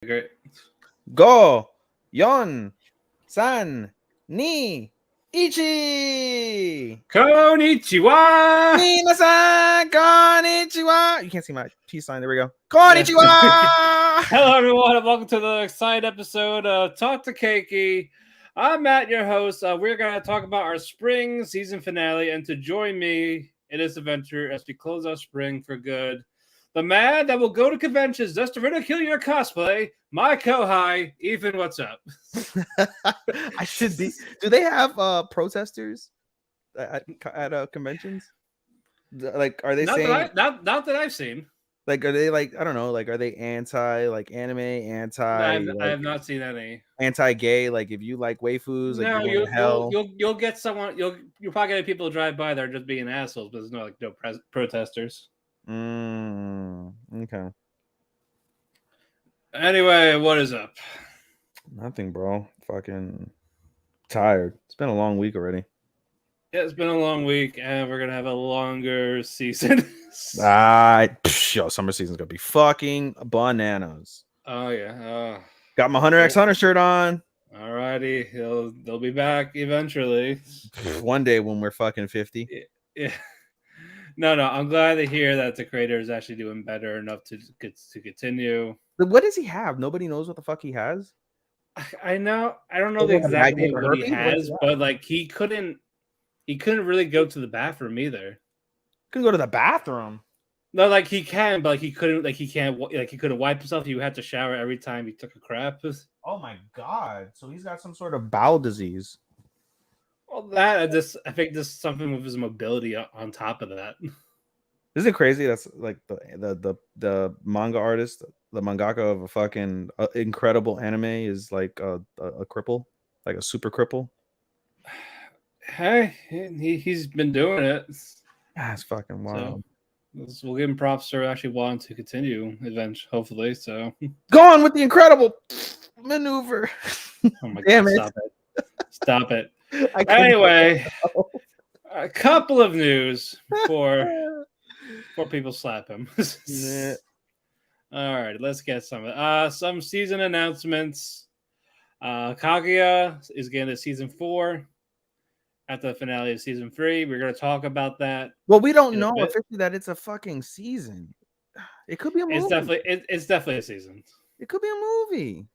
Great. Go, yon, san, ni, ichi. Konnichiwa! Minasan, konnichiwa. You can't see my peace sign. There we go. Konnichiwa. Hello, everyone, and welcome to the exciting episode of Talk the Kēki. I'm Matt, your host. We're going to talk about our spring season finale, and to join me in this adventure as we close out spring for good, the man that will go to conventions just to ridicule your cosplay, my co-hi, Ethan. What's up? I should be. Do they have protesters at conventions? Like, are they Not that saying not that I've seen. like are they like I don't know, like are they anti like anime, anti I like have not seen any. anti-gay? Like if you like waifus, like No, you're going to you'll hell. you'll you'll get someone. You'll probably get people to drive by there just being assholes, but there's no protesters. Okay. Anyway, what is up? Nothing, bro. Fucking tired. It's been a long week already. Yeah, it's been a long week, and we're gonna have a longer season. Yo, summer season's gonna be fucking bananas. Oh yeah. Got my Hunter x Hunter shirt on. Alrighty, they'll be back eventually. One day when we're fucking 50. Yeah. No. I'm glad to hear that the creator is actually doing better enough to continue. What does he have? Nobody knows what the fuck he has. I know. I don't know Does the he have exact acne name or what he herpes? What does has, he have? but like he couldn't really go to the bathroom either. Couldn't go to the bathroom. No, like he can, but like he couldn't. Like he can't. Like he couldn't wipe himself. He had to shower every time he took a crap. Oh my god! So he's got some sort of bowel disease. Well, I think this is something with his mobility on top of that. Isn't it crazy? That's like the manga artist, the mangaka of a fucking incredible anime is like a cripple, like a super cripple. Hey, he's been doing it. That's fucking wild. So we'll give him props for actually wanting to continue eventually, hopefully. So Gone with the incredible maneuver. oh my Damn god, it. stop it. Anyway, a couple of news before people slap him. All right, let's get some season announcements. Kaguya is getting to season 4 at the finale of season 3. We're going to talk about that. Well, we don't know officially that it's a fucking season. It could be a movie. It's definitely a season. It could be a movie.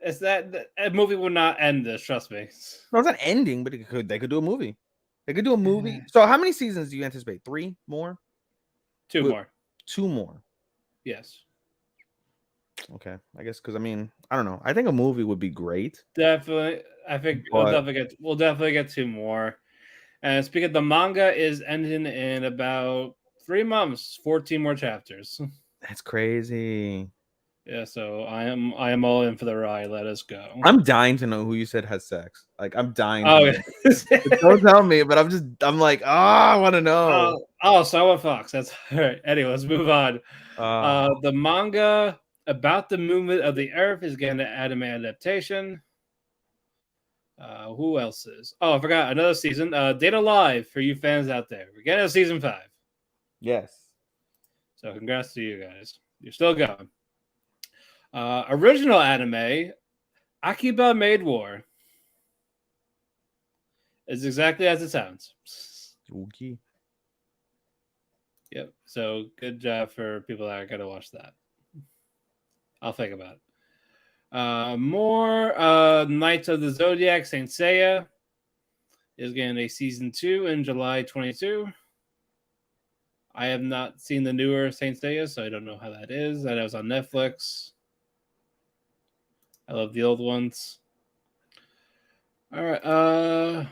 It's that a movie will not end this. Trust me. No, it's not ending, but they could do a movie. They could do a movie. So, how many seasons do you anticipate? 3 more? 2 more. 2 more. Yes. Okay, I guess because I don't know. I think a movie would be great. Definitely, I think we'll definitely get 2 more. And speaking of the manga, is ending in about 3 months. 14 more chapters. That's crazy. Yeah, so I am all in for the ride. Let us go. I'm dying to know who you said has sex. Like I'm dying. Don't tell me, but I'm like, I want to know. So Fox. That's all right. Anyway, let's move on. The manga about the movement of the Earth is getting an anime adaptation. Who else is? Oh, I forgot another season. Data Live for you fans out there. We're getting a season 5. Yes. So congrats to you guys. You're still going. Original anime, Akiba Maid War. It's exactly as it sounds. Okay. Yep. So good job for people that are going to watch that. I'll think about it. More Knights of the Zodiac, Saint Seiya is getting a season 2 in July 22. I have not seen the newer Saint Seiya, so I don't know how that is. I know it's on Netflix. I love the old ones. All right.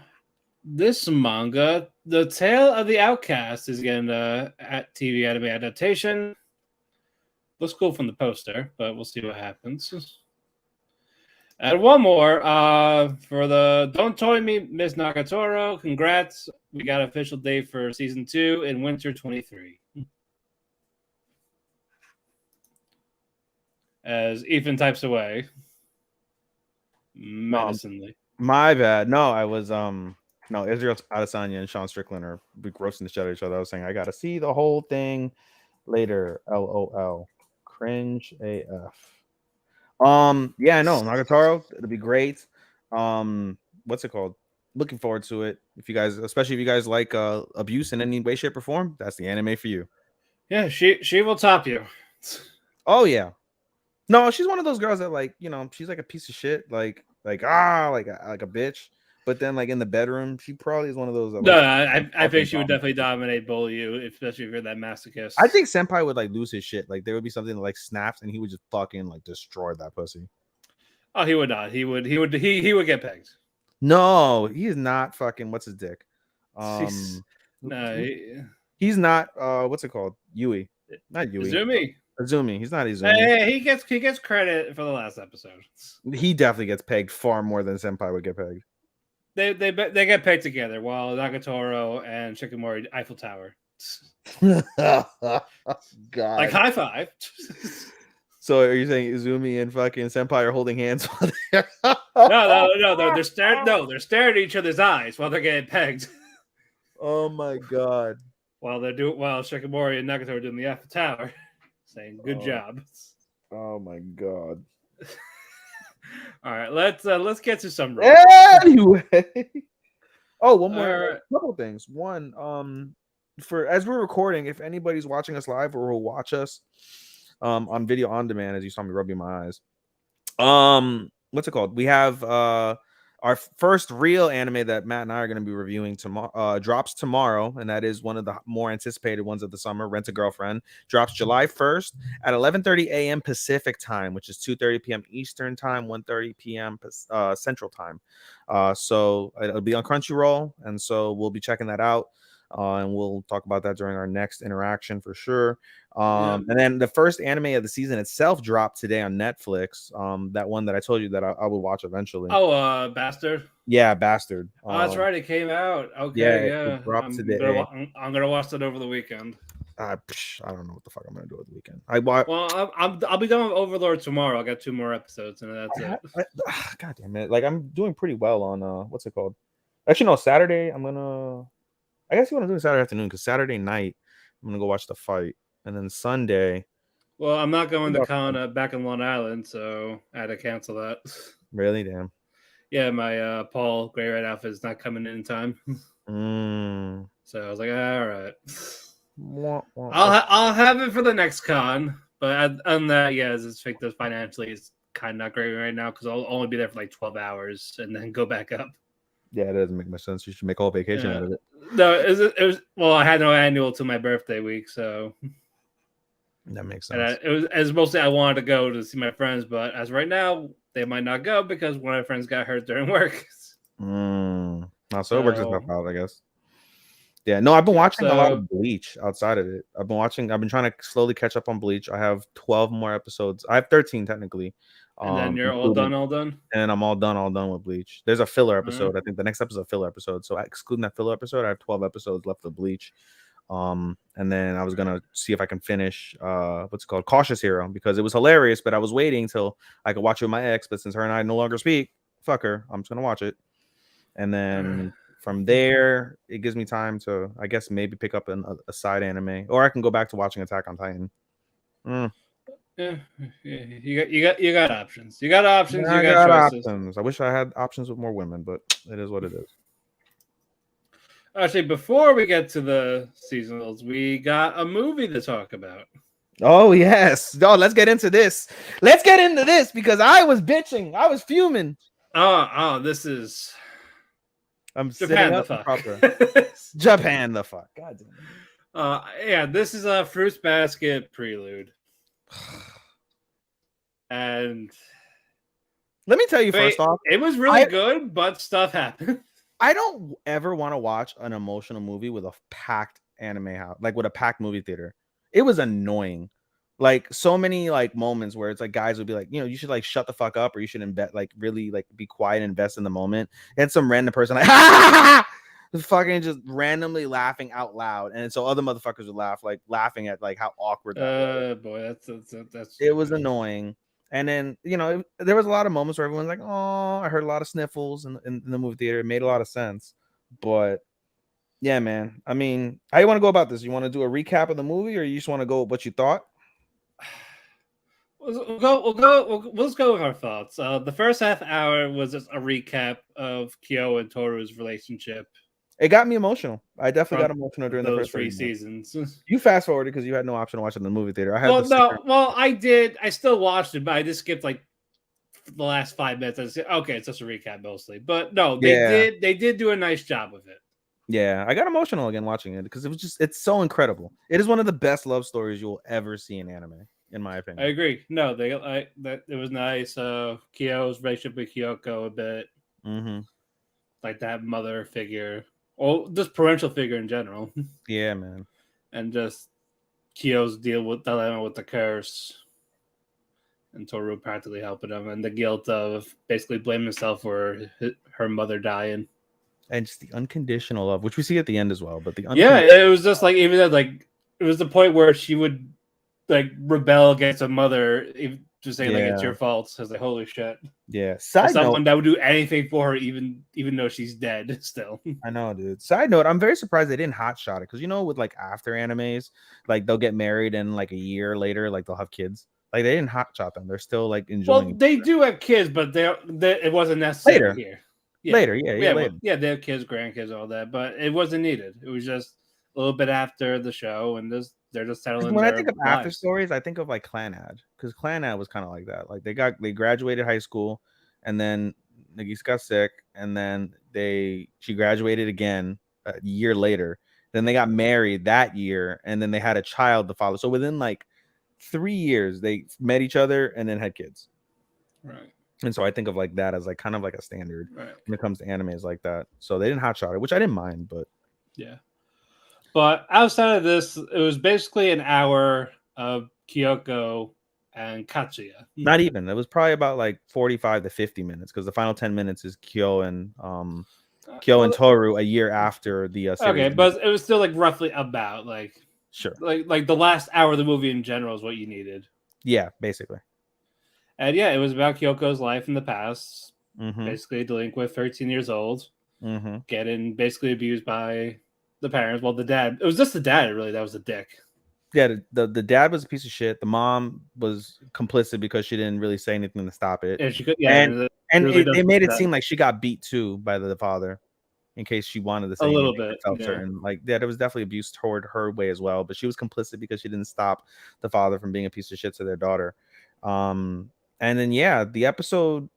This manga, The Tale of the Outcast, is getting at TV anime adaptation. Looks cool from the poster, but we'll see what happens. And one more for the Don't Toy Me, Miss Nagatoro. Congrats. We got an official date for season 2 in winter 23. As Ethan types away menacingly. My bad. No, I was Israel Adesanya and Sean Strickland are roasting the shit out of each other. I was saying I gotta see the whole thing later. LOL. Cringe AF. Yeah, I know Nagatoro. It'll be great. What's it called? Looking forward to it. If you guys, especially if you guys like abuse in any way, shape, or form, that's the anime for you. Yeah, she will top you. Oh yeah. No, she's one of those girls that like, she's like a piece of shit, like a bitch. But then like in the bedroom, she probably is one of those that No, like I think she would dominate. definitely dominate bully you, especially if you're that masochist. I think Senpai would like lose his shit. Like there would be something that like snaps and he would just fucking like destroy that pussy. Oh, he would not. He would get pegged. No, he is not fucking what's his dick. No, He's not what's it called? Yui. Not Yui. Izumi. Izumi. He's not Izumi. Hey, he gets credit for the last episode. He definitely gets pegged far more than Senpai would get pegged. They get pegged together while Nagatoro and Shikimori Eiffel Tower. God. Like high five. So are you saying Izumi and fucking Senpai are holding hands? No, they're staring. No, they're staring at each other's eyes while they're getting pegged. Oh my god! While Shikimori and Nagatoro are doing the Eiffel Tower, saying "Good job." Oh my god! All right, let's get to some. Anyway. Oh, one more couple things. One, for as we're recording, if anybody's watching us live or will watch us on video on demand, as you saw me rubbing my eyes, what's it called? We have our first real anime that Matt and I are going to be reviewing tomorrow. Drops tomorrow, and that is one of the more anticipated ones of the summer. Rent a Girlfriend drops July 1st at 11:30 a.m. Pacific time, which is 2:30 p.m. Eastern time, 1:30 p.m. Central time. So it'll be on Crunchyroll, and so we'll be checking that out. And we'll talk about that during our next interaction for sure. And then the first anime of the season itself dropped today on Netflix. That one that I told you that I would watch eventually. Oh, Bastard. Yeah, Bastard. Oh, that's right. It came out. Okay, yeah. It dropped today. I'm gonna watch it over the weekend. I don't know what the fuck I'm gonna do over the weekend. I'll be done with Overlord tomorrow. I got 2 more episodes, and that's it. God damn it! Like I'm doing pretty well on what's it called? Actually, no. Saturday I'm gonna. I guess you want to do it Saturday afternoon because Saturday night I'm gonna go watch the fight, and then Sunday. Well, I'm not going to con back in Long Island, so I had to cancel that. Really, damn. Yeah, my Paul Gray Red outfit is not coming in time. So I was like, all right. I'll have it for the next con, but on that, yeah, it's fake. Those financially is kind of not great right now because I'll only be there for like 12 hours and then go back up. Yeah, it doesn't make much sense. You should make a whole vacation out of it. No, it was. Well, I had no annual till my birthday week, so that makes sense. And it was mostly I wanted to go to see my friends, but as right now, they might not go because one of my friends got hurt during work. So it works itself out, I guess. Yeah, no, I've been watching a lot of Bleach outside of it. I've been trying to slowly catch up on Bleach. I have 12 more episodes. I have 13 technically. And then you're all done? And I'm all done with Bleach. There's a filler episode. I think the next episode is a filler episode. So excluding that filler episode, I have 12 episodes left of Bleach. And then I was gonna see if I can finish what's it called, Cautious Hero, because it was hilarious, but I was waiting till I could watch it with my ex. But since her and I no longer speak, fuck her, I'm just gonna watch it. And then from there, it gives me time to, I guess, maybe pick up a side anime, or I can go back to watching Attack on Titan. Yeah, you got options. You got options. You got choices. Options. I wish I had options with more women, but it is what it is. Actually, before we get to the seasonals, we got a movie to talk about. Oh yes, let's get into this. Let's get into this because I was bitching. I was fuming. This is. I'm Japan the fuck. Japan the fuck. God damn it. Yeah, this is a Fruits Basket Prelude. And let me tell you first off, it was really good, but stuff happened. I don't ever want to watch an emotional movie with a packed anime house, like with a packed movie theater. It was annoying. Like so many like moments where it's like guys would be like, you should like shut the fuck up, or you should really like be quiet and invest in the moment. And some random person like fucking just randomly laughing out loud, and so other motherfuckers would laugh, like laughing at like how awkward that was. Boy, that's it was annoying. And then there was a lot of moments where everyone's like, oh, I heard a lot of sniffles in the movie theater. It made a lot of sense. But yeah, man, I mean, how you want to go about this? You want to do a recap of the movie, or you just want to go with what you thought? Let's go with our thoughts. The first half hour was just a recap of Kyo and Toru's relationship. It got me emotional. I definitely got emotional during those the first 3 seasons. You fast forwarded because you had no option to watch it in the movie theater. I had I did. I still watched it, but I just skipped like the last 5 minutes. I said, okay, it's just a recap mostly. But no, they did do a nice job with it. Yeah, I got emotional again watching it because it's so incredible. It is one of the best love stories you'll ever see in anime, in my opinion. I agree. No, that it was nice. Kyo's relationship with Kyoko a bit, like that mother figure, or just parental figure in general. Yeah, man, and just Kyo's deal with dilemma with the curse, and Toru practically helping him, and the guilt of basically blaming himself for her mother dying. And just the unconditional love, which we see at the end as well. But it was just like even that, like it was the point where she would like rebel against her mother, just saying like it's your fault. So I was like, holy shit. Yeah. Someone that would do anything for her, even though she's dead. Still, I know, dude. Side note, I'm very surprised they didn't hotshot it because with like after animes, like they'll get married and like a year later, like they'll have kids. Like they didn't hotshot them. They're still like enjoying. Well, they do have kids, but it wasn't necessary here. Later, later. They have kids, grandkids, all that, but it wasn't needed. It was just a little bit after the show, and they're just settling. When I think of after stories, I think of like Clanad, because Clanad was kind of like that. Like they graduated high school, and then Nagisa got sick, and then she graduated again a year later. Then they got married that year, and then they had a child to follow. So within like 3 years, they met each other and then had kids. Right. And so I think of like that as like kind of like a standard when it comes to animes like that. So they didn't hotshot it, which I didn't mind, but yeah. But outside of this, it was basically an hour of Kyoko and Katsuya. Not even. It was probably about like 45 to 50 minutes because the final 10 minutes is Kyo and Toru a year after the series. Okay, but it was still like roughly about like like the last hour of the movie in general is what you needed. Yeah, basically. And yeah, it was about Kyoko's life in the past. Basically, delinquent, 13 years old, getting basically abused by the parents. Well, the dad. It was just the dad, really. That was a dick. Yeah, the dad was a piece of shit. The mom was complicit because she didn't really say anything to stop it. And she could, they made it seem like she got beat too by the father, in case she wanted to say a little bit. Certain. Like there was definitely abuse toward her way as well, but she was complicit because she didn't stop the father from being a piece of shit to their daughter. And then the episode,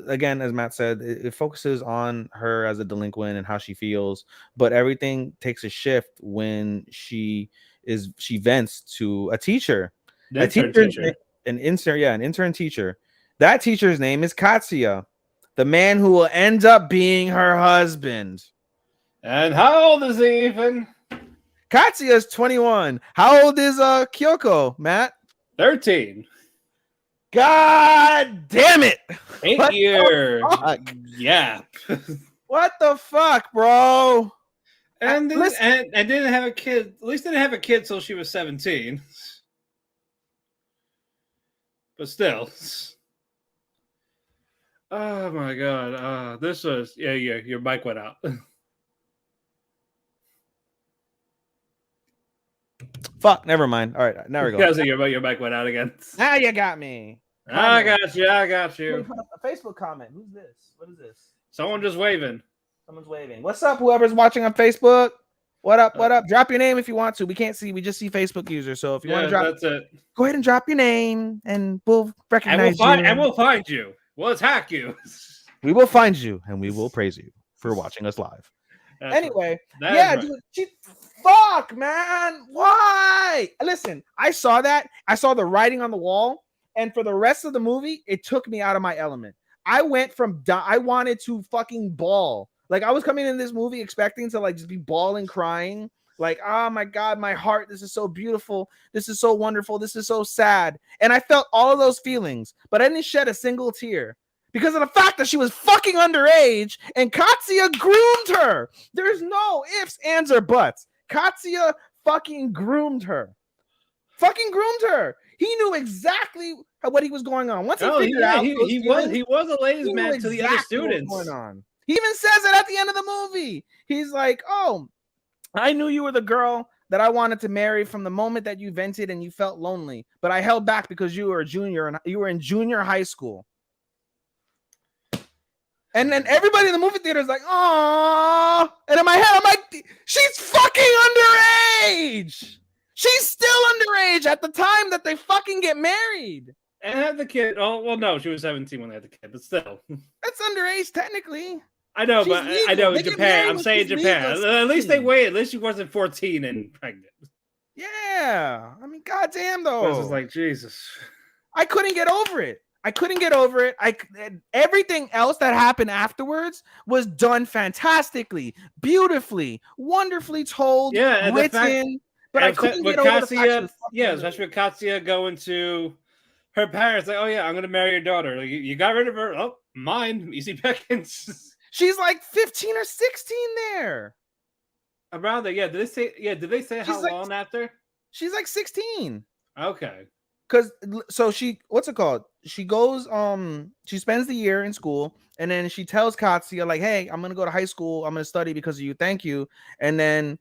again, as Matt said, it focuses on her as a delinquent and how she feels, but everything takes a shift when she vents to a teacher, an intern teacher. That teacher's name is Katsuya, the man who will end up being her husband. And how old is he even? Katsuya is 21. How old is Kyoko, Matt? 13. God damn it! 8 years. Yeah. What the fuck, bro? And didn't have a kid. At least didn't have a kid till she was 17. But still. Oh my god. This was your mic went out. Fuck, never mind. All right, now we're going. Because your mic went out again. Now you got me. I got you. A Facebook comment. Who's this? What is this? Someone just waving. Someone's waving. What's up, whoever's watching on Facebook? What up? What up? Drop your name if you want to. We can't see. We just see Facebook users. So if you want to drop, that's it. Go ahead and drop your name, and we'll recognize you. And we'll find you. We'll attack you. We will find you, and we will praise you for watching us live. Anyway, dude, fuck, man. Why? Listen, I saw that. I saw the writing on the wall. And for the rest of the movie, it took me out of my element. I went from I wanted to fucking bawl. Like I was coming in this movie expecting to like just be bawling, crying. Like, oh my God, my heart. This is so beautiful. This is so wonderful. This is so sad. And I felt all of those feelings, but I didn't shed a single tear because of the fact that she was fucking underage and Katsuya groomed her. There's no ifs, ands, or buts. Katsuya fucking groomed her. He knew exactly what he was going on. Once he figured out, he was a ladies' man to the other students. Going on. He even says it at the end of the movie. He's like, "Oh, I knew you were the girl that I wanted to marry from the moment that you vented and you felt lonely, but I held back because you were a junior and you were in junior high school. And then everybody in the movie theater is like, "Aww," and in my head, I'm like, "She's fucking underage. She's still underage at the time that they fucking get married." And had the kid. Oh well, no, she was 17 when they had the kid, but still, that's underage technically. I know, she's but legal. I know in Japan. I'm saying Japan. At least they waited. At least she wasn't 14 and pregnant. Yeah, I mean, goddamn though. This is like Jesus. I couldn't get over it. Everything else that happened afterwards was done fantastically, beautifully, wonderfully told, yeah, written. But I couldn't get over the fact especially with Katsuya going to her parents, like, "Oh yeah, I'm gonna marry your daughter. Like, you got rid of her. Oh, mine, easy pickings." She's like 15 or 16 there. Around there, yeah. Did they say how long after? She's like 16. Okay. Because so what's it called? She goes, she spends the year in school, and then she tells Katsuya, like, "Hey, I'm gonna go to high school. I'm gonna study because of you. Thank you." And then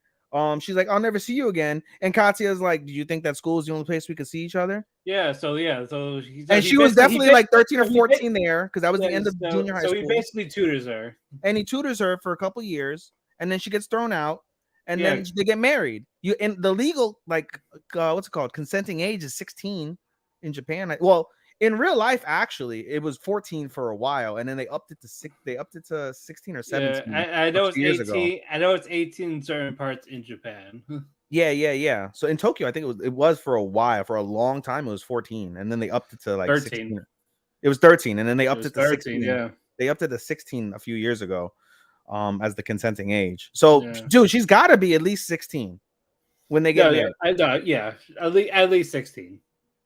she's like, "I'll never see you again." And Katsuya's like, "Do you think that school is the only place we could see each other?" Yeah, so she was definitely like 13 or 14 there, because that was the end of junior high school. So he basically tutors her. And he tutors her for a couple years, and then she gets thrown out, and then they get married. In the legal, like, what's it called? Consenting age is 16 in Japan. Well, in real life, actually, it was 14 for a while, and then they upped it to 16 or 17. Yeah, I know it's 18. I know it's 18 in certain parts in Japan. Yeah. So in Tokyo, I think it was for a while, for a long time, it was 14, and then they upped it to like 13. 16. It was 13, and then they upped it to 13, 16. Yeah, they upped it to 16 a few years ago, as the consenting age. So, dude, she's got to be at least 16 when they get married. At least 16.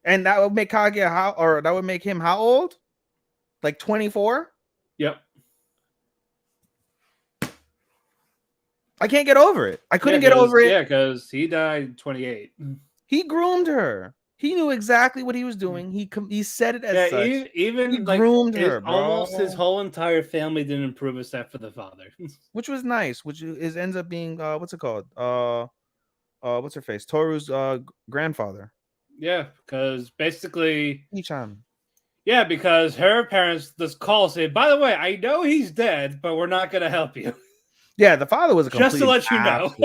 And that would make Kaguya that would make him how old? Like 24? Yep. I can't get over it. I couldn't get over it. Yeah, because he died 28. He groomed her. He knew exactly what he was doing. He said it as such. Even he groomed her, bro. Almost his whole entire family didn't improve except for the father. Which was nice. Which ends up being what's it called? What's her face? Toru's grandfather. Yeah, because basically Ichan. Yeah, because her parents just call say, "By the way, I know he's dead, but we're not gonna help you." Yeah, the father was a complete just to let you know,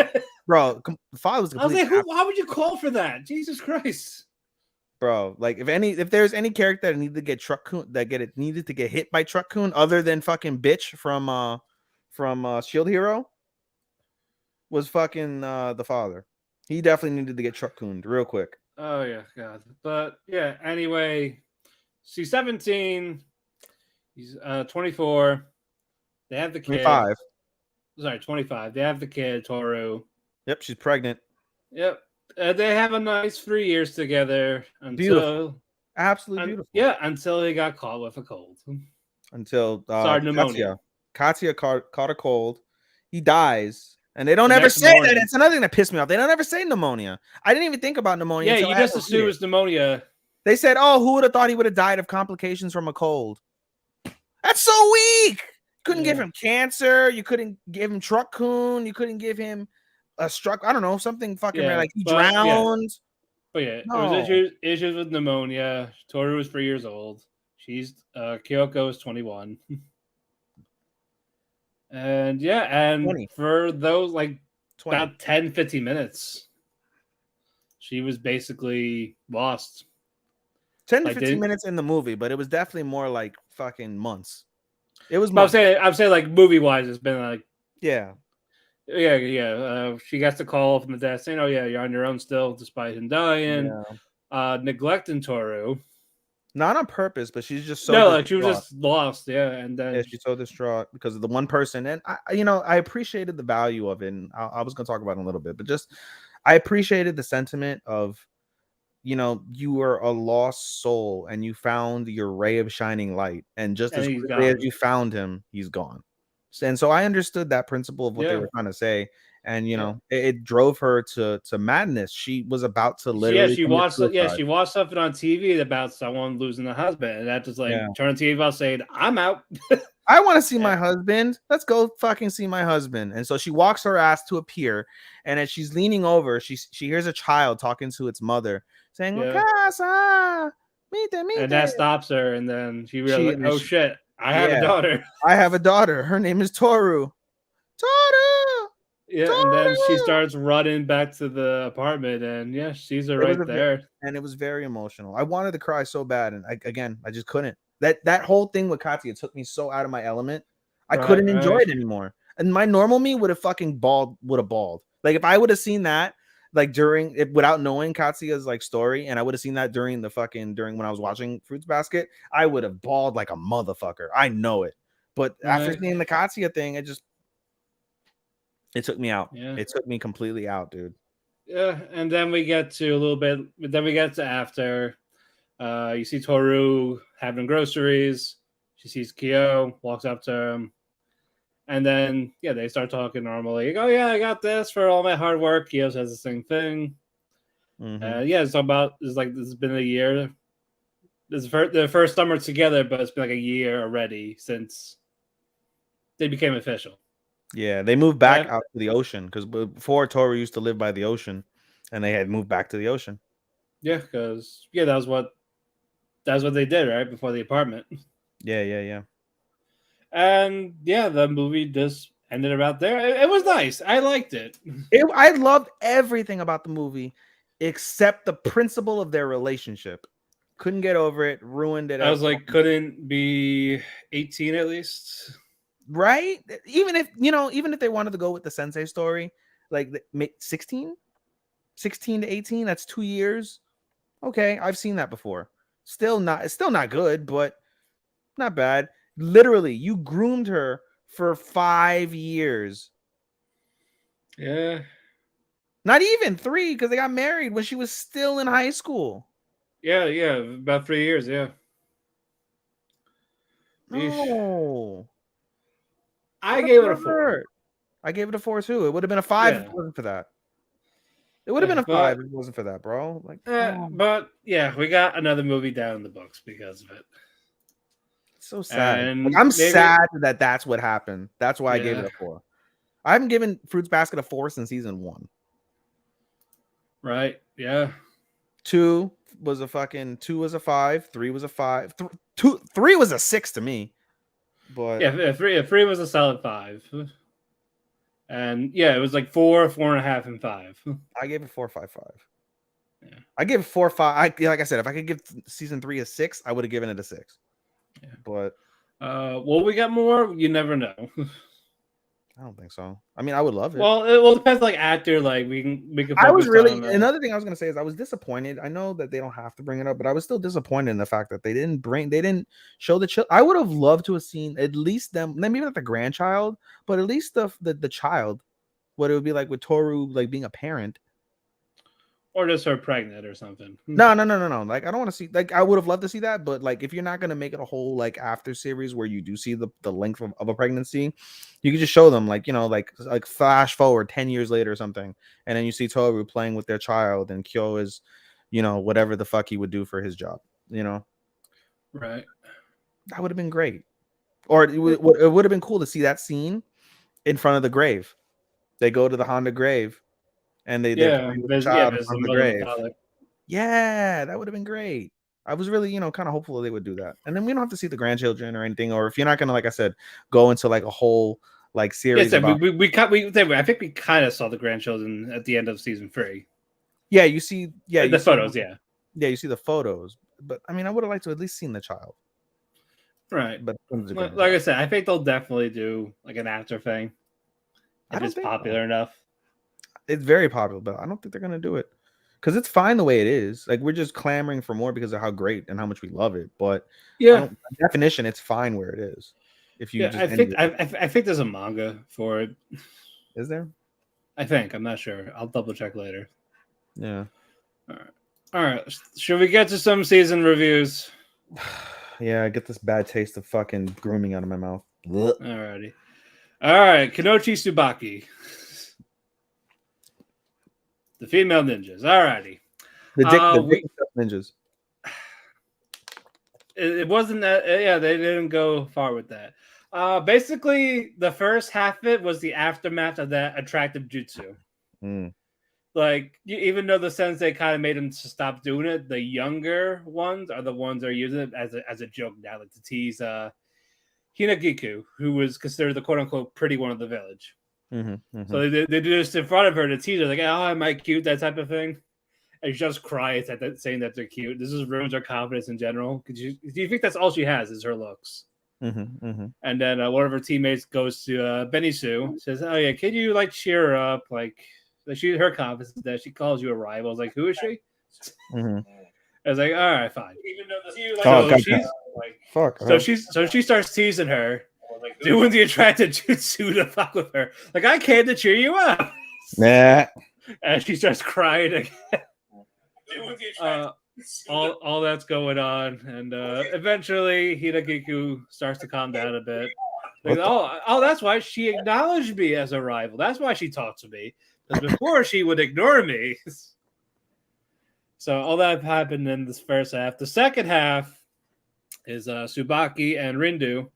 bro. The father was. I was like, why would you call for that? Jesus Christ, bro! Like, if there's any character that needed to get needed to get hit by Truck-kun, other than fucking bitch from Shield Hero, was fucking the father. He definitely needed to get Truck-kunned real quick. Oh yeah, God. But yeah, anyway, she's 17. He's 24. They have the kid. 25. Sorry, 25. They have the kid, Toru. Yep, she's pregnant. Yep. They have a nice 3 years together until beautiful. Absolutely beautiful. Yeah, until he got caught with a cold. Until pneumonia. Katsuya caught a cold. He dies. And they don't ever say that. It's another thing that pissed me off. They don't ever say pneumonia. I didn't even think about pneumonia. Yeah, you just assume it's pneumonia. They said, "Oh, who would have thought he would have died of complications from a cold?" That's so weak. Couldn't give him cancer. You couldn't give him Truck-kun. You couldn't give him a I don't know, something fucking like he drowned. But it was issues with pneumonia. Toru was 3 years old. She's Kyoko is 21. And and 20. For those like 20. about 10-15 minutes, she was basically lost. 10 to 15 minutes in the movie, but it was definitely more like fucking months. It was. I'm saying like movie wise, it's been like yeah. She gets a call from the dad saying, "Oh yeah, you're on your own still, despite him dying." Yeah. Neglecting Toru. Not on purpose, but she's just she was just lost. Yeah, and then she's so distraught because of the one person. And I appreciated the value of it. And I was going to talk about it in a little bit, but just I appreciated the sentiment of, you were a lost soul and you found your ray of shining light, and just as quickly as you found him, he's gone. And so I understood that principle of what they were trying to say, and it drove her to madness. She was about to literally she commit watched suicide. she watched something on TV about someone losing a husband, and that just like Yeah. turned TV off, saying, "I'm out." I want to see my husband. Let's go fucking see my husband. And so she walks her ass to a pier, and as she's leaning over, she hears a child talking to its mother, saying, "Casa, mite." And that stops her, and then she realizes, "Oh shit, I have a daughter." I have a daughter. Her name is Toru. Toru. Yeah, Toru! and then she starts running back to the apartment, and she's right there. And it was very emotional. I wanted to cry so bad, and I just couldn't. That whole thing with Katya took me so out of my element. I couldn't enjoy it anymore. And my normal me would have fucking bawled. Like if I would have seen that like during it without knowing Katsuya's like story, and I would have seen that during when I was watching Fruits Basket, I would have bawled like a motherfucker. I know it. But after seeing the Katsuya thing, it took me out. Yeah. It took me completely out, dude. Yeah, and then we get to a little bit. Then we get to after. You see Toru having groceries. She sees Kyo, walks up to him, and then they start talking normally. Like, oh yeah, I got this for all my hard work. Kyo says the same thing. It's about this has been a year. This is the first summer together, but it's been like a year already since they became official. Yeah, they moved back out to the ocean because before Toru used to live by the ocean, and they had moved back to the ocean. Yeah, because that was what they did right before the apartment. Yeah. And the movie just ended about there. It was nice. I liked it. I loved everything about the movie except the principle of their relationship. Couldn't get over it. Ruined it. I was like, couldn't be 18 at least. Right? Even if they wanted to go with the sensei story, like 16 to 18, that's 2 years. Okay, I've seen that before. It's still not good, but not bad. Literally, you groomed her for 5 years. Yeah. Not even 3, because they got married when she was still in high school. Yeah, about 3 years, yeah. No. I gave it a 4. I gave it a 4 too. It would have been a 5 if it wasn't for that. It would have been a 5 if it wasn't for that, bro. Like, but we got another movie down in the books because of it. It's so sad. Like, I'm sad that that's what happened. That's why I gave it a 4. I haven't given Fruits Basket a 4 since season 1. Right? Yeah. 2 was a 5. 3 was a 5. 3 was a 6 to me. But three was a solid 5. And it was like 4, 4.5, and 5. I gave it 4.55. Yeah, I gave it 4.5. Like I said, if I could give season 3 a 6, I would have given it a 6. Yeah, but we got more. You never know. I don't think so. I mean, I would love it. Well, it depends. Like actor, like we can. I was really another thing I was gonna say is I was disappointed. I know that they don't have to bring it up, but I was still disappointed in the fact that they didn't show the child. I would have loved to have seen at least them, maybe not the grandchild, but at least the child. What it would be like with Toru, like being a parent. Or just her pregnant or something. No. Like, I don't want to see, like, I would have loved to see that, but like, if you're not going to make it a whole like after series where you do see the length of a pregnancy, you could just show them like, like flash forward 10 years later or something. And then you see Toru playing with their child and Kyo is, whatever the fuck he would do for his job, Right. That would have been great. Or it would have been cool to see that scene in front of the grave. They go to the Honda grave. And they're playing with the child from the grave. Yeah, that would have been great. I was really, kind of hopeful they would do that. And then we don't have to see the grandchildren or anything. Or if you're not gonna, like I said, go into like a whole like series. I think we kind of saw the grandchildren at the end of season 3. Yeah, you see. Yeah, the photos. Yeah, you see the photos. But I mean, I would have liked to at least seen the child. Right. But like I said, I think they'll definitely do like an after thing if it's popular enough. It's very popular, but I don't think they're gonna do it because it's fine the way it is. Like, we're just clamoring for more because of how great and how much we love it. But by definition, it's fine where it is. If you, I think there's a manga for it. Is there? I think. I'm not sure. I'll double check later. Yeah. All right. Should we get to some season reviews? Yeah, I get this bad taste of fucking grooming out of my mouth. Alrighty. All right, Kenochi Tsubaki. The female ninjas. Alrighty. The dick ninjas. It wasn't that. Yeah, they didn't go far with that. Basically, the first half of it was the aftermath of that attractive jutsu. Like, even though the sensei kind of made him to stop doing it, the younger ones are the ones that are using it as a joke now, like to tease Hinagiku, who was considered the quote unquote pretty one of the village. So they do this in front of her to tease her, like, "Oh, am I cute?" That type of thing. And she just cries at that, saying that they're cute. This just ruins her confidence in general. Do you think that's all she has is her looks? And then one of her teammates goes to Benisu, says, "Oh yeah, can you like cheer her up? Like her confidence is that she calls you a rival." I was like, "Who is she?" I was like, "All right, fine." Even though so she starts teasing her, doing the attractive jutsu to fuck with her. Like, I came to cheer you up. Nah. And she starts crying again. All that's going on, and eventually Hinagiku starts to calm down a bit. Like, oh, that's why she acknowledged me as a rival. That's why she talked to me, because before she would ignore me. So all that happened in this first half. The second half is Tsubaki and Rindu.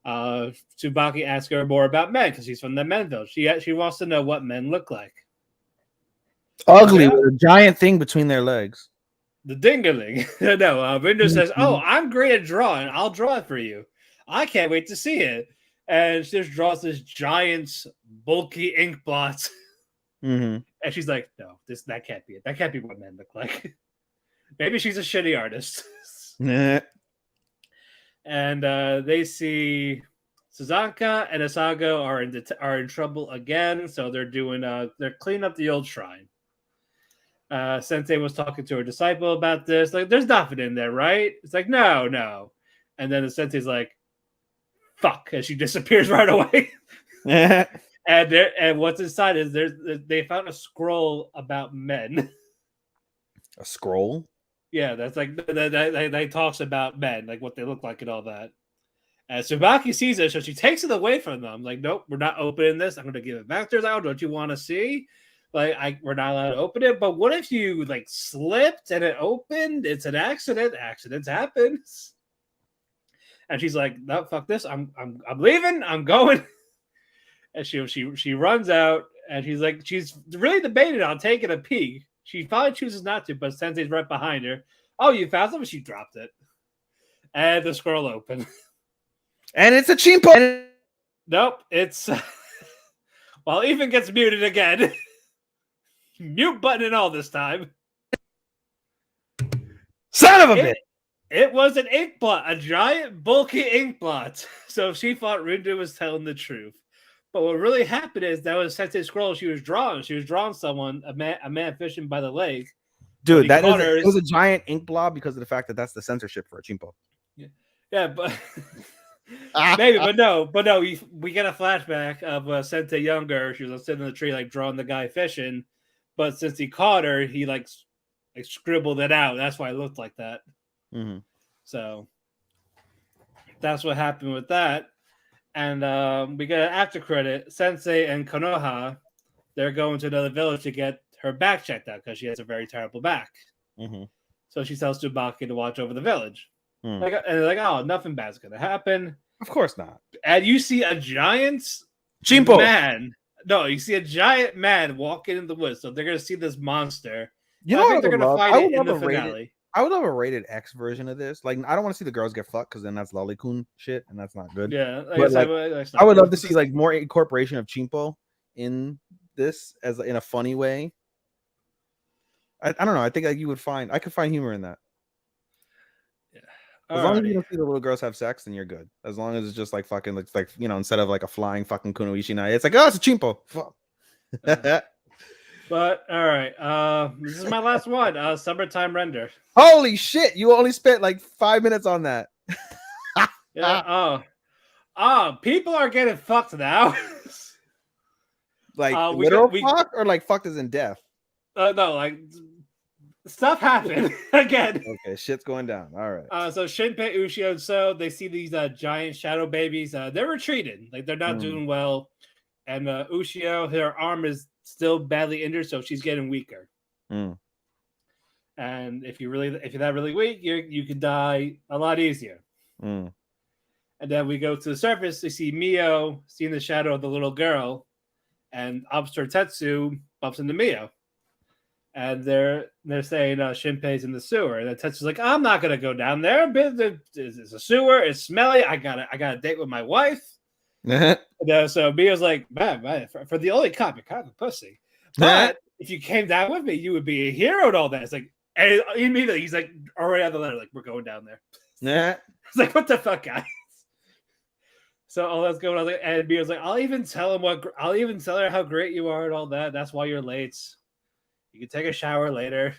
Tsubaki asks her more about men because she's from the men village. She wants to know what men look like. Ugly with a giant thing between their legs. The dingaling. No, Rindu says, "Oh, I'm great at drawing. I'll draw it for you. I can't wait to see it." And she just draws this giant, bulky ink blot. And she's like, "No, that can't be it. That can't be what men look like." Maybe she's a shitty artist. And they see Suzaka and Asago are in trouble again, so they're cleaning up the old shrine. Sensei was talking to her disciple about this. Like, there's nothing in there, right? It's like, no. And then the sensei's like, "Fuck," and she disappears right away. And what's inside is they found a scroll about men. A scroll? Yeah, that's like that talks about men, like what they look like and all that. And Tsubaki sees it, so she takes it away from them. Like, "Nope, we're not opening this. I'm going to give it back to her. Oh, don't you want to see? Like, we're not allowed to open it. But what if you like slipped and it opened? It's an accident. Accidents happen." And she's like, "No, fuck this. I'm leaving. I'm going." And she runs out, and she's really debated on taking a peek. She probably chooses not to, but Sensei's right behind her. "Oh, you found something?" She dropped it, and the scroll opened. And it's a chimpo. Nope, it's well, Ethan gets muted again. Mute button and all this time. Son of a bitch! It was an ink blot, a giant, bulky ink blot. So she thought Rindu was telling the truth. But what really happened is that was Sensei scroll she was drawing. She was drawing someone, a man fishing by the lake. Dude, it was a giant ink blob because of the fact that that's the censorship for a chimpo. Yeah, but maybe, but no. We get a flashback of Sensei younger. She was sitting in the tree, like drawing the guy fishing. But since he caught her, he like scribbled it out. That's why it looked like that. So that's what happened with that. And we get an after credit. Sensei and Konoha, they're going to another village to get her back checked out because she has a very terrible back. So she tells Tsubaki to watch over the village. And they're like, "Oh, nothing bad's gonna happen." Of course not. And you see a giant chimpo man. No, you see a giant man walking in the woods. So they're gonna see this monster. You know, I think they're gonna fight it in the finale. I would love a rated X version of this. Like, I don't want to see the girls get fucked because then that's lolicon shit, and that's not good. Yeah, I would love to see like more incorporation of chimpo in this as in a funny way. I don't know. I think like I could find humor in that. Yeah. As long as you don't see the little girls have sex, then you're good. As long as it's just like fucking like you know, instead of like a flying fucking kunoichi knife, it's like, oh, it's a chimpo. But all right, this is my last one. Summertime Render. Holy shit! You only spent like 5 minutes on that. Yeah. People are getting fucked now. Like literal fuck or like fucked as in death? No, like stuff happened again. Okay, shit's going down. All right. So Shinpei, Ushio, and So they see these giant shadow babies. They're retreating. Like they're not doing well. and Ushio, her arm is still badly injured, so she's getting weaker. And if you're that really weak, you could die a lot easier. And then we go to the surface. We see Mio seeing the shadow of the little girl, and Officer Tetsu bumps into Mio. And they're saying Shinpei's in the sewer. And Tetsu's like, I'm not gonna go down there. It's a sewer. It's smelly. I got a date with my wife. So Mio's like, man, for the only cop, you're kind of a pussy. But if you came down with me, you would be a hero and all that. It's like, and immediately he's like, already on the letter, like, we're going down there. It's like, what the fuck, guys? So all that's going on, and Mio's like, I'll even tell her how great you are and all that. That's why you're late. You can take a shower later.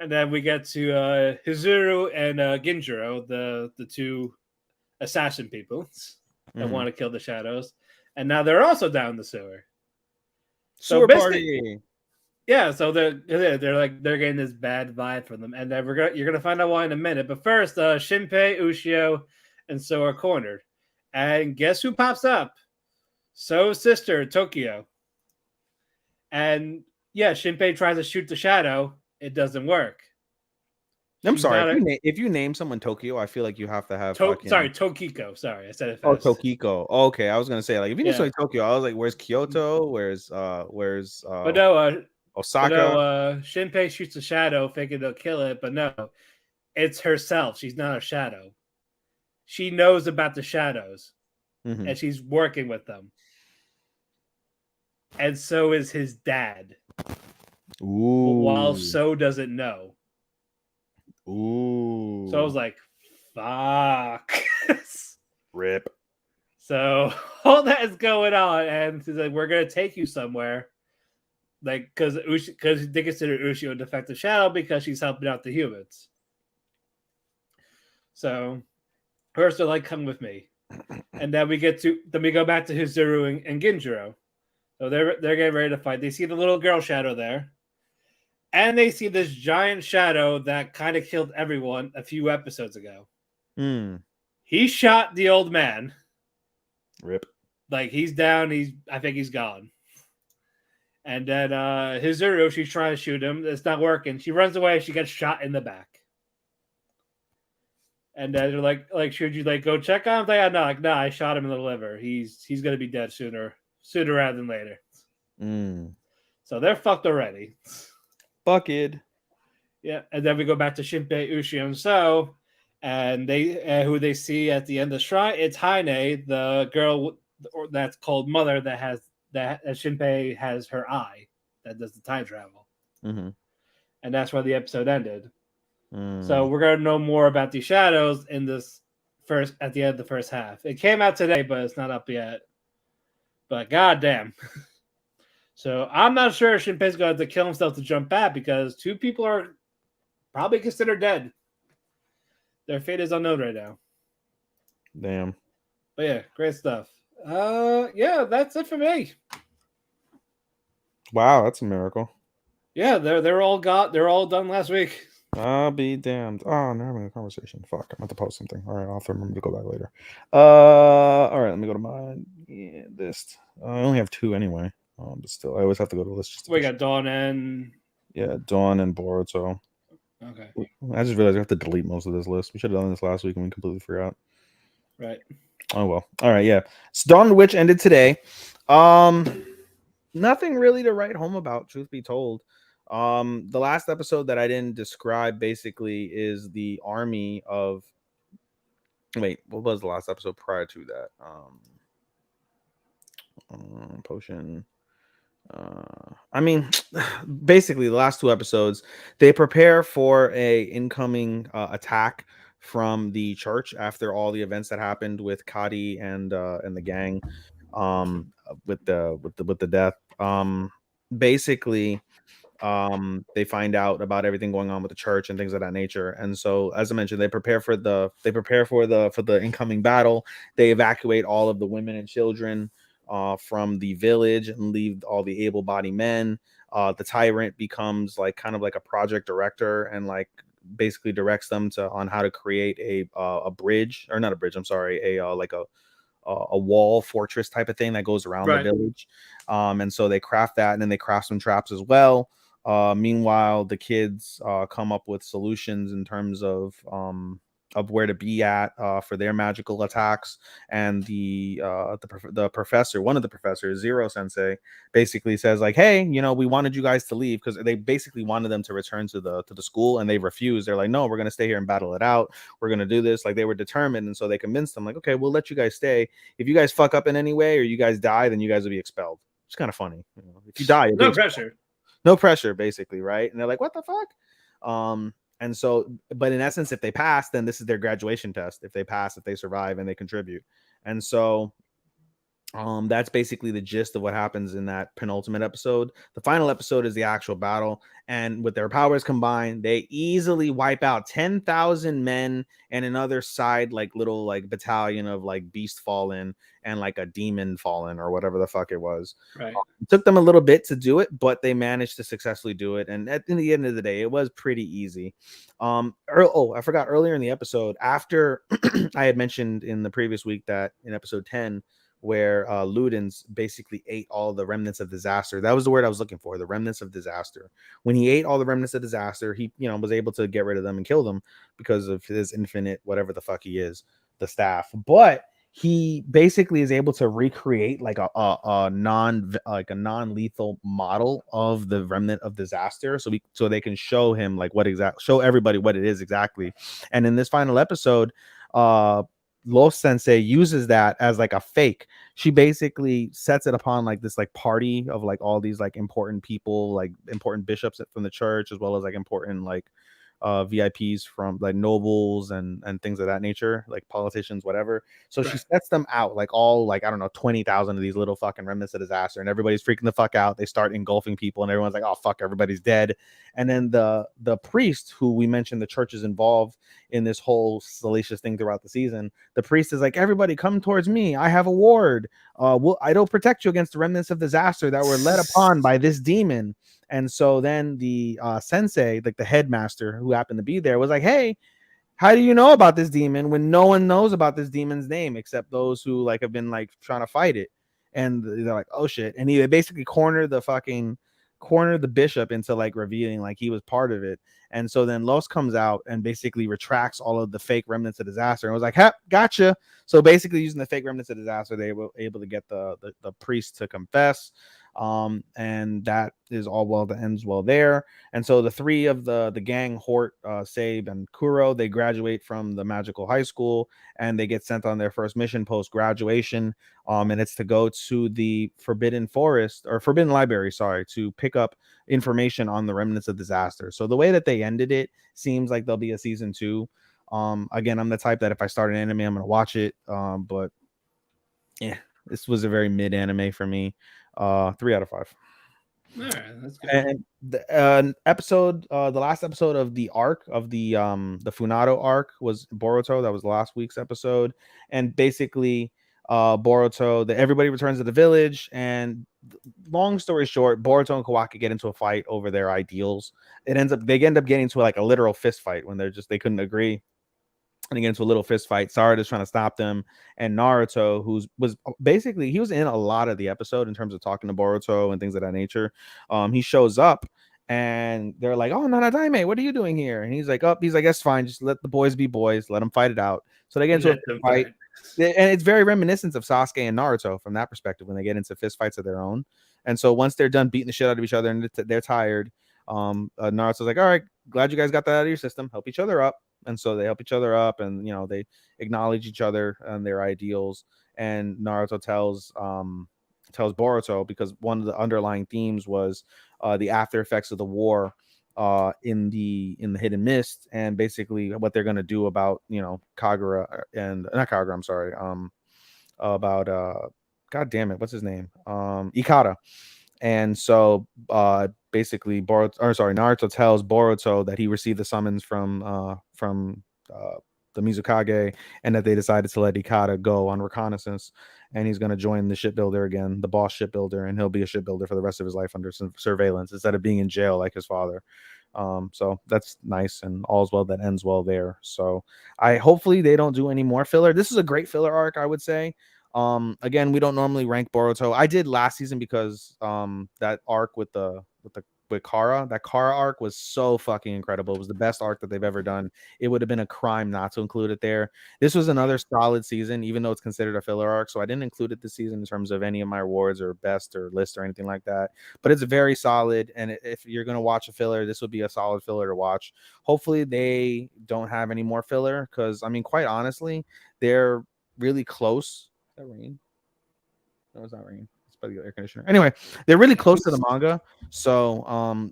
And then we get to Hizuru and Ginjiro, the two assassin people that want to kill the shadows. And now they're also down the sewer. Sewer party. Yeah, so they're getting this bad vibe from them, and then you're gonna find out why in a minute. But first, Shinpei, Ushio, and So are cornered, and guess who pops up? So's sister, Tokyo. And yeah, Shinpei tries to shoot the shadow. It doesn't work. I'm sorry. If you name someone Tokyo, I feel like you have to have. Tokiko. Sorry, I said it fast. Oh, Tokiko. Oh, okay, I was gonna say like if you name someone Tokyo, I was like, where's Kyoto? Where's But no, Osaka. Shinpei shoots a shadow, thinking they'll kill it, but no, it's herself. She's not a shadow. She knows about the shadows, and she's working with them. And so is his dad. Ooh. While So doesn't know. Ooh. So I was like, fuck. Rip. So all that is going on, and she's like, we're going to take you somewhere. Like, because they consider Ushio a defective shadow because she's helping out the humans. So first they're like, come with me. And then we go back to Hizuru and Ginjiro. So they're getting ready to fight. They see the little girl shadow there. And they see this giant shadow that kind of killed everyone a few episodes ago. He shot the old man. Rip. Like, he's down. I think he's gone. And then Hizuru, she's trying to shoot him. It's not working. She runs away. She gets shot in the back. And then they're like, should you go check on him? Like, no, I shot him in the liver. He's gonna be dead sooner rather than later. So they're fucked already. Fucked. Yeah, and then we go back to Shinpei, Ushio, and So, and they who they see at the end of the shrine. It's Haine, the girl that's called Mother that Shinpei has her eye that does the time travel, and that's where the episode ended. So we're gonna know more about these shadows at the end of the first half. It came out today, but it's not up yet. But goddamn. So I'm not sure if Shinpei's going to kill himself to jump back because two people are probably considered dead. Their fate is unknown right now. Damn. But yeah, great stuff. Yeah, that's it for me. Wow, that's a miracle. Yeah, they're all done last week. I'll be damned. Oh, now I'm having a conversation. Fuck, I'm about to post something. All right, I'll have to remember to go back later. All right, let me go to my list. I only have 2 anyway. But still, I always have to go to the list. We got Dawn and Boruto. Okay. I just realized I have to delete most of this list. We should have done this last week and we completely forgot. Right. Oh well. All right, yeah. So Dawn of the Witch ended today. Nothing really to write home about, truth be told. The last episode that I didn't describe basically is the army of. Wait, what was the last episode prior to that? Potion. I mean, basically the last 2 episodes, they prepare for a incoming attack from the church after all the events that happened with Kadi and the gang, with the death. Basically, they find out about everything going on with the church and things of that nature. And so, as I mentioned, they prepare for the incoming battle. They evacuate all of the women and children from the village and leave all the able-bodied men. The tyrant becomes kind of like a project director and basically directs them on how to create a bridge, or not a bridge. I'm sorry, a a wall fortress type of thing that goes around the village. And so they craft that, and then they craft some traps as well. Meanwhile, the kids come up with solutions in terms of where to be at for their magical attacks, and the professor, one of the professors, Zero Sensei, basically says like, hey, you know, we wanted you guys to leave, because they basically wanted them to return to the school, and they refused. They're like, no, we're gonna stay here and battle it out. We're gonna do this. Like, they were determined, and so they convinced them like, okay, we'll let you guys stay. If you guys fuck up in any way or you guys die, then you guys will be expelled. It's kind of funny, you know? If you die, no pressure. No pressure, basically, right? And they're like, what the fuck? And so, but in essence, if they pass, then this is their graduation test. If they pass, if they survive, and they contribute. And so that's basically the gist of what happens in that penultimate episode. The final episode is the actual battle, and with their powers combined, they easily wipe out 10,000 men and another side like little like battalion of like beast fallen and like a demon fallen or whatever the fuck it was. Right. It took them a little bit to do it, but they managed to successfully do it, and in the end of the day, it was pretty easy. I forgot earlier in the episode, after I had mentioned in the previous week that in episode 10, where Ludens basically ate all the remnants of disaster. That was the word I was looking for, the remnants of disaster. When he ate all the remnants of disaster, he, you know, was able to get rid of them and kill them because of his infinite, whatever the fuck he is, the staff. But he basically is able to recreate like a non-lethal model of the remnant of disaster, so they can show him like show everybody what it is exactly. And in this final episode, Los Sensei uses that as like a fake. She basically sets it upon like this like party of like all these like important people, like important bishops from the church, as well as like important like VIPs from like nobles and things of that nature, like politicians, whatever. So she sets them out like all like, I don't know, 20,000 of these little fucking remnants of disaster, and everybody's freaking the fuck out. They start engulfing people, and everyone's like, oh fuck, everybody's dead. And then the priest, who we mentioned the church is involved in this whole salacious thing throughout the season, the priest is like, everybody come towards me, I have a ward, it'll protect you against the remnants of disaster that were led upon by this demon. And so then the sensei, like the headmaster who happened to be there, was like, hey, how do you know about this demon when no one knows about this demon's name except those who like have been like trying to fight it? And they're like, oh shit. And he basically cornered the bishop into like revealing like he was part of it. And so then Los comes out and basically retracts all of the fake remnants of disaster and was like, ha, gotcha. So basically using the fake remnants of disaster, they were able to get the priest to confess. And that is all well that ends well there. And so the three of the gang, Hort, Sabe, and Kuro, they graduate from the magical high school, and they get sent on their first mission post graduation. And it's to go to the Forbidden Library, to pick up information on the remnants of disaster. So the way that they ended it seems like there'll be a season 2. Again, I'm the type that if I start an anime, I'm gonna watch it. But yeah, this was a very mid anime for me. 3 out of 5. All right, that's good. And the last episode of the arc of the Funado arc was Boruto. That was last week's episode, and basically Boruto, everybody returns to the village, and long story short, Boruto and Kawaki get into a fight over their ideals. They end up getting into like a literal fist fight when they couldn't agree. And they get into a little fist fight. Sarada's trying to stop them, and Naruto, he was in a lot of the episode in terms of talking to Boruto and things of that nature. He shows up, and they're like, "Oh, Nanadaime, what are you doing here?" And he's like, that's fine. Just let the boys be boys. Let them fight it out." So they get into a fight, and it's very reminiscent of Sasuke and Naruto from that perspective when they get into fist fights of their own. And so once they're done beating the shit out of each other and they're tired, Naruto's like, "All right, glad you guys got that out of your system. Help each other up." And so they help each other up, and you know, they acknowledge each other and their ideals. And Naruto tells Boruto, because one of the underlying themes was the after effects of the war in the Hidden Mist, and basically what they're going to do about, you know, Kagura and not Kagura, I'm sorry, about god damn it, what's his name, Ikada. And so basically Naruto tells Boruto that he received the summons from the Mizukage, and that they decided to let Ikada go on reconnaissance, and he's going to join the shipbuilder again, the boss shipbuilder, and he'll be a shipbuilder for the rest of his life under surveillance instead of being in jail like his father. So that's nice, and all's well that ends well there. So hopefully they don't do any more filler. This is a great filler arc, I would say. Again, we don't normally rank Boruto. I did last season because that arc with Kara, that Kara arc was so fucking incredible. It was the best arc that they've ever done. It would have been a crime not to include it there. This was another solid season, even though it's considered a filler arc. So I didn't include it this season in terms of any of my awards or best or list or anything like that. But it's very solid. And if you're going to watch a filler, this would be a solid filler to watch. Hopefully they don't have any more filler because, I mean, quite honestly, they're really close. Is that rain? No, it's not rain. By the air conditioner. Anyway, they're really close to the manga, so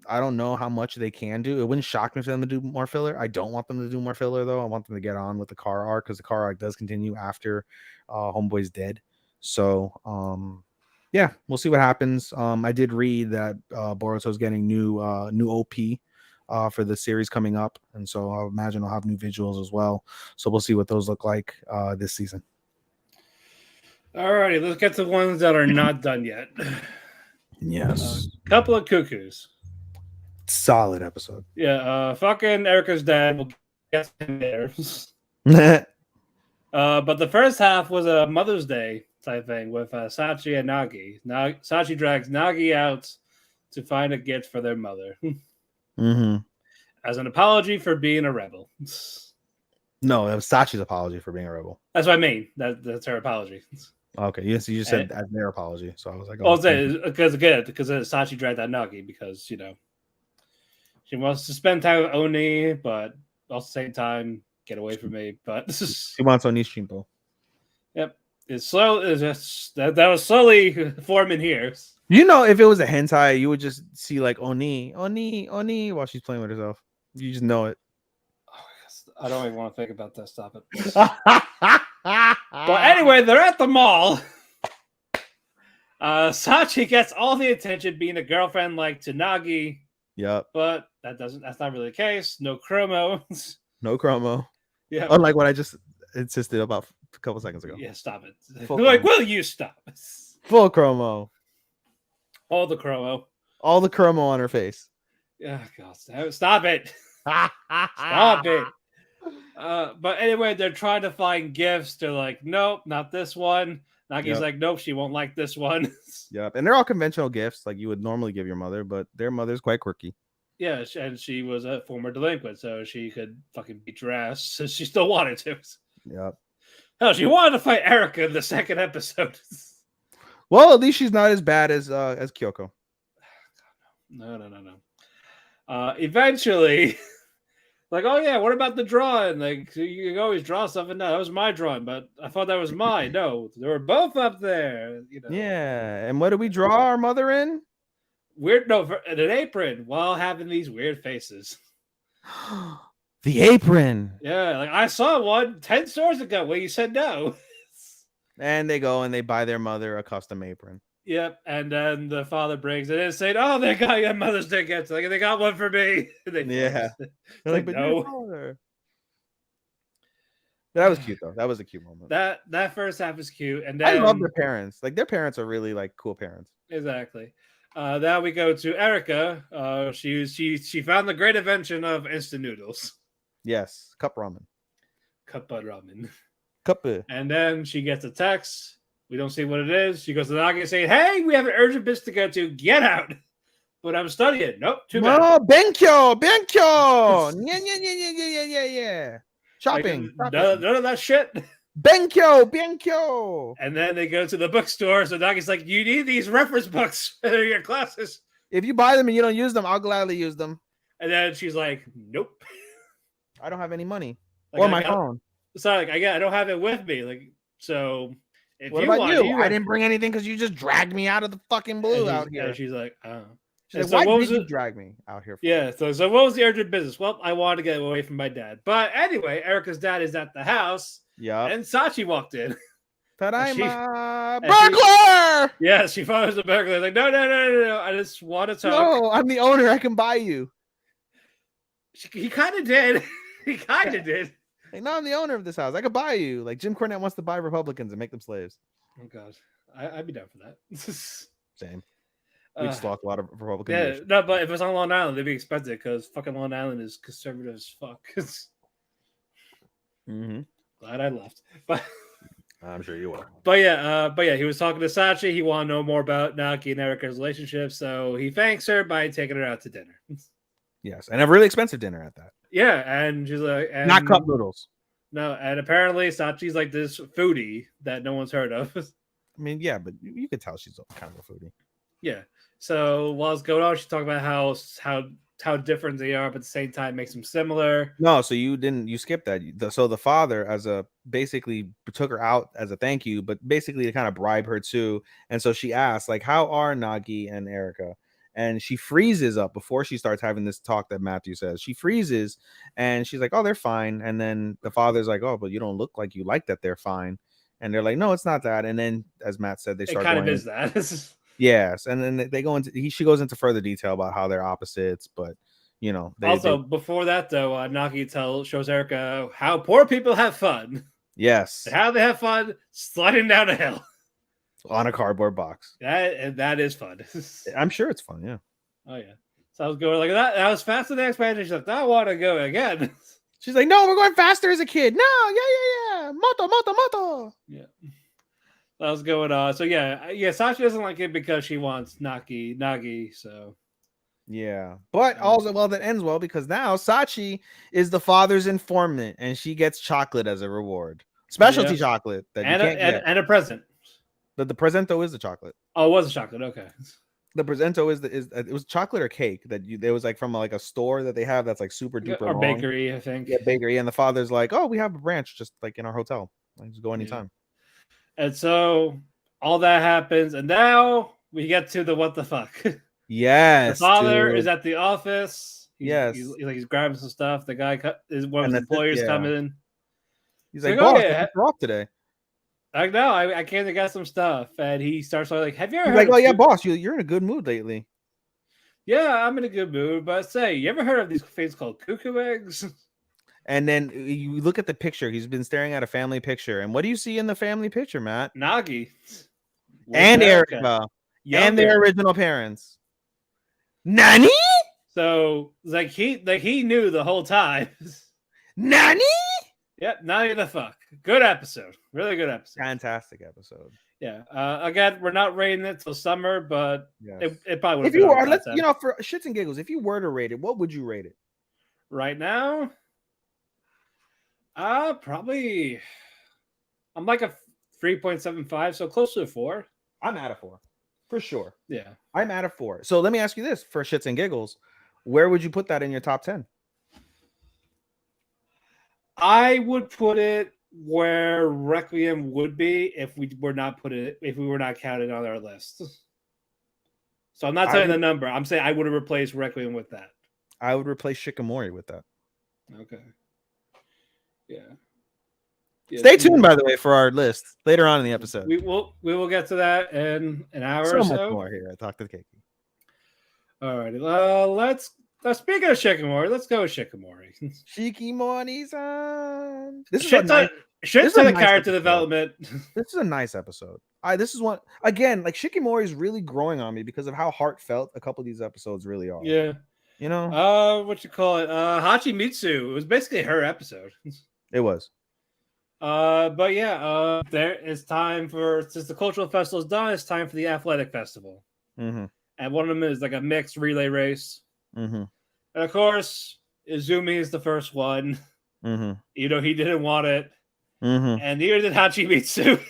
I don't know how much they can do. It wouldn't shock me for them to do more filler. I don't want them to do more filler though. I want them to get on with the car arc because the car arc does continue after Homeboy's dead. So yeah, we'll see what happens. I did read that Boruto's getting new OP for the series coming up, and so I imagine I'll have new visuals as well. So we'll see what those look like this season. Alrighty, let's get to the ones that are not done yet. Yes. Couple of cuckoos. Solid episode. Yeah, fucking Erica's dad will get him there. But the first half was a Mother's Day type thing with Sachi and Nagi. Sachi drags Nagi out to find a gift for their mother. As an apology for being a rebel. No, it was Sachi's apology for being a rebel. That's what I mean. That's her apology. Okay, yes, you just said as their apology, so I was like, "Oh, because Sachi dragged out Nagi because she wants to spend time with Oni, but at the same time get away from me." But she wants Oni's Shimpo. Yep, it's slow. It's just that was slowly forming here. If it was a hentai, you would just see like Oni while she's playing with herself. You just know it. Oh, I don't even want to think about that. Stop it. But anyway, they're at the mall. Sachi gets all the attention being a girlfriend like Nagi. Yep. But that's not really the case. No chromo. No chromo. Yeah. Unlike what I just insisted about a couple seconds ago. Yeah, stop it. Like, will you stop? Full chromo. All the chromo. All the chromo on her face. Yeah, God, stop it. Stop it. But anyway, they're trying to find gifts. They're like, nope, not this one. Nagi's like, nope, she won't like this one. Yep. And they're all conventional gifts like you would normally give your mother, but their mother's quite quirky. Yeah, and she was a former delinquent, so she could fucking beat your ass. So she still wanted to. Yep. Hell, she wanted to fight Erica in the second episode. Well, at least she's not as bad as Kyoko. No. Eventually, like, oh yeah, what about the drawing? Like, you can always draw something. No, that was my drawing, but I thought that was mine. No, they were both up there. Yeah, and what did we draw our mother in? Weird, no, in an apron while having these weird faces. The apron. Yeah, like I saw one 10 stores ago where you said no. And they go and they buy their mother a custom apron. Yep, and then the father brings it in saying, "Oh, they got your Mother's Day gifts. Like they got one for me." They're like, but no. That was cute though. That was a cute moment. That first half is cute, and then I love their parents. Like their parents are really like cool parents. Exactly. Now we go to Erica. She found the great invention of instant noodles. Yes, cup ramen. Cup of ramen. Cup. And then she gets a text. We don't see what it is. She goes to Nagi saying, "Hey, we have an urgent business to go to. Get out." But I'm studying. Nope, too bad. No, benkyo. Yeah. Shopping. Like, none of that shit. Benkyo. And then they go to the bookstore. So Nagi's like, "You need these reference books for your classes. If you buy them and you don't use them, I'll gladly use them." And then she's like, "Nope. I don't have any money. Like, or my phone. Sorry, like I don't have it with me. Like, so if what you about want, you? I didn't bring anything because you just dragged me out of the fucking blue out here." And she's like, "Oh." She's like, why did you drag me out here? Yeah. So what was the urgent business? Well, I wanted to get away from my dad. But anyway, Erica's dad is at the house. Yeah. And Sachi walked in. Tadaima, burglar! Yeah, she follows the burglar. Like, no. I just want to talk. No, I'm the owner. I can buy you. He kind of did. He kind of did. Like, no, I'm the owner of this house. I could buy you. Like Jim Cornette wants to buy Republicans and make them slaves. Oh God, I'd be down for that. Same. We'd stalk a lot of Republicans. Yeah, no, but if it's on Long Island, they'd be expensive because fucking Long Island is conservative as fuck. Glad I left, but I'm sure you are. But yeah, he was talking to Sachi. He wanted to know more about Naki and Erika's relationship, so he thanks her by taking her out to dinner. Yes, and a really expensive dinner at that. Yeah, and she's like, not cup noodles. No, and apparently Sachi's like this foodie that no one's heard of. I mean, yeah, but you could tell she's kind of a foodie. Yeah. So while it's going on, she's talking about how different they are, but at the same time makes them similar. No, so you skipped that. So the father basically took her out as a thank you, but basically to kind of bribe her too. And so she asked, like, how are Nagi and Erika? And she freezes up before she starts having this talk that Matthew says. She freezes and she's like, oh, they're fine. And then the father's like, oh, but you don't look like you like that they're fine. And they're like, no, it's not that. And then, as Matt said, they start kind of is that. Yes. And then they go into, she goes into further detail about how they're opposites, but you know, before that though, Nagi shows Erika how poor people have fun. Yes. How they have fun sliding down a hill. On a cardboard box. That is fun. I'm sure it's fun, yeah. Oh yeah. So I was going like that. That was faster than expected. She's like, I want to go again. She's like, no, we're going faster as a kid. No, yeah. Moto. Yeah. That was going on. So yeah, Sachi doesn't like it because she wants Nagi. So yeah, but also that ends well because now Sachi is the father's informant and she gets chocolate as a reward, specialty chocolate that you can't get, and a present. The presento is the chocolate. Oh, it was a chocolate. Okay. The presento is it was chocolate or cake that it was like from like a store that they have that's like super duper or long. bakery, I think. Yeah, bakery, and the father's like, oh, we have a branch just like in our hotel. Like, just go anytime. Yeah. And so all that happens, and now we get to the what the fuck. Yes, the father is at the office. He's grabbing some stuff. The guy is one of the employers coming in. He's like, boss, we're off today. Like, no, I came to get some stuff, and he starts like, "Have you ever?" He's like, oh yeah, boss, you're in a good mood lately. Yeah, I'm in a good mood, but say, you ever heard of these things called cuckoo eggs? And then you look at the picture. He's been staring at a family picture, and what do you see in the family picture, Matt? Nagi and Erika and their original parents. Nani? So like he knew the whole time. Nani? Yep, Nani the fuck. Good episode. Really good episode. Fantastic episode. Yeah. Again, we're not rating it till summer, but it probably would. If you were, for shits and giggles, if you were to rate it, what would you rate it? Right now, probably. I'm like a 3.75, so close to a 4. I'm at a 4, for sure. Yeah, I'm at a 4. So let me ask you this: for shits and giggles, where would you put that in your top 10? I would put it where Requiem would be if we were not counted on our list. So I'm not telling the number. I'm saying I would have replaced Requiem with that. I would replace Shikamori with that. Okay. Yeah. Stay tuned, by the way, for our list later on in the episode. We will get to that in an hour or so. Much more here at Talk the Kēki. All right. Speaking of Shikamori, let's go with Shikamori. Shikimori-san. This is a character development. This is a nice episode. This is one again. Like Shikimori is really growing on me because of how heartfelt a couple of these episodes really are. Yeah. You know. What you call it? Hachimitsu. It was basically her episode. It was. But yeah. There is time since the cultural festival is done. It's time for the athletic festival. Mm-hmm. And one of them is like a mixed relay race. Mm-hmm. And of course, Izumi is the first one. Mm-hmm. He didn't want it. Mm-hmm. And neither did Hachimitsu.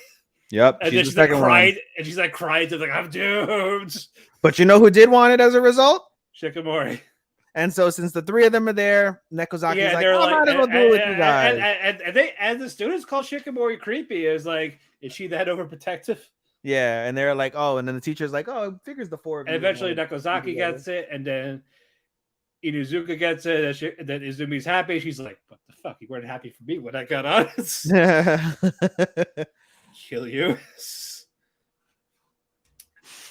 Yep. And then she's like cried, and she's like crying to I'm doomed. But you know who did want it as a result? Shikamori. And so since the three of them are there, Nekozaki's like, I might as well do it with you guys. And the students call Shikamori creepy. Is like, is she that overprotective? Yeah, and they're like, oh, and then the teacher's like, oh, it figures the 4 of you. And eventually Nekozaki gets it, and then Inuzuka gets it, and then Izumi's happy. She's like, what the fuck? You weren't happy for me when I got on. Kill you.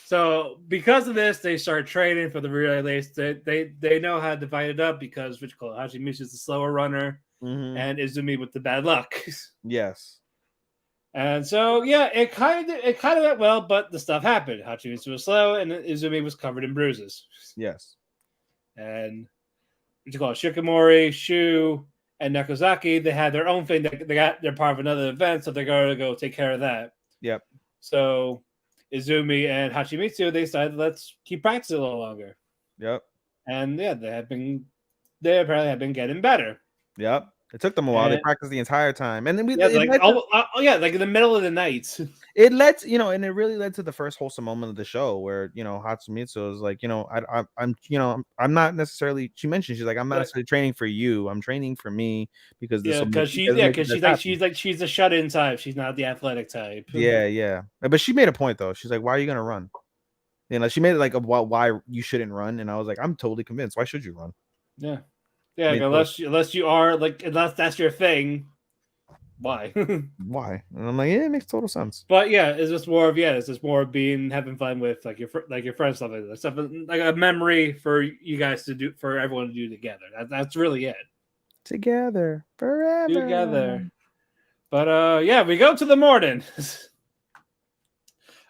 So because of this, they start training for the relay race. They know how to divide it up because Hachimitsu is the slower runner, and Izumi with the bad luck. Yes. And so it kind of went well, but the stuff happened. Hachimitsu was slow, and Izumi was covered in bruises. Yes. And Shikamori, Shu, And Nekozaki, they had their own thing. They're part of another event, so they're going to go take care of that. Yep. So Izumi and Hachimitsu, they decided, let's keep practicing a little longer. Yep. And yeah, they apparently have been getting better. Yep. It took them a while. They practiced the entire time, and then like in the middle of the night. It led to, and it really led to the first wholesome moment of the show where Hatsumitsu is like, I'm not necessarily. She mentioned she's like, I'm not necessarily training for you. I'm training for me because she's a shut-in type. She's not the athletic type. Yeah. But she made a point though. She's like, why are you gonna run? She made it like why you shouldn't run, and I was like, I'm totally convinced. Why should you run? Yeah. Yeah, unless you are unless that's your thing, why? Why? And I'm like, yeah, it makes total sense. But yeah, it's just more of having fun with your friends, stuff like a memory for you guys to do, for everyone to do together. That's really it. Together forever. Together. But we go to the morning. First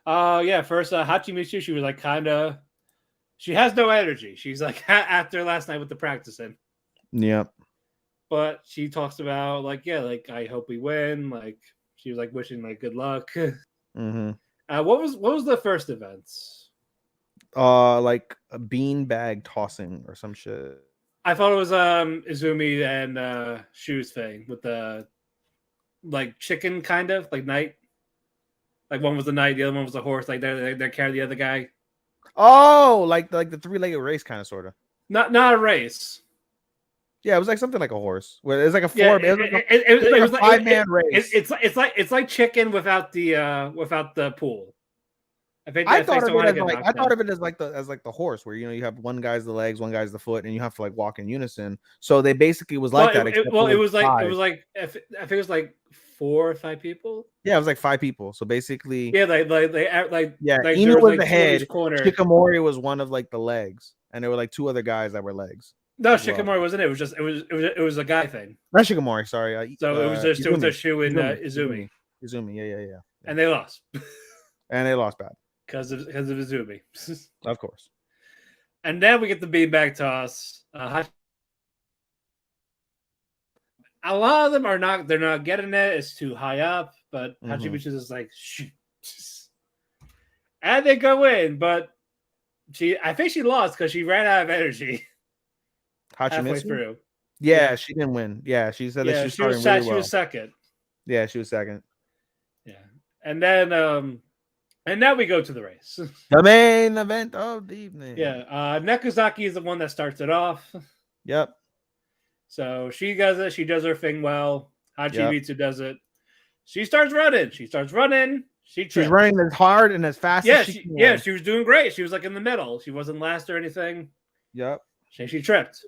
Hachimitsu, she was like she has no energy. She's like after last night with the practicing. Yep. But she talks about I hope we win. Like she was like wishing good luck. Mm-hmm. What was the first event? Like a beanbag tossing or some shit. I thought it was Izumi and Shu's thing with the chicken kind of night. Like one was the knight, the other one was the horse. Like they're carrying the other guy. Oh, like the 3-legged race kind of sort of. Not a race. Yeah, it was like something like a horse. Where it was like a four. Yeah, it was like a 5-man race. It's like chicken without the pool. I thought of it as like the horse, where you have one guy's the legs, one guy's the foot, and you have to walk in unison. So they basically was like that. It was like I think it was like 4 or 5 people. Yeah, it was like 5 people. So basically, Inu was the head. Shikamori was one of the legs, and there were 2 other guys that were legs. No, Shikamori wasn't. It was just it was a guy thing. Not Shikamori, sorry. So it was just Shu and Izumi. Izumi, yeah. And they lost. And they lost bad because of Izumi. Of course. And then we get the beanbag toss. A lot of them they're not getting it. It's too high up. But Hachimitsu is like, shoot. And they go in, but I think she lost because she ran out of energy. Halfway through. Yeah, she didn't win. Yeah, she said that she was really well. She was second. Yeah, she was second. Yeah. And then and now we go to the race. The main event of the evening. Yeah. Nekozaki is the one that starts it off. Yep. So she does it. She does her thing well. Hachimitsu does it. She starts running. She's running as hard and as fast as she can. Yeah, she was doing great. She was in the middle. She wasn't last or anything. Yep. She tripped.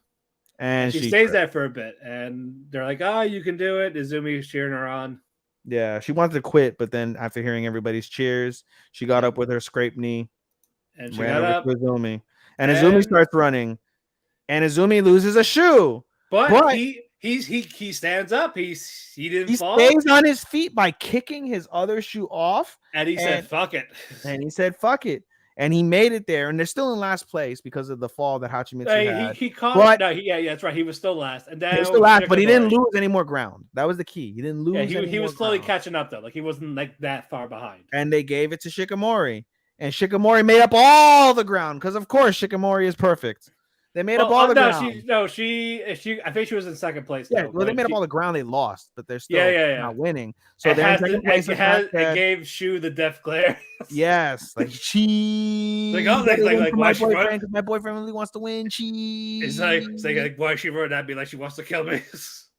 And she stays there for a bit. And they're like, oh, you can do it. Izumi's cheering her on. Yeah, she wanted to quit, but then after hearing everybody's cheers, she got up with her scraped knee and she ran over to Izumi. And Izumi starts running. And Izumi loses a shoe. But he stands up. He didn't fall. He stays on his feet by kicking his other shoe off. And he said, fuck it. And he said, fuck it. And he made it there. And they're still in last place because of the fall that Hachimitsu had. He caught it. No, that's right. He was still last. And then he was still last, but he didn't lose any more ground. That was the key. He didn't lose he was slowly catching up, though. He wasn't that far behind. And they gave it to Shikamori. And Shikamori made up all the ground because, of course, Shikamori is perfect. They made up all the ground. She I think she was in second place. Yeah, well, they made up all the ground. They lost, but they're still not winning. So they're in second place. It gave Shu the death glare. Yes, she. Why she run? Because my boyfriend really wants to win. She. It's like why she run? That'd be like she wants to kill me.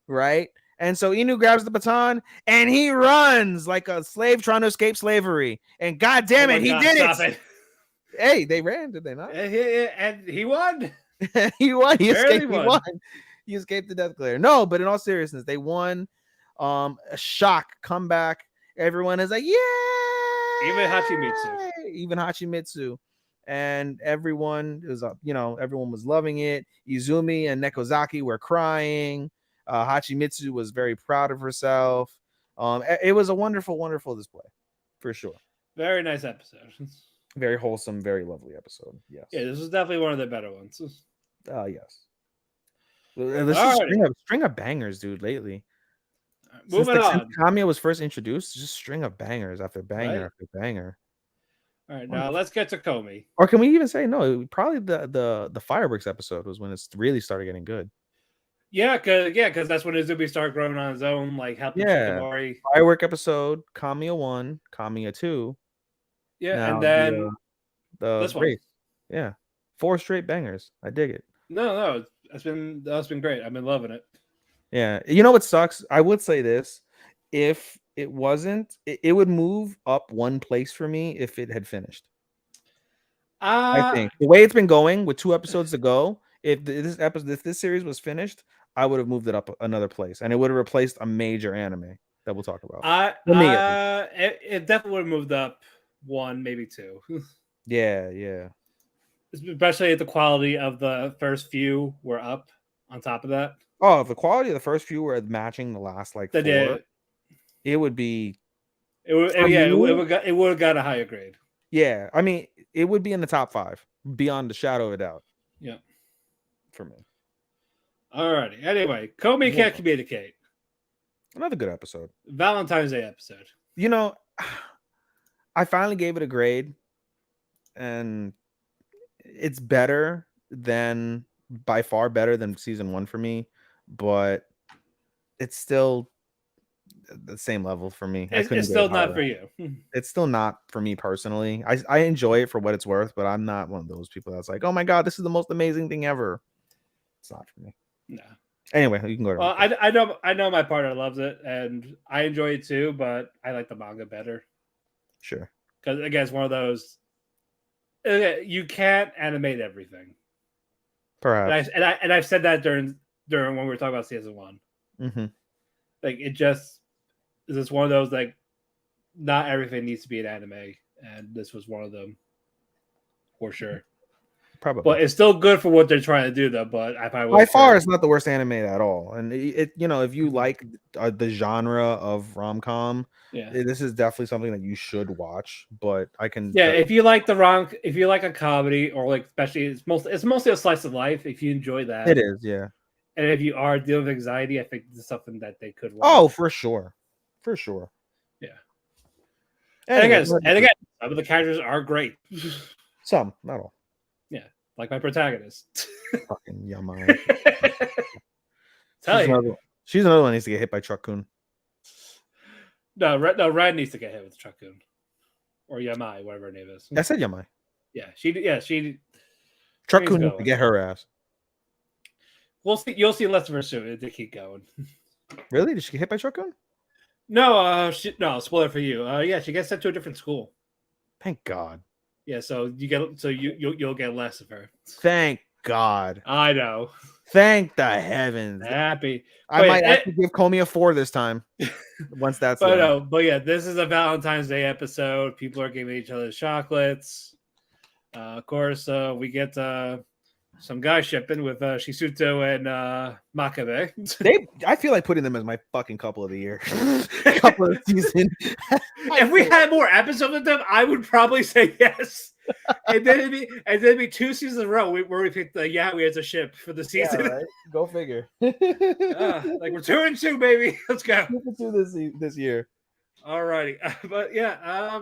Right. And so Inu grabs the baton and he runs like a slave trying to escape slavery. And God damn it, he did it. Hey, they ran, did they not? And he won. He won. He won. He escaped the death glare. No, but in all seriousness, they won. A shock comeback. Everyone is like, yeah. Even Hachimitsu. And everyone was everyone was loving it. Izumi and Nekozaki were crying. Hachimitsu was very proud of herself. It was a wonderful, wonderful display, for sure. Very nice episode. Very wholesome, very lovely episode. Yes. Yeah, this was definitely one of the better ones. Yes. This is string of bangers, dude. Lately, moving on. Since Kamiya was first introduced, just string of bangers after banger after banger. All right, now let's get to Komi. Or can we even say no? Probably the Fireworks episode was when it really started getting good. Yeah, because that's when Izubi started growing on his own, like helping Shikimori. Firework episode, Kamiya 1, Kamiya 2. Yeah, now, and then the race. Yeah, 4 straight bangers. I dig it. No, that's been great. I've been loving it. Yeah, you know what sucks? I would say this: if it wasn't, it would move up 1 place for me if it had finished. I think the way it's been going with 2 episodes to go, if this series was finished, I would have moved it up another place, and it would have replaced a major anime that we'll talk about. It definitely would have moved up 1, maybe 2. Yeah. Especially if the quality of the first few were up on top of that. Oh, if the quality of the first few were matching the last 4, it would be. It would have got a higher grade. Yeah, I mean, it would be in the top 5, beyond the shadow of a doubt. Yeah, for me. Alrighty. Anyway, Komi can't communicate. Another good episode. Valentine's Day episode. You know, I finally gave it a grade, and it's by far better than season 1 for me, but it's still the same level for me. It's still not for you. It's still not for me personally. I enjoy it for what it's worth, but I'm not one of those people that's like, oh my god, this is the most amazing thing ever. It's not for me. No. Anyway, you can go to. Well, I know my partner loves it, and I enjoy it too, but I like the manga better. Sure. Because again, it's one of those. You can't animate everything. Perhaps. And I've said that during when we were talking about season 1. Mm-hmm. Like it just is just one of those, like, not everything needs to be an anime, and this was one of them for sure. Probably, but it's still good for what they're trying to do, though. But by far, it's not the worst anime at all. And it if you like the genre of rom-com, this is definitely something that you should watch. But I can, if you like if you like a comedy, or like especially it's mostly a slice of life. If you enjoy that, it is, yeah. And if you are dealing with anxiety, I think this is something that they could watch. Oh, for sure, yeah. Anyway, and again, some of the characters are great. Some, not all. Yeah, like my protagonist. Fucking Yamai. She's another one that needs to get hit by Truck-kun. No, Red needs to get hit with Truck-kun. Or Yamai, whatever her name is. I said Yamai. Yeah, she. Truck-kun needs to get her ass. We'll see. You'll see less of her soon if they keep going. Really? Did she get hit by Truck-kun? No, no. Spoiler for you. Yeah, she gets sent to a different school. Thank God. Yeah, so you'll get less of her. Thank God. I know. Thank the heavens. Happy. I might actually give Komi a 4 this time. Once that's done. But yeah, this is a Valentine's Day episode. People are giving each other chocolates. Of course, we get some guy shipping with Shisuto and Makabe. I feel like putting them as my fucking couple of the year. Couple of the season. If we had more episodes with them, I would probably say yes. and then it'd be 2 seasons in a row where we picked the Yaoi as a ship for the season. Yeah, right? Go figure. Like we're 2-2, baby. Let's go. 2-2 this year. Alrighty, but yeah,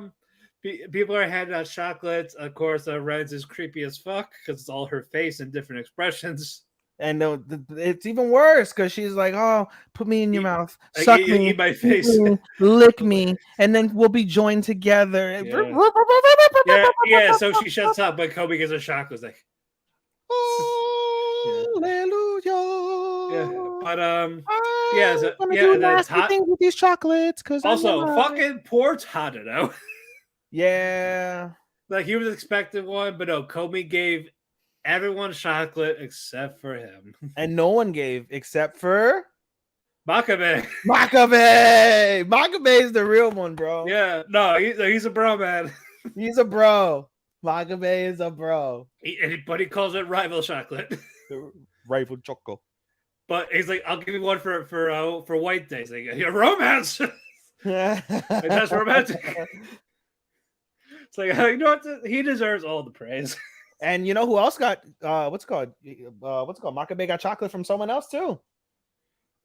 people are handing out chocolates. Of course, Red's is creepy as fuck because it's all her face and different expressions. And it's even worse because she's like, "Oh, put me in your mouth, suck me, eat my face, lick me, and then we'll be joined together." Yeah. So she shuts up, but Kobe gets a shock. Was like, "Hallelujah!" Yeah, but I'm gonna do nasty things with these chocolates because also fucking poor Tadano. Yeah, like he was expecting one, but no, Kobe gave everyone chocolate except for him. And no one gave except for Makabe. Makabe is the real one, bro. Yeah, no, he's a bro, man. He's a bro. Makabe is a bro. But he calls it rival chocolate. Rival choco. But he's like, I'll give you one for White Day. He's like, your romance. That's romantic. It's like, you know what? He deserves all the praise. And you know who else got what's it called? Makabe got chocolate from someone else too.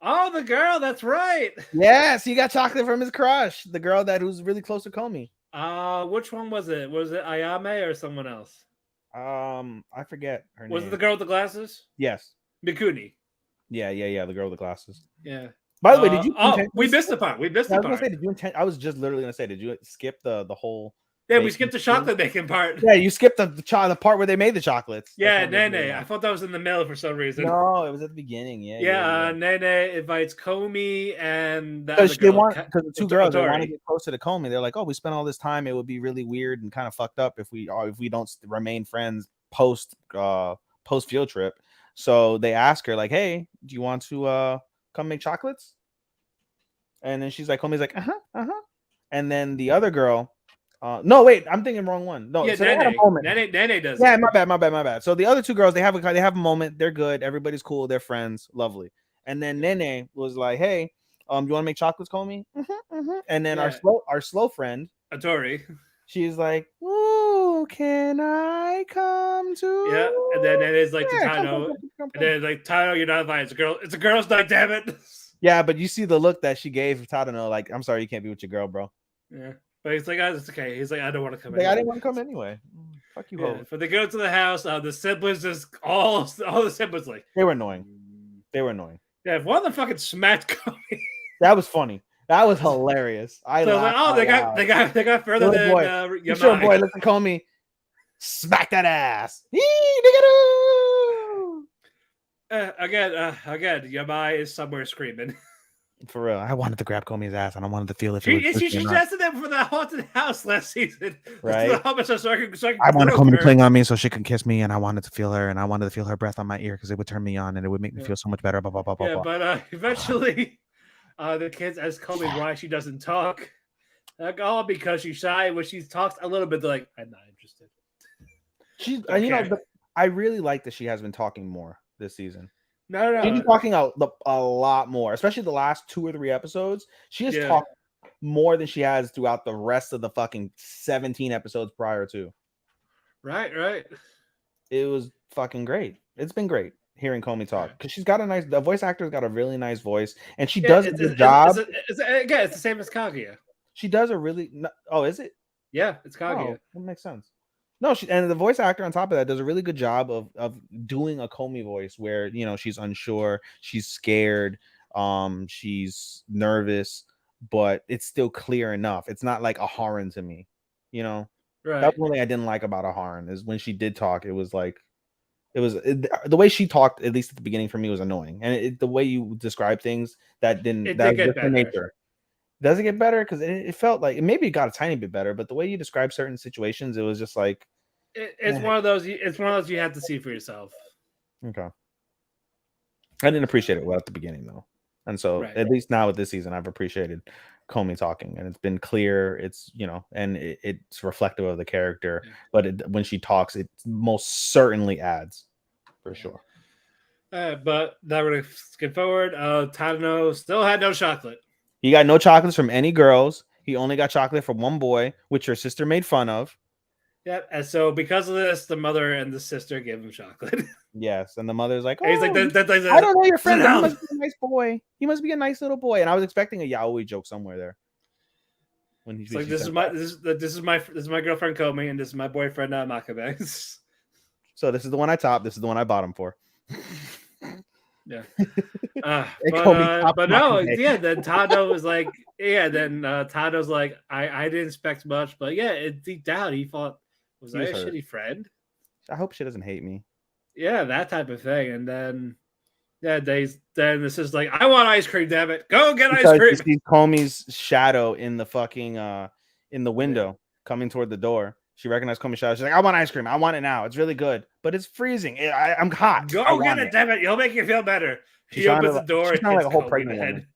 Oh, the girl. That's right. Yes, he got chocolate from his crush, the girl who's really close to Komi. Which one was it? Was it Ayame or someone else? I forget her name. Was it the girl with the glasses? Yes. Mikuni. Yeah. The girl with the glasses. Yeah. By the way, did you? We missed the part. We missed the part. I was just literally gonna say, did you skip the whole? Yeah, we skipped the chocolate making part. Yeah, you skipped the part where they made the chocolates. Yeah, Nene. I thought that was in the middle for some reason. No, it was at the beginning. Yeah. Nene invites Komi and because the two girls they want to get closer to Komi. They're like, oh, we spent all this time. It would be really weird and kind of fucked up if we don't remain friends post field trip. So they ask her like, hey, do you want to come make chocolates? And then she's like, Komi's like, and then the other girl. No, wait, I'm thinking wrong one. No, yeah, so Nene does. Yeah, my bad. So the other two girls, they have a moment. They're good. Everybody's cool. They're friends. Lovely. And then Nene was like, "Hey, you want to make chocolates, Komi?" And then our slow friend, Atori, she's like, "Ooh, can I come too?" Yeah, and then Nene's like to Tano, and then like Tano, you're not invited. It's a girl's night, damn it. Yeah, but you see the look that she gave Tano, like, "I'm sorry, you can't be with your girl, bro." Yeah. But he's like, oh, it's okay. He's like, I don't want to come. Like, I didn't want to come anyway. Fuck you, yeah. But they go to the house. The siblings just all the siblings like they were annoying. Yeah, one of them fucking smacked Komi. That was funny. That was hilarious. I they got further than Yamai. Sure, boy, listen, Komi, smack that ass. Again, Yamai is somewhere screaming. For real, I wanted to grab Komi's ass, and I wanted to feel if she suggested that for the haunted house last season, right? I wanted Komi to cling on me so she can kiss me, and I wanted to feel her, and I wanted to feel her breath on my ear because it would turn me on, and it would make me feel so much better. Blah blah blah blah. But eventually, the kids ask Komi why she doesn't talk. Like, all because she's shy. When she talks a little bit, they're like, I'm not interested. She's, okay. I really like that she has been talking more this season. No. She's been talking a lot more, especially the last 2 or 3 episodes. She has talked more than she has throughout the rest of the fucking 17 episodes prior to. Right. It was fucking great. It's been great hearing Komi talk because she's got the voice actor's got a really nice voice, and she does a good job. It's the same as Kaguya. She does a really. Oh, is it? Yeah, it's Kaguya. Oh, that makes sense. No, and the voice actor on top of that does a really good job of doing a Komi voice where, you know, she's unsure, she's scared, she's nervous, but it's still clear enough. It's not like a Haran to me, you know. Right. That's one thing I didn't like about a Haran is when she did talk, it was like the way she talked, at least at the beginning for me, was annoying, and the way you describe things that did different nature. Does it get better? Because it felt like maybe it got a tiny bit better, but the way you describe certain situations, it was just like it's one of those. It's one of those you have to see for yourself. Okay. I didn't appreciate it well at the beginning though, and so at least now with this season, I've appreciated Komi talking, and it's been clear. It's and it's reflective of the character. But when she talks, it most certainly adds, for sure. But now we're gonna skip forward. Tadano still had no chocolate. He got no chocolates from any girls. He only got chocolate from one boy, which your sister made fun of. Yep. And so because of this, the mother and the sister gave him chocolate. Yes. And the mother's like, oh, he's like, I don't know your friend. He must be a nice boy. He must be a nice little boy. And I was expecting a yaoi joke somewhere there. When he's like, this is my girlfriend Komi, and this is my boyfriend Makabe. So this is the one I topped. This is the one I bottomed for. Yeah. But no, yeah, then Tado was like, Tado's like, I didn't expect much, but deep down he thought, was I a shitty friend? I hope she doesn't hate me. Yeah, that type of thing. And then then this is like, I want ice cream, damn it. Go get ice cream. You see Komi's shadow in the fucking in the window coming toward the door. She recognized Komi's shadow. She's like, I want ice cream. I want it now. It's really good, but it's freezing. I'm hot. Go get it, damn it. You'll make you feel better. She opens the door. She's not like a whole pregnant woman.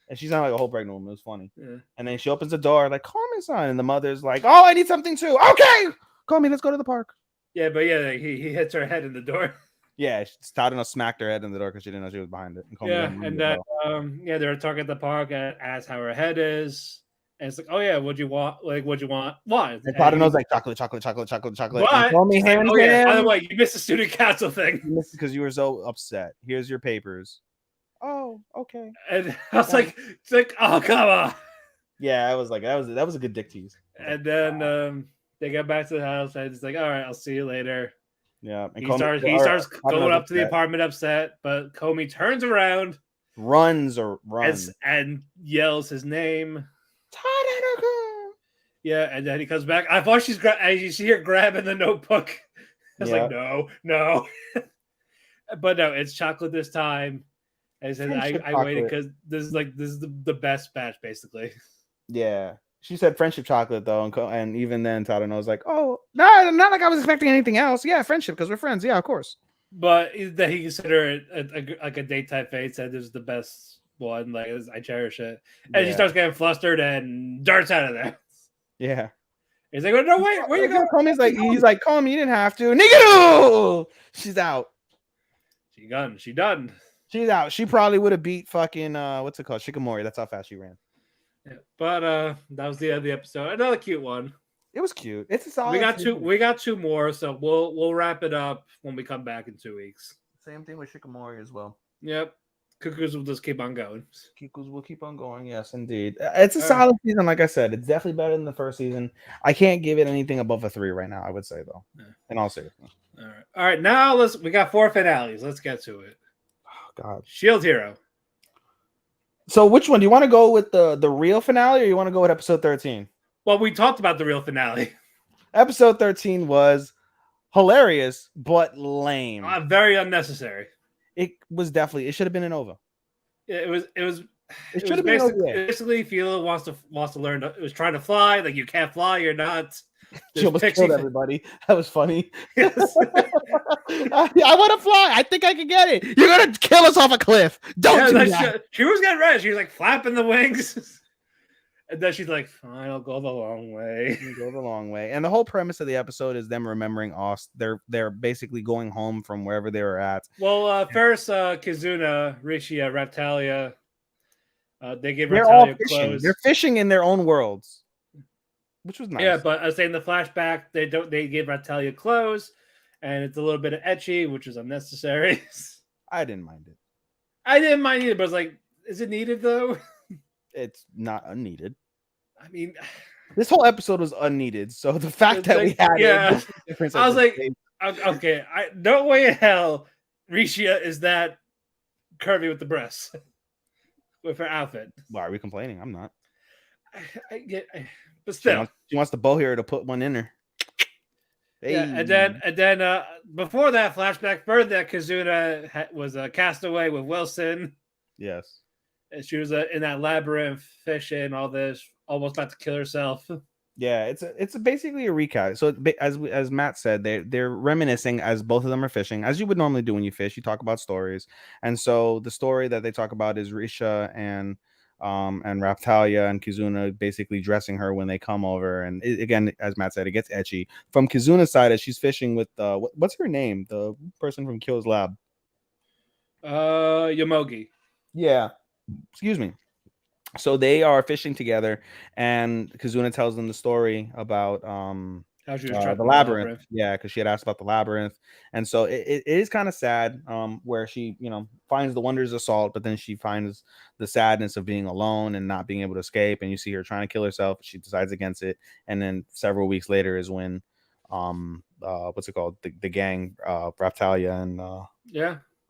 And she's not like a whole pregnant woman. It was funny. Yeah. And then she opens the door like, Komi-san. And the mother's like, oh, I need something too. Okay, Komi, let's go to the park. Yeah, but he hits her head in the door. Yeah, Tadano smacked her head in the door because she didn't know she was behind it. And they were talking at the park, asked how her head is. And it's like, oh yeah, what'd you want? Like, what'd you want? What? And Tadano's like chocolate. But Call me she's like, oh yeah, by the him. way, you missed the student council thing. You missed because you were so upset. Here's your papers. Oh, okay. And I was like, it's like, oh come on. Yeah, I was like, that was a good dick tease. And then they get back to the house, and it's like, all right, I'll see you later. Yeah, and he starts going up to the apartment upset, but Comey turns around, runs and yells his name. Tadano. Yeah, and then he comes back. I thought you see her grabbing the notebook. I was like, no. But no, it's chocolate this time. And he said, I waited because this is the best batch, basically. Yeah. She said friendship chocolate, though. And even then, Tadano was like, oh, no, not like I was expecting anything else. Yeah, friendship, because we're friends. Yeah, of course. But that he considered it like a date type fate, said this is the best one. Like, I cherish it. And she starts getting flustered and darts out of there. Yeah. He's like, no, wait, where you going? He's like, call me, you didn't have to. Nigga! She's out. She done. She's out. She probably would have beat fucking what's it called? Shikamori. That's how fast she ran. Yeah, but that was the end of the episode. Another cute one. It was cute. It's a solid. We got two more, so we'll wrap it up when we come back in 2 weeks. Same thing with Shikamori as well. Yep. Cuckoos will just keep on going. Cuckoos will keep on going. Yes, indeed. It's a solid season. Like I said, it's definitely better than the first season. I can't give it anything above a 3 right now, I would say, though. Yeah. In all seriousness. All right. Now we got 4 finales. Let's get to it. Oh God. Shield Hero. So which one? Do you want to go with the real finale, or you want to go with episode 13? Well, we talked about the real finale. Episode 13 was hilarious, but lame. Very unnecessary. It was definitely. It should have been an OVA. It was. It should have been basically Philo wants to learn. It was trying to fly. Like, you can't fly. You're not. She almost killed everybody. That was funny. Yes. I want to fly. I think I can get it. You're gonna kill us off a cliff. Don't do that. She was getting ready. She was like flapping the wings. And then she's like, fine, I'll go the long way. Go the long way. And the whole premise of the episode is them remembering Ost. They're basically going home from wherever they were at. Well, first, Kizuna, Rishia, Raptalia, they gave They're Raptalia all fishing. clothes. They're fishing in their own worlds, which was nice. Yeah, but I was saying the flashback, they gave Raptalia clothes, and it's a little bit of ecchi, which is unnecessary. I didn't mind it. I didn't mind either, but it's like, is it needed though? It's not unneeded. I mean, this whole episode was unneeded. So the fact that we had it, I was like, okay, no way in hell Rishia is that curvy with the breasts with her outfit. Why are we complaining? I'm not. But still, she wants the bow here to put one in her. Hey. Yeah, and then before that flashback, further that Kizuna was a castaway with Wilson. Yes. And she was in that labyrinth fishing, all this, almost about to kill herself. Yeah, it's basically a recap. So as Matt said, they're reminiscing as both of them are fishing, as you would normally do when you fish. You talk about stories, and so the story that they talk about is Risha and Raptalia and Kizuna basically dressing her when they come over. And again, as Matt said, it gets ecchi from Kizuna's side as she's fishing with what's her name, the person from Kyo's lab, Yomogi. Yeah. Excuse me. So they are fishing together, and Kizuna tells them the story about how she was the labyrinth. Yeah, because she had asked about the labyrinth, and so it is kind of sad. Where she finds the wonders of salt, but then she finds the sadness of being alone and not being able to escape. And you see her trying to kill herself. She decides against it, and then several weeks later is when what's it called, the gang, Raptalia and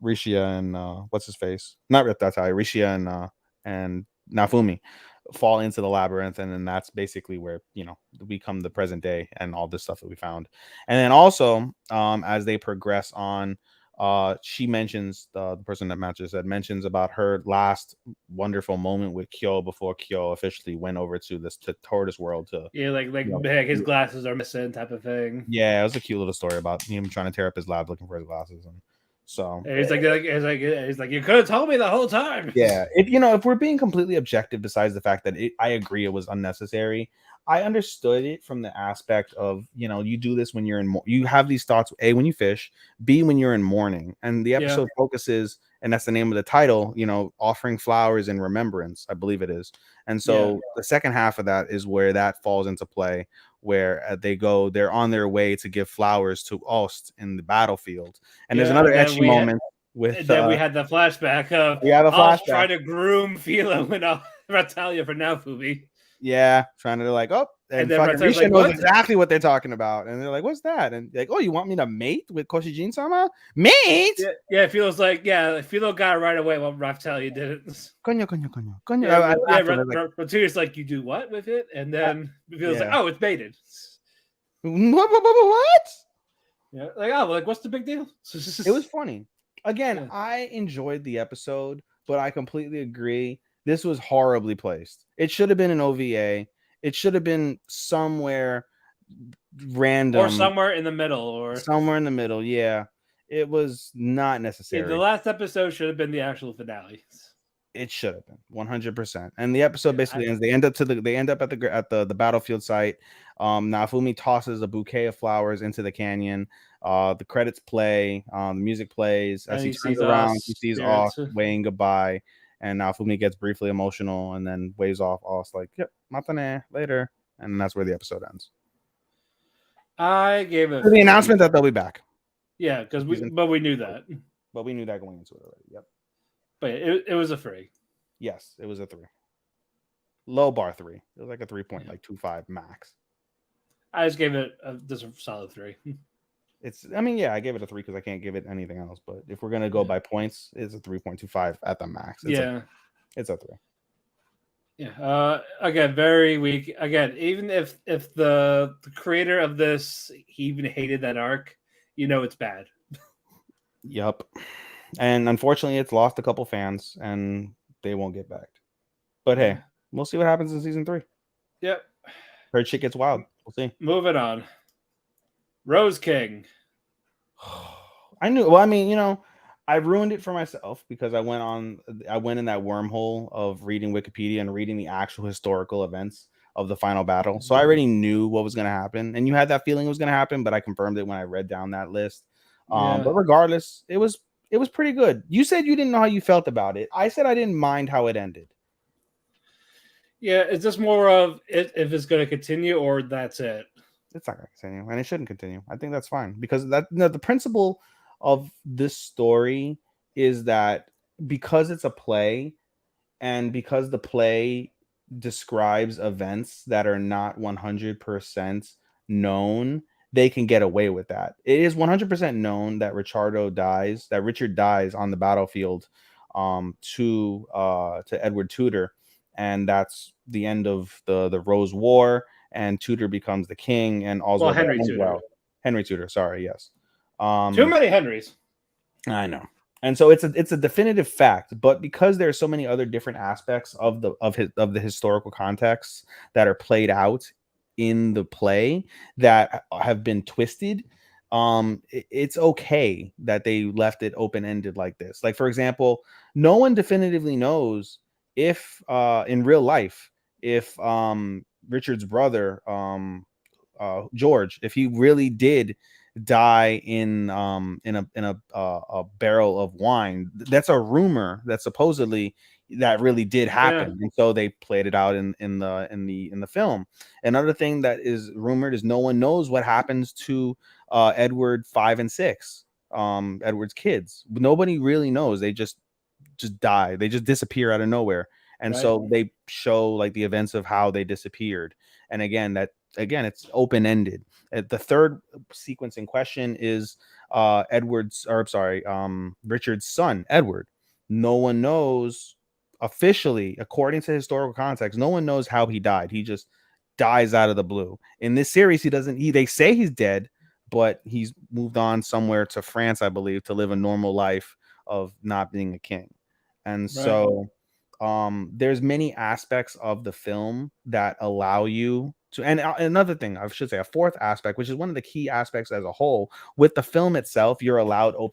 Rishia and what's his face? Not Raptalia, Rishia and Nafumi fall into the labyrinth, and then that's basically where we come the present day and all this stuff that we found. And then also as they progress on, she mentions the person that Matt just said mentions about her last wonderful moment with Kyo before Kyo officially went over to Tortoise World to his glasses are missing type of thing. Yeah, it was a cute little story about him trying to tear up his lab looking for his glasses. And so he's like, you could have told me the whole time. Yeah, if we're being completely objective, besides the fact that I agree it was unnecessary, I understood it from the aspect of, you do this when you're you have these thoughts, A, when you fish, B, when you're in mourning. And the episode focuses, and that's the name of the title, offering flowers in remembrance, I believe it is. And so the second half of that is where that falls into play, where they're on their way to give flowers to Ost in the battlefield. And there's another etchy moment with. Then we had the flashback of Ost trying to groom Philo and Natalia for Naofumi. Yeah, trying to and then fucking Risha knows exactly what they're talking about, and they're like, "What's that?" And like, "Oh, you want me to mate with Koshijin-sama? Mate?" Yeah, Philo's like, Philo got it right away while Natalia didn't. Coño. Yeah, Ratalia's like, "You do what with it?" And then Philo's like, "Oh, it's baited." What? Yeah, what's the big deal? It was funny. Again, I enjoyed the episode, but I completely agree. This was horribly placed. It should have been an OVA. It should have been somewhere random. Or somewhere in the middle. Somewhere in the middle, yeah. It was not necessary. The last episode should have been the actual finale. It should have been 100%. And the episode basically ends. They end up at the battlefield site. Naofumi tosses a bouquet of flowers into the canyon. The credits play. The music plays. As he turns around, he sees Ost waving goodbye. And Naofumi gets briefly emotional and then waves off. Ost like, "Yep, matane, later." And that's where the episode ends. I gave it the announcement that they'll be back. Yeah, we knew that. But we knew that going into it already. Yep. But it was a 3. Yes, it was a 3. Low bar 3. It was like a 3.25 max. I just gave it just a solid 3. I gave it a 3 because I can't give it anything else. But if we're gonna go by points, it's a 3.25 at the max. It's a 3. Yeah. Again, very weak. Again, even if the creator of this, he even hated that arc, it's bad. Yep. And unfortunately, it's lost a couple fans, and they won't get back. But hey, we'll see what happens in season 3. Yep. Heard shit gets wild. We'll see. Moving on. Rose King. I knew. Well, I ruined it for myself because I went in that wormhole of reading Wikipedia and reading the actual historical events of the final battle. So I already knew what was going to happen, and you had that feeling it was going to happen, but I confirmed it when I read down that list. But regardless, it was pretty good. You said you didn't know how you felt about it. I said I didn't mind how it ended. Yeah, it's just more of if it's going to continue or that's it. It's not going to continue, and it shouldn't continue. I think that's fine because the principle of this story is that because it's a play and because the play describes events that are not 100% known, they can get away with that. It is 100% known that Richard dies on the battlefield to Edward Tudor, and that's the end of the Rose War, and Tudor becomes the king, and also Henry Tudor. Henry Tudor, sorry, yes. Too many Henrys. I know. And so it's a definitive fact, but because there are so many other different aspects of the historical context that are played out in the play that have been twisted, it's okay that they left it open-ended like this. Like, for example, no one definitively knows if in real life if Richard's brother George, if he really did die in a barrel of wine. That's a rumor that supposedly that really did happen, and so they played it out in the film. Another thing that is rumored is no one knows what happens to Edward 5 and 6, Edward's kids. Nobody really knows. They just die. They just disappear out of nowhere, and so they show like the events of how they disappeared. And again, it's open-ended. The third sequence in question is Richard's son, Edward. No one knows officially, according to historical context, no one knows how he died. He just dies out of the blue. In this series, they say he's dead, but he's moved on somewhere to France, I believe, to live a normal life of not being a king. And so there's many aspects of the film that allow you to, and another thing, I should say, a fourth aspect, which is one of the key aspects as a whole, with the film itself, you're allowed with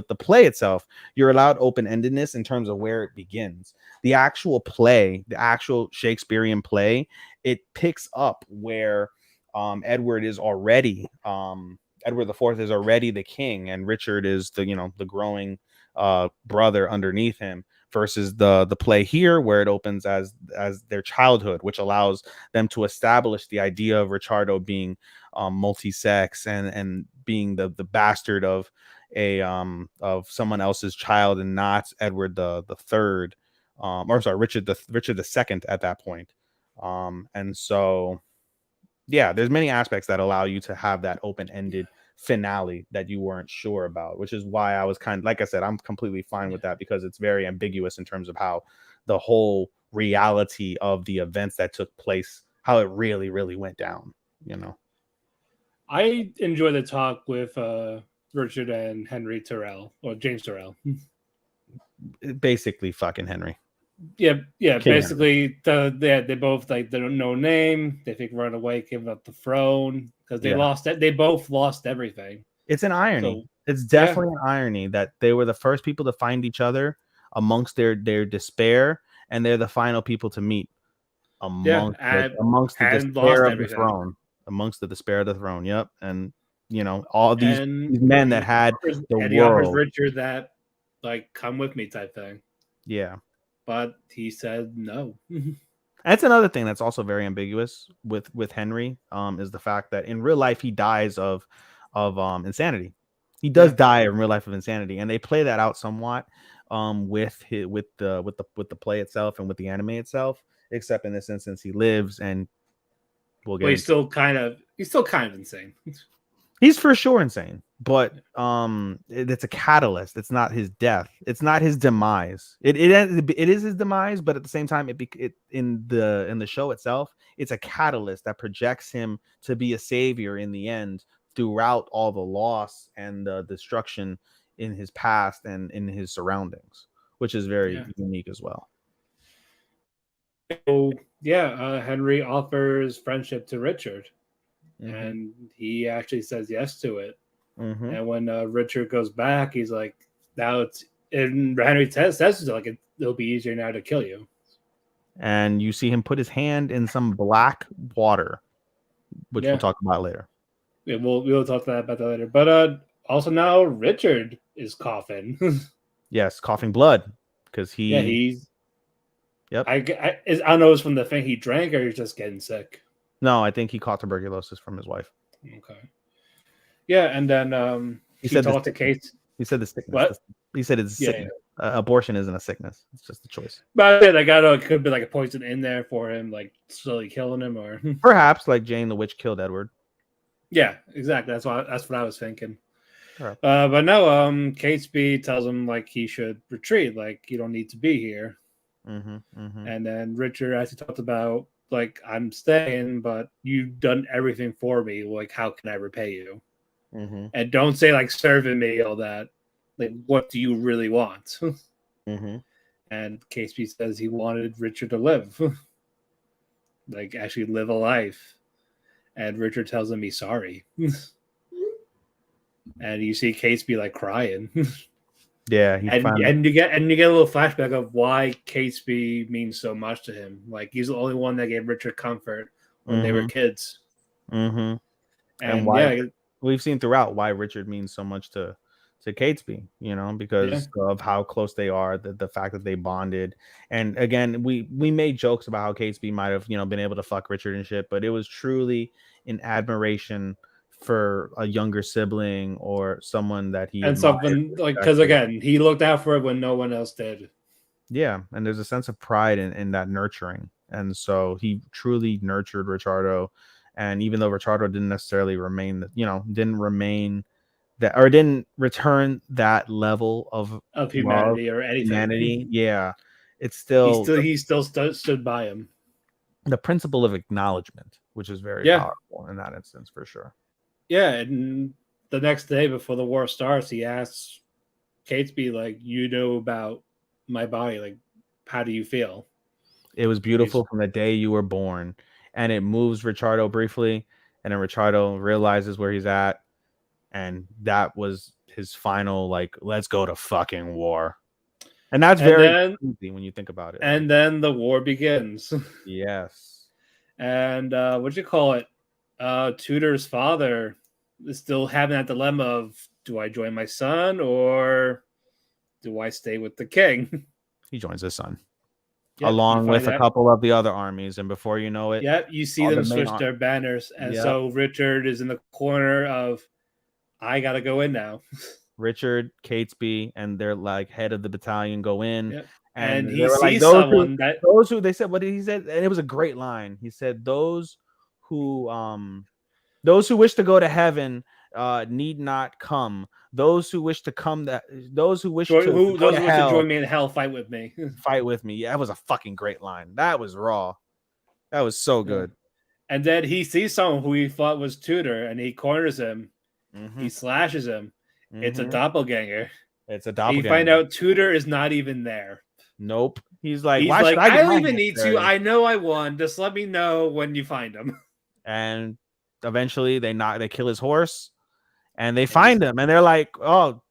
the play itself, you're allowed open-endedness in terms of where it begins. The actual play, the actual Shakespearean play, it picks up where Edward is already Edward IV is already the king, and Richard is the growing brother underneath him, versus the play here where it opens as their childhood, which allows them to establish the idea of Ricciardo being multi-sex and being the bastard of someone else's child, and not Edward the third, or sorry, Richard the second at that point. And so yeah, there's many aspects that allow you to have that open-ended finale that you weren't sure about, which is why I was kind of, like I said, I'm completely fine with that, because it's very ambiguous in terms of how the whole reality of the events that took place, how it really, really went down, I enjoy the talk with Richard and Henry Terrell, or James Terrell. Basically fucking Henry. Yeah. King basically, they both they don't know name. They think run away, give up the throne because they lost it. They both lost everything. It's an irony. It's definitely an irony that they were the first people to find each other amongst their despair, and they're the final people to meet amongst the despair of the throne. Amongst the despair of the throne. Yep. And all these men that had the world. He offers Richard that come with me type thing. Yeah. But he said no. That's another thing that's also very ambiguous with Henry, is the fact that in real life he dies of insanity. He does die in real life of insanity, and they play that out somewhat with the play itself and with the anime itself. Except in this instance, he lives, and he's still kind of insane. He's for sure insane, but it's a catalyst. It's not his death. It's not his demise. It is his demise, but at the same time, it in the show itself, it's a catalyst that projects him to be a savior in the end, throughout all the loss and the destruction in his past and in his surroundings, which is very unique as well. So Henry offers friendship to Richard. And he actually says yes to it. And when Richard goes back, he's like, now Henry says it'll be easier now to kill you. And you see him put his hand in some black water, which we'll talk about later. Yeah, we'll talk about that later. But also now Richard is coughing. Yes, coughing blood, because he's. Yep. I don't know if it's from the thing he drank or he's just getting sick. No, I think he caught tuberculosis from his wife. Okay. Yeah, and then he talked to Kate. He said the sickness. What? He said it's sickness. Yeah. Abortion isn't a sickness. It's just a choice. But I don't know, it could be a poison in there for him, slowly killing him, or perhaps Jane the Witch killed Edward. Yeah, exactly. That's what I was thinking. Right. But no, Catesby tells him he should retreat, you don't need to be here. And then Richard actually talked about I'm staying, but you've done everything for me. How can I repay you? And don't say serving me all that. What do you really want? And Catesby says he wanted Richard to live, actually live a life. And Richard tells him he's sorry. And you see Catesby crying. Yeah, and you get a little flashback of why Catesby means so much to him. He's the only one that gave Richard comfort when they were kids. And why we've seen throughout why Richard means so much to Catesby, because of how close they are, the fact that they bonded. And again, we made jokes about how Catesby might have been able to fuck Richard and shit, but it was truly an admiration for a younger sibling or someone that he and something because again he looked out for it when no one else did. Yeah, and there's a sense of pride in that nurturing, and so he truly nurtured Ricciardo. And even though Ricciardo didn't necessarily didn't return that level of humanity or anything. Yeah, it's still he still stood by him. The principle of acknowledgement, which is very powerful in that instance for sure. Yeah, and the next day before the war starts, he asks Catesby, about my body, how do you feel? It was beautiful from the day you were born, and it moves Ricciardo briefly, and then Ricciardo realizes where he's at, and that was his final, let's go to fucking war. And that's very easy when you think about it. And then the war begins. Yes. And what you call it? Tudor's father is still having that dilemma of, do I join my son or do I stay with the king? He joins his son. Yep, Along with a couple of the other armies, and before you know it, yep, you see them switch their banners, and so Richard is in the corner of, I gotta go in now. Richard, Catesby, and they're like head of the battalion go in, yep. and he sees someone those who they said what he said, and it was a great line. He said, "Those who wish to go to heaven need not come. Those who wish to come those who wish to join me in hell, fight with me. Fight with me." Yeah, that was a fucking great line. That was raw. That was so good. And then he sees someone who he thought was Tudor, and he corners him. Mm-hmm. He slashes him. Mm-hmm. It's a doppelganger. You find out Tudor is not even there. Nope. He's like, I don't even need to. I know I won. Just let me know when you find him. And eventually they kill his horse, and they find him, and they're like, "Oh,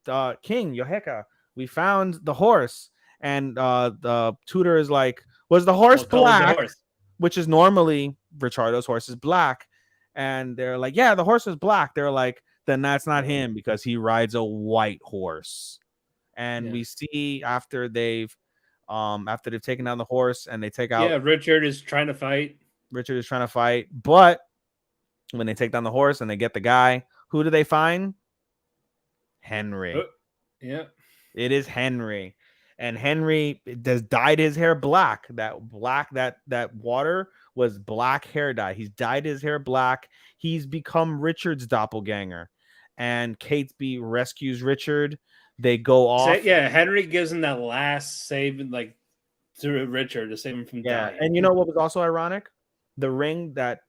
King Yoheka, we found the horse." And the Tudor is like, "Was the horse black?" Which is normally Ricciardo's horse is black. And they're like, "Yeah, the horse is black." They're like, "Then that's not him because he rides a white horse." And we see after they've taken down the horse and they take out. Yeah, Richard is trying to fight. But when they take down the horse and they get the guy, who do they find? Henry. Yeah. It is Henry. And Henry has dyed his hair black. That water was black hair dye. He's dyed his hair black. He's become Richard's doppelganger. And Catesby rescues Richard. They go off. Henry gives him that last save, like, to Richard to save him from dying. And you know what was also ironic? The ring that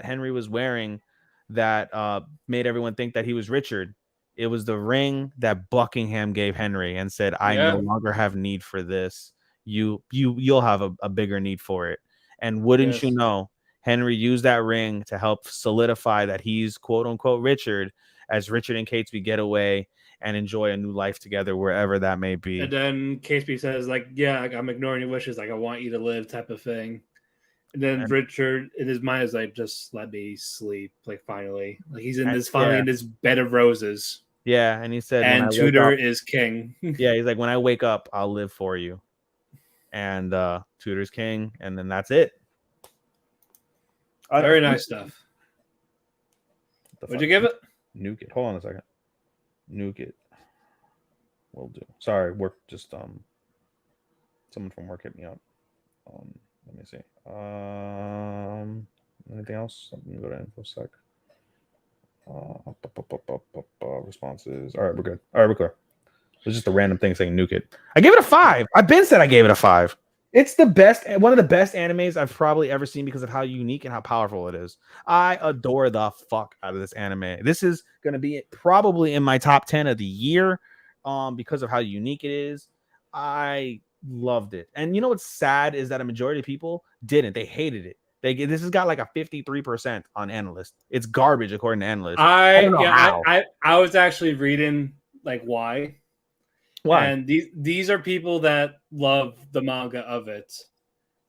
Henry was wearing that made everyone think that he was Richard. It was the ring that Buckingham gave Henry and said, "I no longer have need for this. You'll have a bigger need for it." And wouldn't you know, Henry used that ring to help solidify that he's quote unquote Richard, as Richard and Catesby get away and enjoy a new life together wherever that may be. And then Catesby says, like, "Yeah, I'm ignoring your wishes. Like, I want you to live," type of thing. And then Richard, in his mind, is like, "Just let me sleep." Like, finally, like he's in this bed of roses. Yeah, and he said, "And Tudor is king." Yeah, he's like, "When I wake up, I'll live for you." And Tudor's king, and then that's it. Very nice stuff. What'd you give it? Nuke it. Hold on a second. Nuke it. Will do. Sorry, work. Just someone from work hit me up. Let me see. Anything else? I'm gonna go to info sec. Responses. All right, we're good. All right, we're clear. It's just a random thing saying nuke it. I gave it a 5. I've been said I gave it a 5. It's the best, one of the best animes I've probably ever seen because of how unique and how powerful it is. I adore the fuck out of this anime. This is gonna be probably in my top 10 of the year, because of how unique it is. I loved it. And you know what's sad is that a majority of people didn't. They hated it. This has got like a 53% on analysts. It's garbage according to analysts. I don't know how. I was actually reading like why. And these are people that love the manga of it.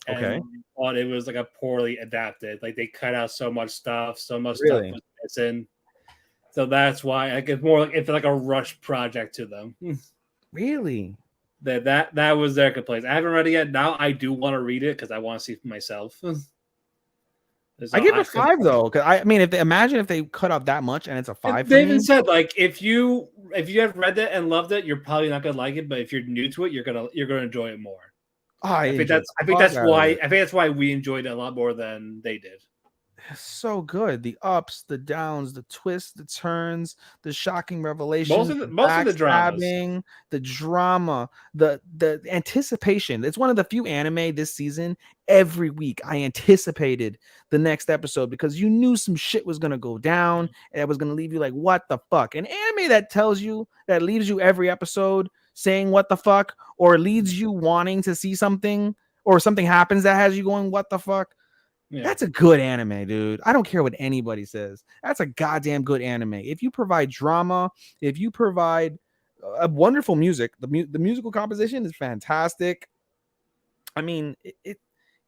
And thought it was like a poorly adapted. Like they cut out so much stuff. Stuff was missing. So that's why it's more like it's like a rush project to them. Really? That was their complaints. I haven't read it yet. Now I do want to read it because I want to see for myself. I give it a 5 though, because I mean, imagine if they cut out that much and it's a 5. They even said like if you have read it and loved it, you're probably not gonna like it. But if you're new to it, you're gonna enjoy it more. I think that's why we enjoyed it a lot more than they did. So good. The ups, the downs, the twists, the turns, the shocking revelations, most of the dramas, the drama, the anticipation. It's one of the few anime this season. Every week I anticipated the next episode because you knew some shit was gonna go down and it was gonna leave you like, what the fuck? An anime that leaves you every episode saying what the fuck, or leads you wanting to see something, or something happens that has you going, what the fuck? Yeah. That's a good anime, dude. I don't care what anybody says. That's a goddamn good anime. If you provide drama, if you provide a wonderful music, the musical composition is fantastic. I mean,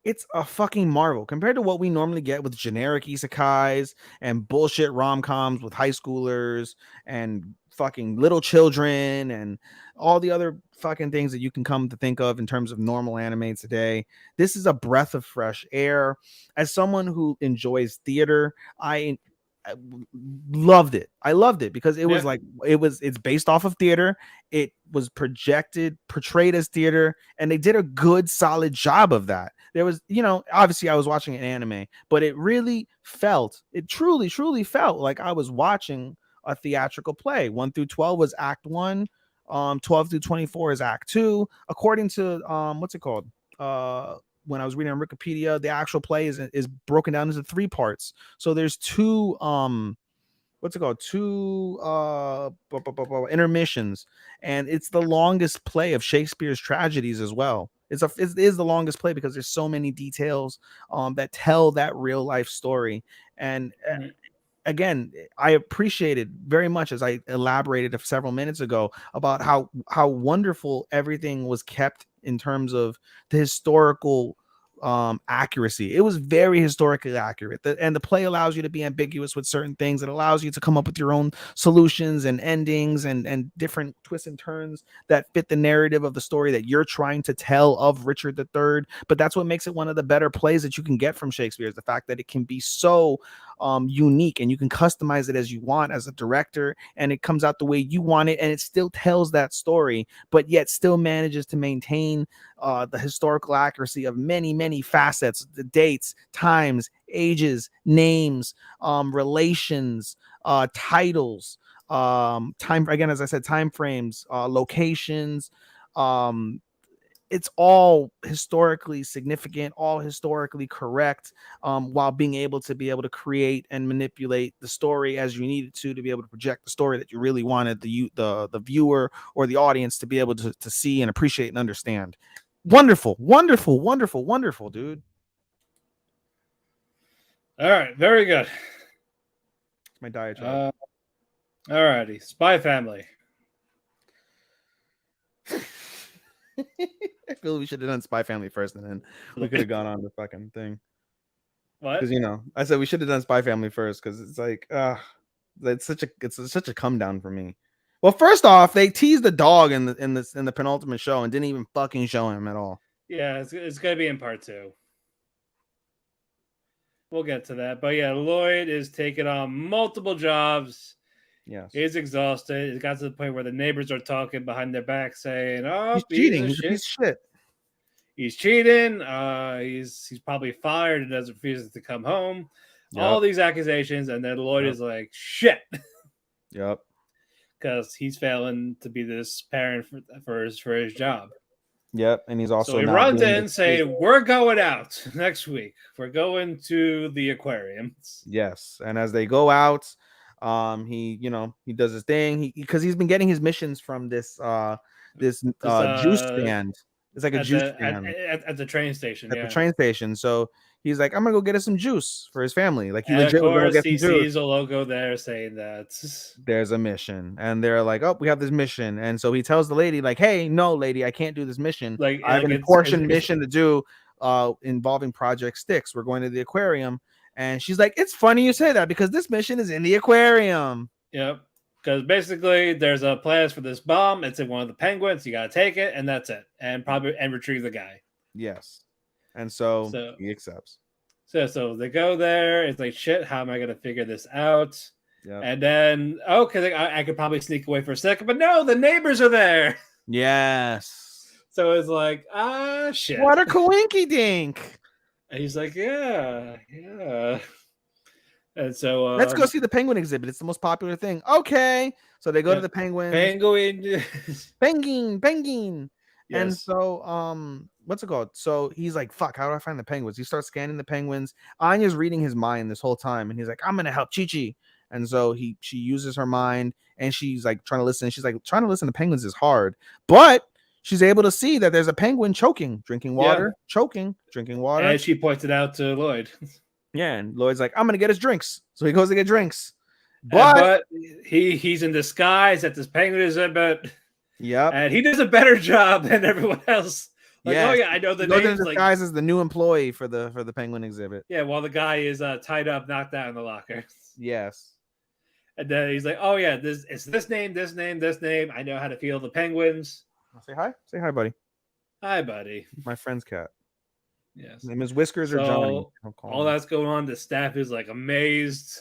it's a fucking marvel compared to what we normally get with generic isekais and bullshit rom-coms with high schoolers and fucking little children and all the other fucking things that you can come to think of in terms of normal anime today. This is a breath of fresh air. As someone who enjoys theater, I loved it. I loved it because it was like it's based off of theater. It was portrayed as theater, and they did a good, solid job of that. There was, obviously I was watching an anime, but it truly, truly felt like I was watching a theatrical play. 1 through 12 was Act 1. 12 through 24 is Act 2. According to what's it called? When I was reading on Wikipedia, the actual play is broken down into 3 parts. So there's 2 what's it called? 2 intermissions, and it's the longest play of Shakespeare's tragedies as well. It is the longest play because there's so many details that tell that real life story. And again, I appreciated very much, as I elaborated several minutes ago, about how wonderful everything was kept in terms of the historical accuracy. It was very historically accurate, and the play allows you to be ambiguous with certain things. It allows you to come up with your own solutions and endings and different twists and turns that fit the narrative of the story that you're trying to tell of Richard III. But that's what makes it one of the better plays that you can get from Shakespeare, is the fact that it can be so unique, and you can customize it as you want as a director, and it comes out the way you want it, and it still tells that story, but yet still manages to maintain the historical accuracy of many, many facets, the dates, times, ages, names, relations, titles, time, again, as I said, time frames, locations. It's all historically significant, all historically correct, while being able to create and manipulate the story as you needed to be able to project the story that you really wanted the viewer or the audience to be able to see and appreciate and understand. Wonderful, wonderful, wonderful, wonderful, dude. All right, very good. It's my diatribe. All righty, Spy Family. I feel we should have done Spy Family first, and then we could have gone on the fucking thing. What? Because I said we should have done Spy Family first, because it's like, it's such a come down for me. Well, first off, they teased the dog in the penultimate show and didn't even fucking show him at all. Yeah, it's gonna be in part 2. We'll get to that, but yeah, Lloyd is taking on multiple jobs. Yes, he's exhausted. It got to the point where the neighbors are talking behind their back, saying, "Oh, he's cheating. He's a piece of shit. He's cheating. He's probably fired and doesn't refuse to come home." Yep. All these accusations, and then Lloyd is like, "Shit." Yep. Because he's failing to be this parent for his job. Yep, and he's also so he runs in saying, "We're going out next week. We're going to the aquariums." Yes, and as they go out, he does his thing. Because he's been getting his missions from this juice stand. It's like a juice stand at the train station. At the train station. So he's like, "I'm gonna go get us some juice for his family." Like, he and legit of course, get he some juice. sees a logo there saying that there's a mission, and they're like, "Oh, we have this mission." And so he tells the lady, like, "Hey, no, lady, I can't do this mission. I have an important mission to do involving Project Styx. We're going to the aquarium." And she's like, "It's funny you say that, because this mission is in the aquarium." Yep. Because basically, there's a plans for this bomb. It's in one of the penguins. You got to take it, and that's it. And retrieve the guy. Yes. And so he accepts. So they go there. It's like, shit, how am I going to figure this out? Yep. And then, okay, I could probably sneak away for a second. But no, the neighbors are there. Yes. So it's like, shit. What a coinky dink. And he's like, yeah. And so let's go see the penguin exhibit. It's the most popular thing. Okay. So they go to the penguin. Penguin. Yes. And so what's it called? So he's like, fuck, how do I find the penguins? He starts scanning the penguins. Anya's reading his mind this whole time, and he's like, I'm gonna help Chi-Chi. And so she uses her mind, and she's like trying to listen. She's like, trying to listen to penguins is hard, but she's able to see that there's a penguin drinking water. And she points it out to Lloyd. Yeah, and Lloyd's like, I'm gonna get his drinks. So he goes to get drinks. But he's in disguise at this penguin exhibit. Yep. And he does a better job than everyone else Like, oh yeah, I know the names. names. Like, disguised as the new employee for the penguin exhibit. Yeah, while the guy is tied up, knocked out in the locker. Yes. And then he's like, "Oh yeah, it's this name, this name, this name. I know how to feel the penguins." I'll say hi. Say hi, buddy. Hi, buddy. My friend's cat. Yes. His name is Whiskers or Johnny. All that's going on. The staff is like amazed.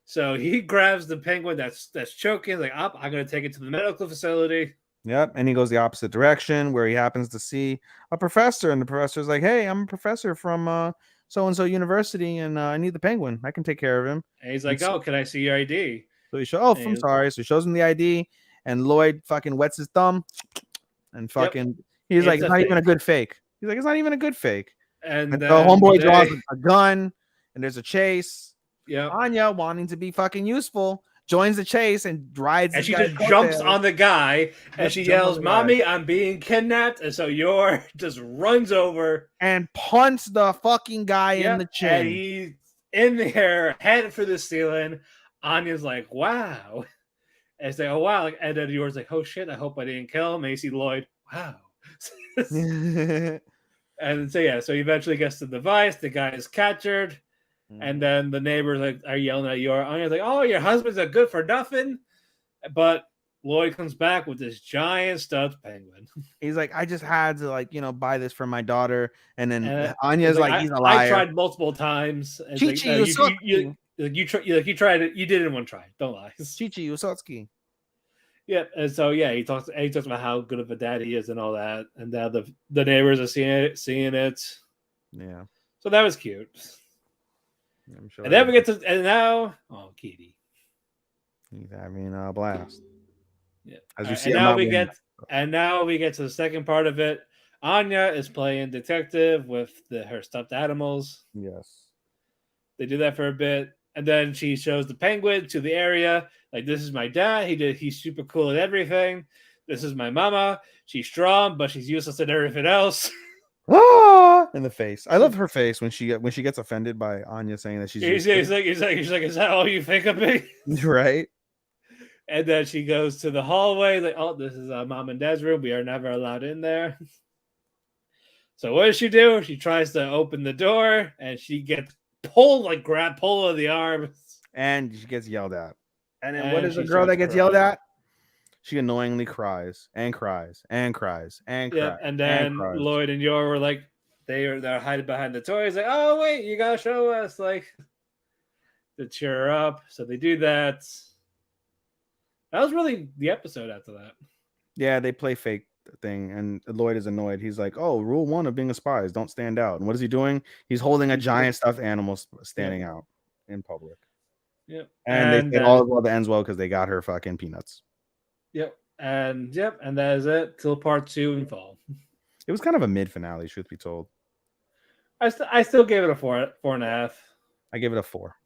So he grabs the penguin that's choking. Like, up, I'm gonna take it to the medical facility. Yep, and he goes the opposite direction where he happens to see a professor, and the professor's like, "Hey, I'm a professor from so and so university, and I need the penguin. I can take care of him." And he's like, "Oh, can I see your ID?" So he shows, "Oh, I'm sorry." So he shows him the ID, and Lloyd fucking wets his thumb, and fucking he's like, "It's not even a good fake." He's like, "It's not even a good fake." And the homeboy draws a gun, and there's a chase. Yeah, Anya, wanting to be fucking useful, joins the chase and rides. And she just jumps on the guy, and she yells, "Mommy, I'm being kidnapped!" And so Yor just runs over and punts the fucking guy in the chin. And he's in the air, headed for the ceiling. Anya's like, "Wow!" And it's like, "Oh wow!" And then Yor's like, "Oh shit! I hope I didn't kill him." And you see Lloyd, "Wow!" And so yeah, so he eventually gets the device. The guy is captured, and then the neighbors like are yelling at Yor. Anya's like, "Oh, your husband's a good for nothing," but Lloyd comes back with this giant stuffed penguin. He's like, "I just had to buy this for my daughter," and then Anya's like, "He's a liar. I tried multiple times." Chichi, you tried it. You did it in one try. Don't lie. Chichi Usotsky. Yeah, and so yeah, he talks about how good of a dad he is and all that, and now the neighbors are seeing it. Yeah. So that was cute. I'm sure. And then we get to now, Keki. He's having a blast. Yeah. As you see, now we get to the second part of it. Anya is playing detective with her stuffed animals. Yes. They do that for a bit, and then she shows the penguin to the area. Like, this is my dad. He's super cool at everything. This is my mama. She's strong, but she's useless at everything else. In the face. I love her face when she gets offended by Anya saying that she's he's like, "Is that all you think of me?" Right. And then she goes to the hallway, like, "Oh, this is mom and dad's room. We are never allowed in there." So what does she do? She tries to open the door, and she gets pulled of the arm, and she gets yelled at. And then what is the girl that gets yelled at? She annoyingly cries and cries and cries and cries. Yeah, and then Lloyd and Yor were like, they're hiding behind the toys, like, "Oh wait, you gotta show us," like, to cheer her up. So they do that. That was really the episode after that. Yeah, they play fake thing, and Lloyd is annoyed. He's like, "Oh, rule 1 of being a spy is don't stand out." And what is he doing? He's holding a giant stuffed animal standing out in public. Yep. And they say all well that ends well because they got her fucking peanuts. Yep. And that is it till part 2 in fall. It was kind of a mid finale, truth be told. I still gave it a 4.5. I gave it a 4.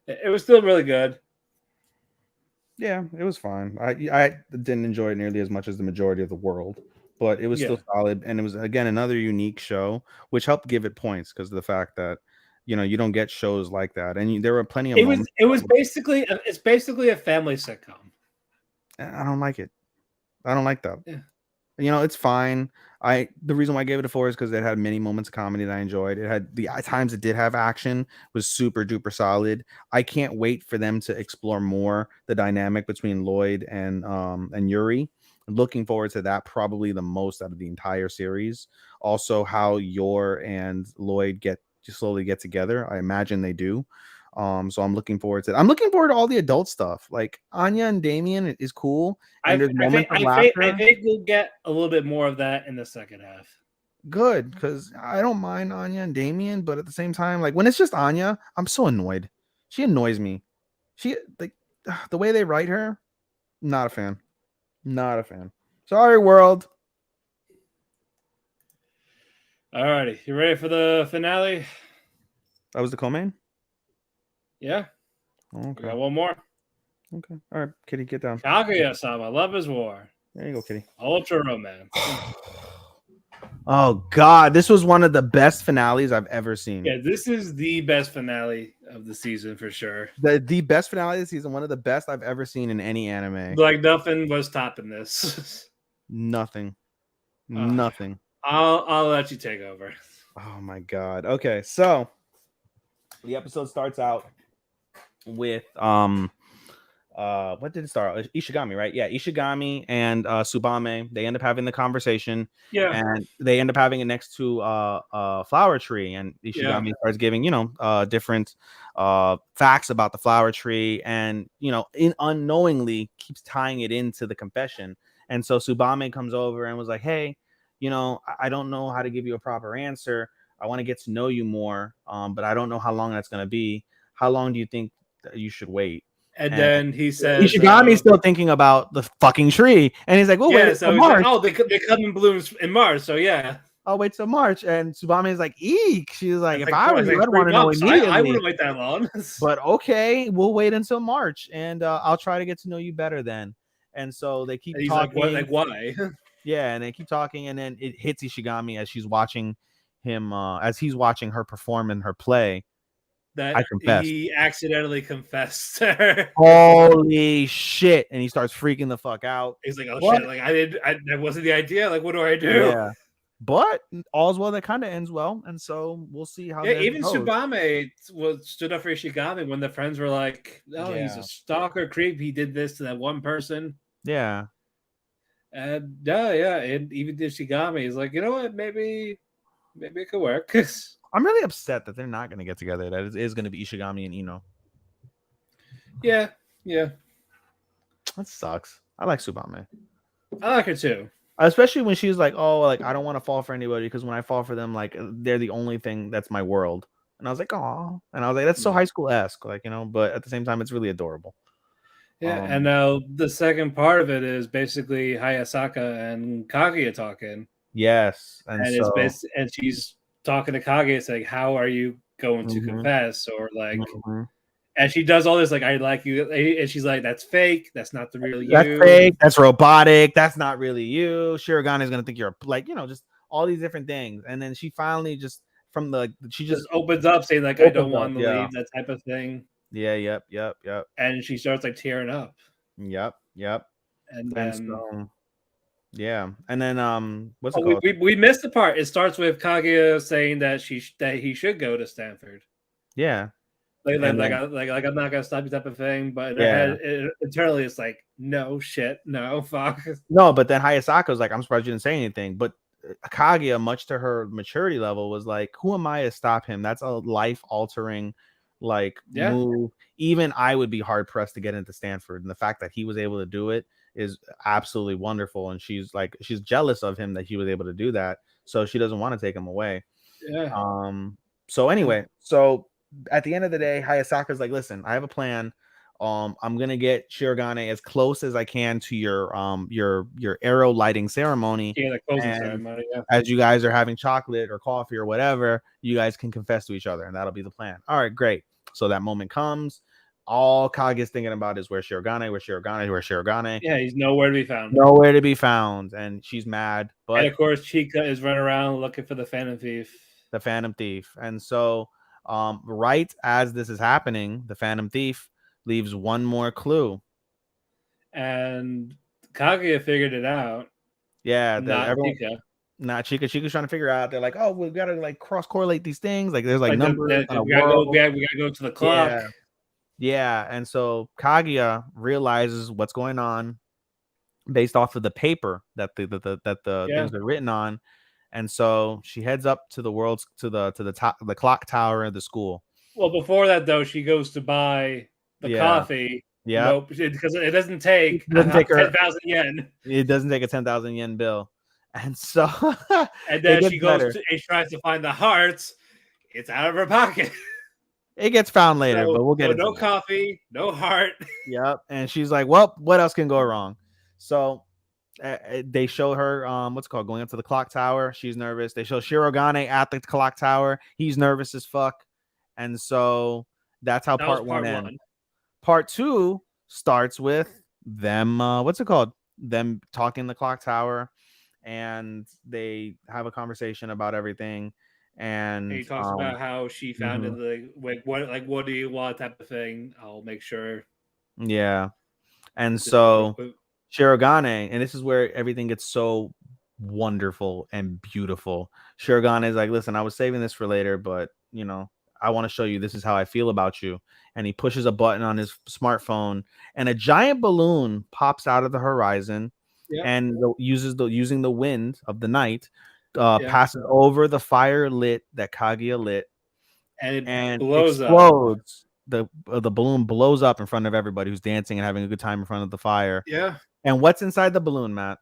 It was still really good. Yeah, it was fine. I didn't enjoy it nearly as much as the majority of the world, but it was still solid, and it was again another unique show, which helped give it points because of the fact that you don't get shows like that, and there were plenty of. It's basically a family sitcom. I don't like it. I don't like that. Yeah. It's fine. The reason why I gave it a 4 is because it had many moments of comedy that I enjoyed. It had the times it did have action was super duper solid. I can't wait for them to explore more the dynamic between Lloyd and Yuri. Looking forward to that probably the most out of the entire series. Also, how Yor and Lloyd slowly get together. I imagine they do. So I'm looking forward to it. I'm looking forward to all the adult stuff. Like Anya and Damien is cool. And there's moments of laughter. I think we'll get a little bit more of that in the second half. Good, because I don't mind Anya and Damien, but at the same time, like when it's just Anya, I'm so annoyed. She annoys me. The way they write her, not a fan. Not a fan. Sorry, world. Alrighty, you ready for the finale? That was the co-main? Yeah. Okay. We got one more. Okay. All right, Kitty, get down. Kaguya-sama, Love is War. There you go, Kitty. Ultra Romance. Oh, God. This was one of the best finales I've ever seen. Yeah, this is the best finale of the season for sure. The best finale of the season, one of the best I've ever seen in any anime. Like, nothing was topping this. Nothing. Nothing. I'll let you take over. Oh my god. Okay, so the episode starts out with what did it start with? Ishigami, right? Yeah, Ishigami and Tsubame, they end up having the conversation. Yeah. And they end up having it next to a flower tree, and Ishigami starts giving different facts about the flower tree, and unknowingly keeps tying it into the confession. And so Tsubame comes over and was like, hey, I don't know how to give you a proper answer. I want to get to know you more, but I don't know how long that's going to be. How long do you think that you should wait? And then he says, Ishigami's still thinking about the fucking tree, and he's like, "Well, wait so till he's March." like, oh, they come in blooms in March, so yeah. I'll wait till March. And Tsubame is like, eek. She's like, It's if I were you, I'd want to know immediately. I wouldn't wait that long. But okay, we'll wait until March, and I'll try to get to know you better then. And so they keep talking. Like, why? Yeah, and they keep talking, and then it hits Ishigami as she's watching him, as he's watching her perform in her play. That he accidentally confessed to her. Holy shit. And he starts freaking the fuck out. He's like, oh shit, like that wasn't the idea. Like, what do I do? Yeah. But all's well that kind of ends well. And so we'll see how even Tsubame stood up for Ishigami when the friends were like, oh, he's a stalker creep. He did this to that one person. Yeah. And and even Ishigami is like, you know what, maybe it could work. I'm really upset that they're not going to get together. That it is going to be Ishigami and Ino. Yeah. That sucks. I like Tsubame. I like her too. Especially when she's like, oh, like, I don't want to fall for anybody because when I fall for them, like, they're the only thing that's my world. And I was like, oh. And I was like, that's so high school-esque. Like, but at the same time, it's really adorable. Yeah, and now the second part of it is basically Hayasaka and Kaguya talking. Yes. And she's talking to Kaguya, saying, how are you going to confess? Or like, and she does all this, like, I like you. And she's like, that's fake. That's not the real you. That's fake. That's robotic. That's not really you. Shirogane is going to think you're like, just all these different things. And then she finally just she just opens up saying like, I don't want to leave, that type of thing. Yeah. Yep. And she starts like tearing up. Yep. And then, and then what's it called? We missed the part. It starts with Kaguya saying that he should go to Stanford. Yeah. Like I'm not gonna stop you type of thing, but internally it's like, no shit, no fuck. No, but then Hayasaka's like, I'm surprised you didn't say anything. But Kaguya, much to her maturity level, was like, who am I to stop him? That's a life altering move. Even I would be hard pressed to get into Stanford, and the fact that he was able to do it is absolutely wonderful. And she's jealous of him that he was able to do that, so she doesn't want to take him away. So anyway, at the end of the day, Hayasaka's like, listen, I have a plan. I'm gonna get Shirogane as close as I can to your arrow lighting ceremony. Yeah, the closing ceremony. Yeah. As you guys are having chocolate or coffee or whatever, you guys can confess to each other, and that'll be the plan. All right, great. So that moment comes. All Kaguya's thinking about is where's Shirogane. Yeah, he's nowhere to be found. Nowhere to be found, and she's mad. But and of course, Chika is running around looking for the Phantom Thief. And so, right as this is happening, the Phantom Thief leaves one more clue. And Kaguya figured it out. Yeah, not Chika. Not Chika. Chika's trying to figure out. They're like, oh, we've got to like cross correlate these things. Like there's like numbers. We gotta go to the clock. Yeah. And so Kaguya realizes what's going on based off of the paper that the things are written on. And so she heads up to the top of the clock tower of the school. Well, before that though, she goes to buy the coffee. Yeah. Nope, because it doesn't take 10,000 yen. It doesn't take a 10,000 yen bill. And so and then she goes and tries to find the hearts. It's out of her pocket. It gets found later, but we'll get into no coffee, no heart. Yep. And she's like, well, what else can go wrong? So they show her what's it called, going up to the clock tower. She's nervous. They show Shirogane at the clock tower. He's nervous as fuck. And so that's how part one ends. Part two starts with them them talking in the clock tower, and they have a conversation about everything. And he talks about how she found it, what do you want type of thing. I'll make sure. Yeah. And so Shirogane, and this is where everything gets so wonderful and beautiful. Shirogane is like, listen, I was saving this for later, but you know, I want to show you this is how I feel about you. And he pushes a button on his smartphone, and a giant balloon pops out of the horizon, and using the wind of the night, passes over the fire that Kaguya lit, and it blows explodes. Up. The balloon blows up in front of everybody who's dancing and having a good time in front of the fire. Yeah. And what's inside the balloon, Matt?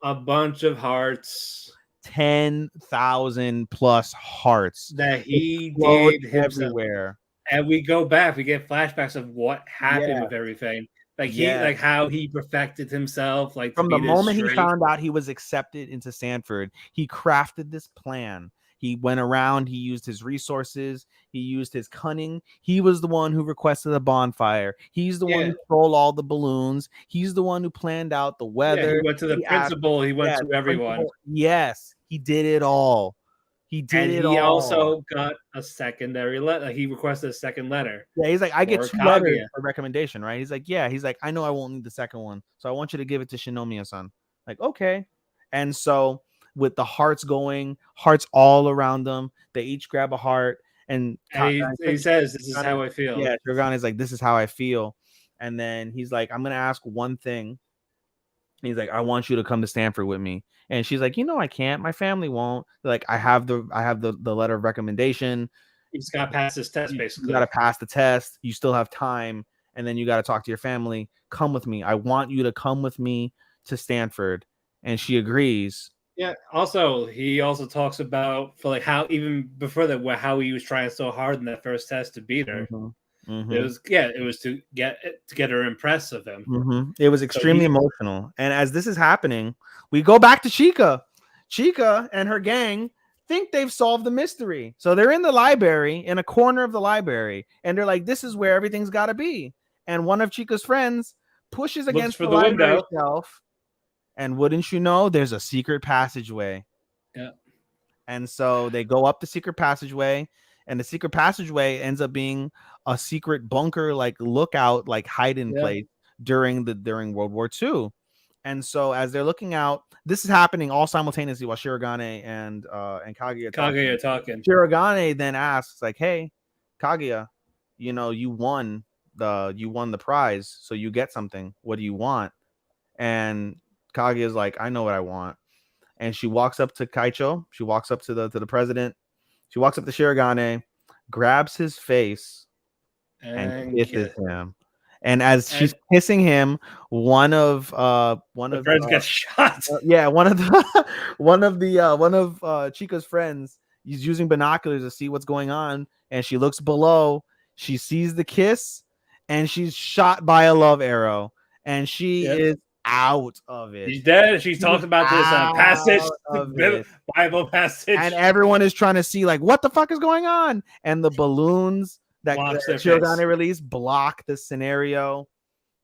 A bunch of hearts. 10,000 plus hearts that he did everywhere. And we go back, we get flashbacks of what happened with everything. Like like how he perfected himself. Like from the moment he found out he was accepted into Stanford, he crafted this plan. He went around, he used his resources, he used his cunning. He was the one who requested a bonfire. He's the one who stole all the balloons. He's the one who planned out the weather. He went to the principal, he went to everyone. Yes, he did it all. He also got a secondary letter. He requested a second letter. Yeah, he's like, I get 2 letters for recommendation, right? He's like, yeah. He's like, I know I won't need the second one, so I want you to give it to Shinomiya-san. Like, okay. And so with the hearts all around them, they each grab a heart, and he says, "This is how I feel." Yeah, Shirogane is like, "This is how I feel," and then he's like, "I'm gonna ask one thing." He's like, "I want you to come to Stanford with me." And she's like, I can't. My family won't. Like, I have the letter of recommendation. He's got to pass this test, basically. You got to pass the test. You still have time. And then you got to talk to your family. Come with me. I want you to come with me to Stanford. And she agrees. Yeah. Also, he also talks about how even before that, how he was trying so hard in that first test to beat her. Mm-hmm. It was to get her impressed of him. Mm-hmm. It was extremely emotional. And as this is happening, we go back to Chika. Chika and her gang think they've solved the mystery. So they're in the library, in a corner of the library, and they're like, this is where everything's got to be. And one of Chika's friends pushes against the library shelf, and wouldn't you know, there's a secret passageway. Yeah. And so they go up the secret passageway, and the secret passageway ends up being a secret bunker, like lookout, like hiding place during World War II. And so as they're looking out, this is happening all simultaneously while Shirogane and Kaguya talking. Shirogane then asks, like, "Hey, Kaguya, you won the prize, so you get something. What do you want?" And Kaguya's like, "I know what I want." And she walks up to Kaicho. She walks up to the president. She walks up to Shirogane, grabs his face, and kisses him. And as she's kissing him, one of friends gets shot. One of Chika's friends is using binoculars to see what's going on, and she looks below. She sees the kiss, and she's shot by a love arrow, and she is out of it. She's dead. She talks about this passage, Bible passage, and everyone is trying to see, like, what the fuck is going on, and the balloons that Shirogane released block the scenario,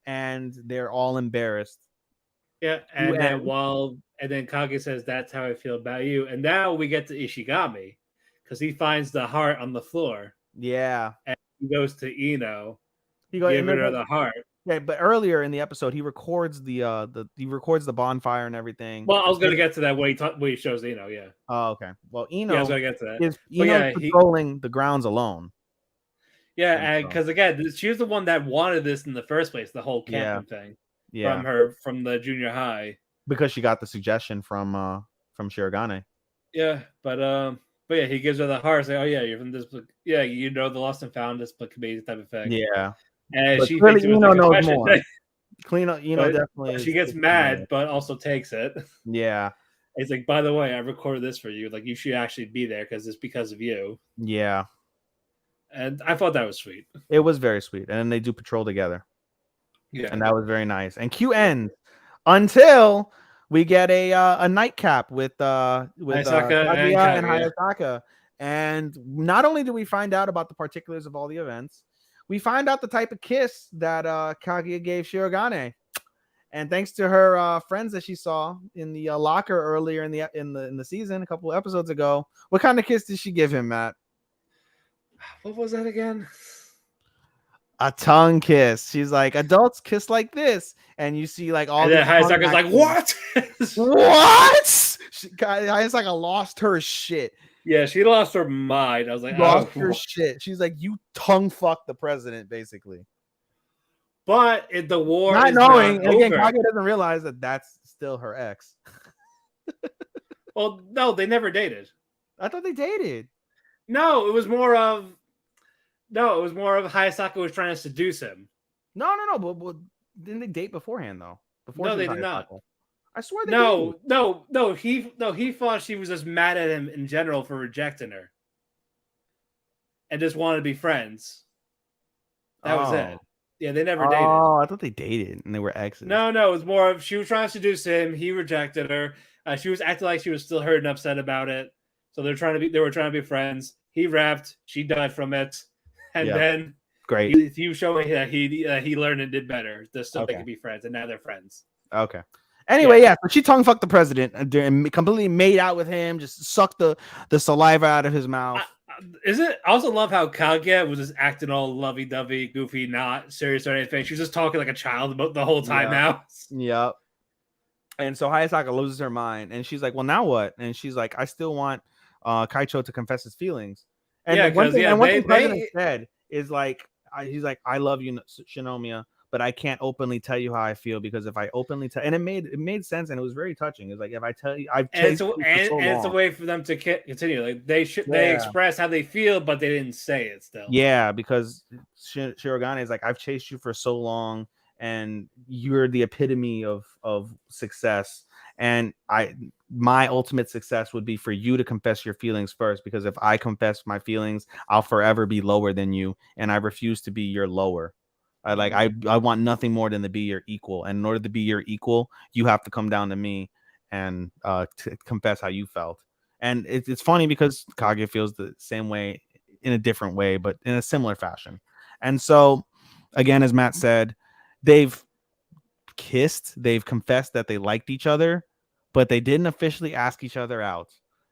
and they're all embarrassed. Yeah, and then Kaguya says, "That's how I feel about you." And now we get to Ishigami, because he finds the heart on the floor. Yeah, and he goes to Ino, giving her the heart. Yeah, but earlier in the episode, he records the bonfire and everything. Well, I was gonna get to that when he shows Ino. Yeah. Oh, okay. Well, Ino. I was gonna get to that. Ino's patrolling the grounds alone. Yeah, and because again, she was the one that wanted this in the first place, the whole camping thing. Yeah. From the junior high. Because she got the suggestion from Shirogane. Yeah, but yeah, he gives her the heart. Say, "Oh yeah, you're from this book. Yeah, the lost and found this book committee type of thing." Yeah. And she thinks it was like a question thing. Definitely. She gets mad, but also takes it. Yeah. It's like, by the way, I recorded this for you. Like, you should actually be there because it's because of you. Yeah. And I thought that was sweet. It was very sweet. And then they do patrol together. Yeah. And that was very nice. And Q ends until we get a nightcap with Kaguya and Hayasaka. And not only do we find out about the particulars of all the events, we find out the type of kiss that Kaguya gave Shirogane. And thanks to her friends that she saw in the locker earlier in the season, a couple of episodes ago, what kind of kiss did she give him, Matt? What was that again? a tongue kiss. She's like, adults kiss like this, and you see like all. And the then Hayasaka's like, what? What? Hayasaka lost her shit. Yeah, she lost her mind. I was like, Lost her shit. She's like, you tongue fuck the president, basically. But if the war not is knowing, not again, over. Kaguya doesn't realize that that's still her ex. Well, no, they never dated. I thought they dated. No, it was more of Hayasaka was trying to seduce him. No. But didn't they date beforehand though? No, they did not. I swear they did. No. He thought she was just mad at him in general for rejecting her, and just wanted to be friends. That was it. Yeah, they never dated. Oh, I thought they dated and they were exes. No, it was more of she was trying to seduce him. He rejected her. She was acting like she was still hurt and upset about it. So they were trying to be friends. He rapped. She died from it, and then great. He was showing that he learned and did better. They could be friends, and now they're friends. Okay. Anyway, so she tongue fucked the president and completely made out with him. Just sucked the saliva out of his mouth. I also love how Kaguya was just acting all lovey-dovey, goofy, not serious or anything. She was just talking like a child about the whole time now. Yep. And so Hayasaka loses her mind, and she's like, "Well, now what?" And she's like, "I still want Kaicho to confess his feelings." And one thing the president said is like, he's like, "I love you, Shinomiya, but I can't openly tell you how I feel because if I openly tell," and it made sense, and it was very touching. It's like, if I tell you, it's a way for them to continue. Like they express how they feel, but they didn't say it still. Yeah, because Shirogane is like, I've chased you for so long, and you're the epitome of success, and my ultimate success would be for you to confess your feelings first, because if I confess my feelings, I'll forever be lower than you, and I refuse to be your lower. I want nothing more than to be your equal, and in order to be your equal, you have to come down to me and to confess how you felt. And it's funny because Kaguya feels the same way in a different way, but in a similar fashion. And so, again, as Matt said, they've kissed, they've confessed that they liked each other, but they didn't officially ask each other out.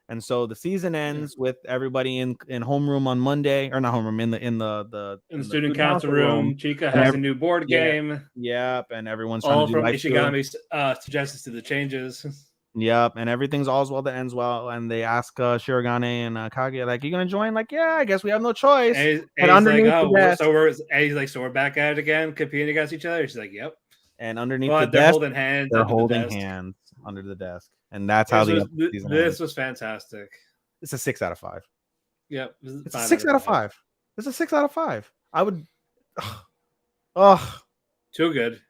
And so the season ends with everybody in homeroom on Monday, or not homeroom, in the student council room. Chika has a new board game. Yep, and everyone's all from Ishigami suggestions to the changes. Yep, and everything's all's well that ends well. And they ask Shirogane and Kaguya, like, "You gonna join?" Like, "Yeah, I guess we have no choice." And underneath like, we're back at it again, competing against each other. She's like, "Yep." And underneath the desk, holding hands. They're holding hands under the desk, and that's how this was fantastic. It's a 6 out of 5. Yep, it's a 6 out of 5. It's a 6 out of 5. I would. Too good.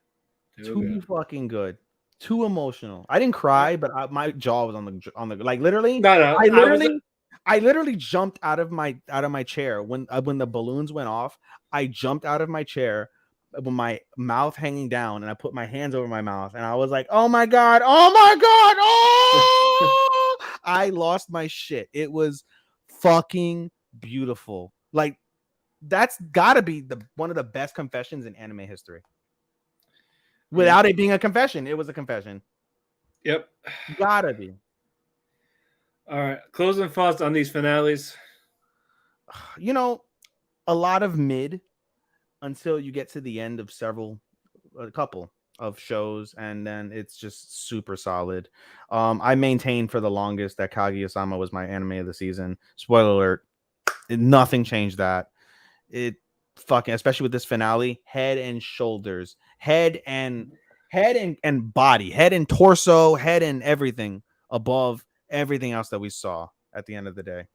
Too fucking good. Too emotional. I didn't cry, but my jaw was on the like literally. No. I literally jumped out of my chair when the balloons went off. I jumped out of my chair with my mouth hanging down, and I put my hands over my mouth, and I was like, "Oh my god! Oh my god! Oh!" I lost my shit. It was fucking beautiful. Like, that's gotta be one of the best confessions in anime history. Without it being a confession, it was a confession. Yep, gotta be. All right, closing thoughts on these finales. You know, a lot of mid until you get to the end of a couple of shows, and then it's just super solid. I maintained for the longest that Kaguya-sama was my anime of the season. Spoiler alert, nothing changed that. It fucking, especially with this finale, head and shoulders, head and body, head and torso, head and everything above everything else that we saw at the end of the day,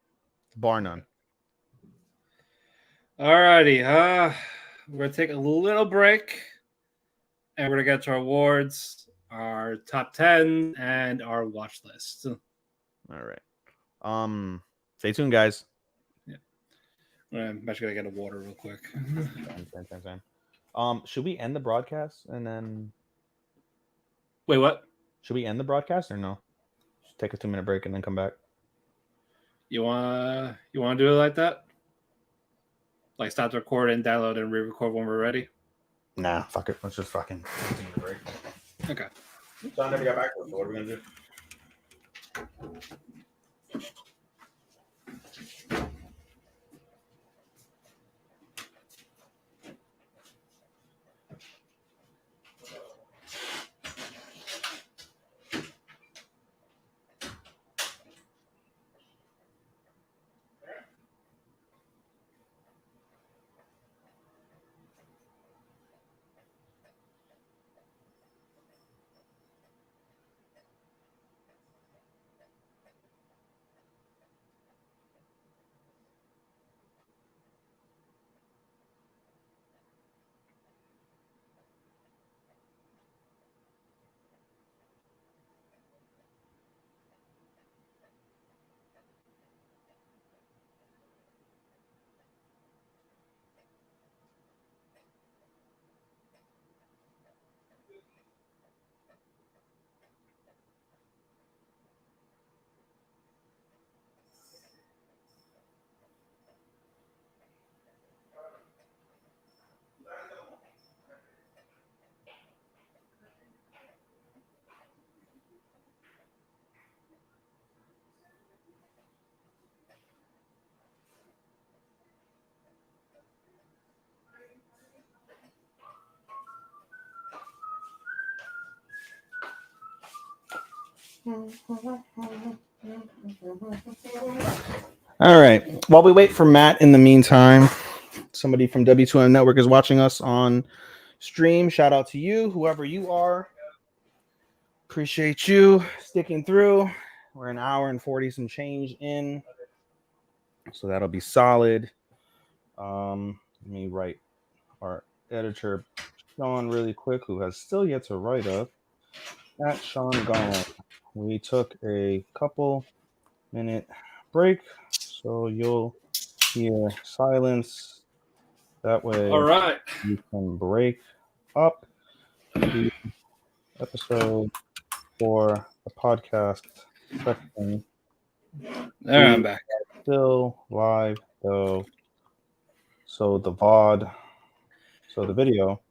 bar none. Alrighty, we're gonna take a little break, and we're gonna get to our awards, our top 10, and our watch list. All right. Stay tuned, guys. Yeah. I'm actually gonna get a water real quick. Should we end the broadcast and then? Wait, what? Should we end the broadcast or no? Just take a 2-minute break and then come back. You wanna do it like that? Like stop the record and download and re-record when we're ready? Nah, fuck it. Let's just fucking continue the break. Okay. So I never got back to it. So what are we gonna do? All right. While we wait for Matt, in the meantime, somebody from W2M Network is watching us on stream. Shout out to you, whoever you are. Appreciate you sticking through. We're an hour and 40 some change in, so that'll be solid. Let me write our editor Sean really quick, who has still yet to write up. At Sean Gone. We took a couple minute break, so you'll hear silence. That way, All right. you can break up the episode for the podcast section. There, I'm back. Still live though, so the VOD, so the video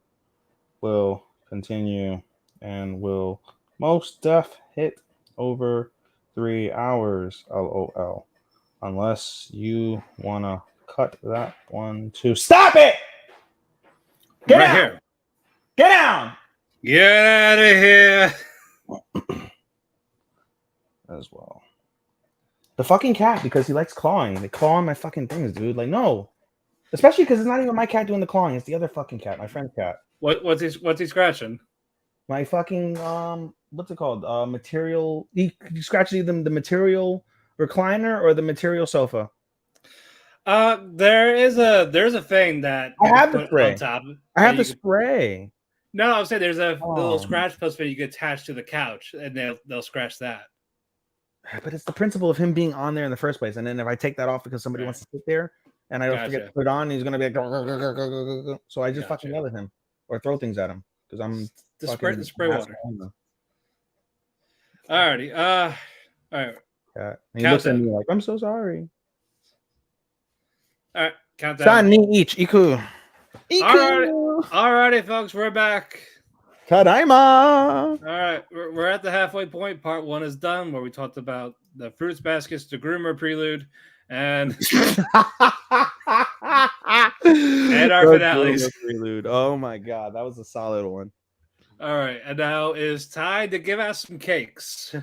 will continue and will most def hit over 3 hours. LOL. Unless you wanna cut that one too. Stop it! Get right down! here. Get down! Get out of here. As well. The fucking cat, because he likes clawing. They claw on my fucking things, dude. Like, no. Especially because it's not even my cat doing the clawing. It's the other fucking cat, my friend's cat. What's he scratching? My fucking what's it called? Material. He scratches either the material recliner or the material sofa. There's a thing that I you have can the put spray. on top. I have the that you can- spray. No, I'm saying there's a the little Oh. scratch post that you can attach to the couch, and they'll scratch that. But it's the principle of him being on there in the first place. And then if I take that off because somebody Right. wants to sit there and I don't forget to Gotcha. put it on, he's gonna be like, so I just fucking Gotcha. yell at him or throw things at him because I'm The fucking spray water. Alrighty. All right. Yeah. And he looks at Countdown. me like, I'm so sorry. All right. Countdown. San ni ich iku. Alrighty, folks. We're back. Tadaima. All right. We're at the halfway point. Part 1 is done, where we talked about the fruits baskets, the groomer prelude, and and our finales. Prelude. Oh my god, that was a solid one. All right, and now it's time to give out some cakes.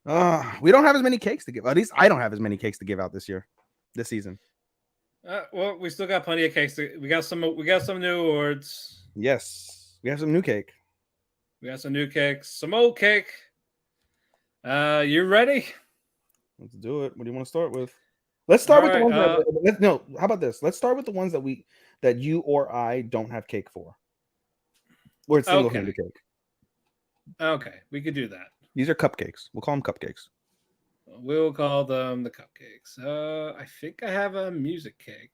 We don't have as many cakes to give. At least I don't have as many cakes to give out this season. Well, we still got plenty of cakes. We got some new awards. Yes, we have some new cake. We got some new cakes, some old cake. You ready? Let's do it. What do you want to start with? Let's start with the All ones right, no, how about this? Let's start with the ones that you or I don't have cake for. Or it's single-handed cake. Okay, we could do that. These are cupcakes. We'll call them cupcakes. We'll call them the cupcakes. I think I have a music cake.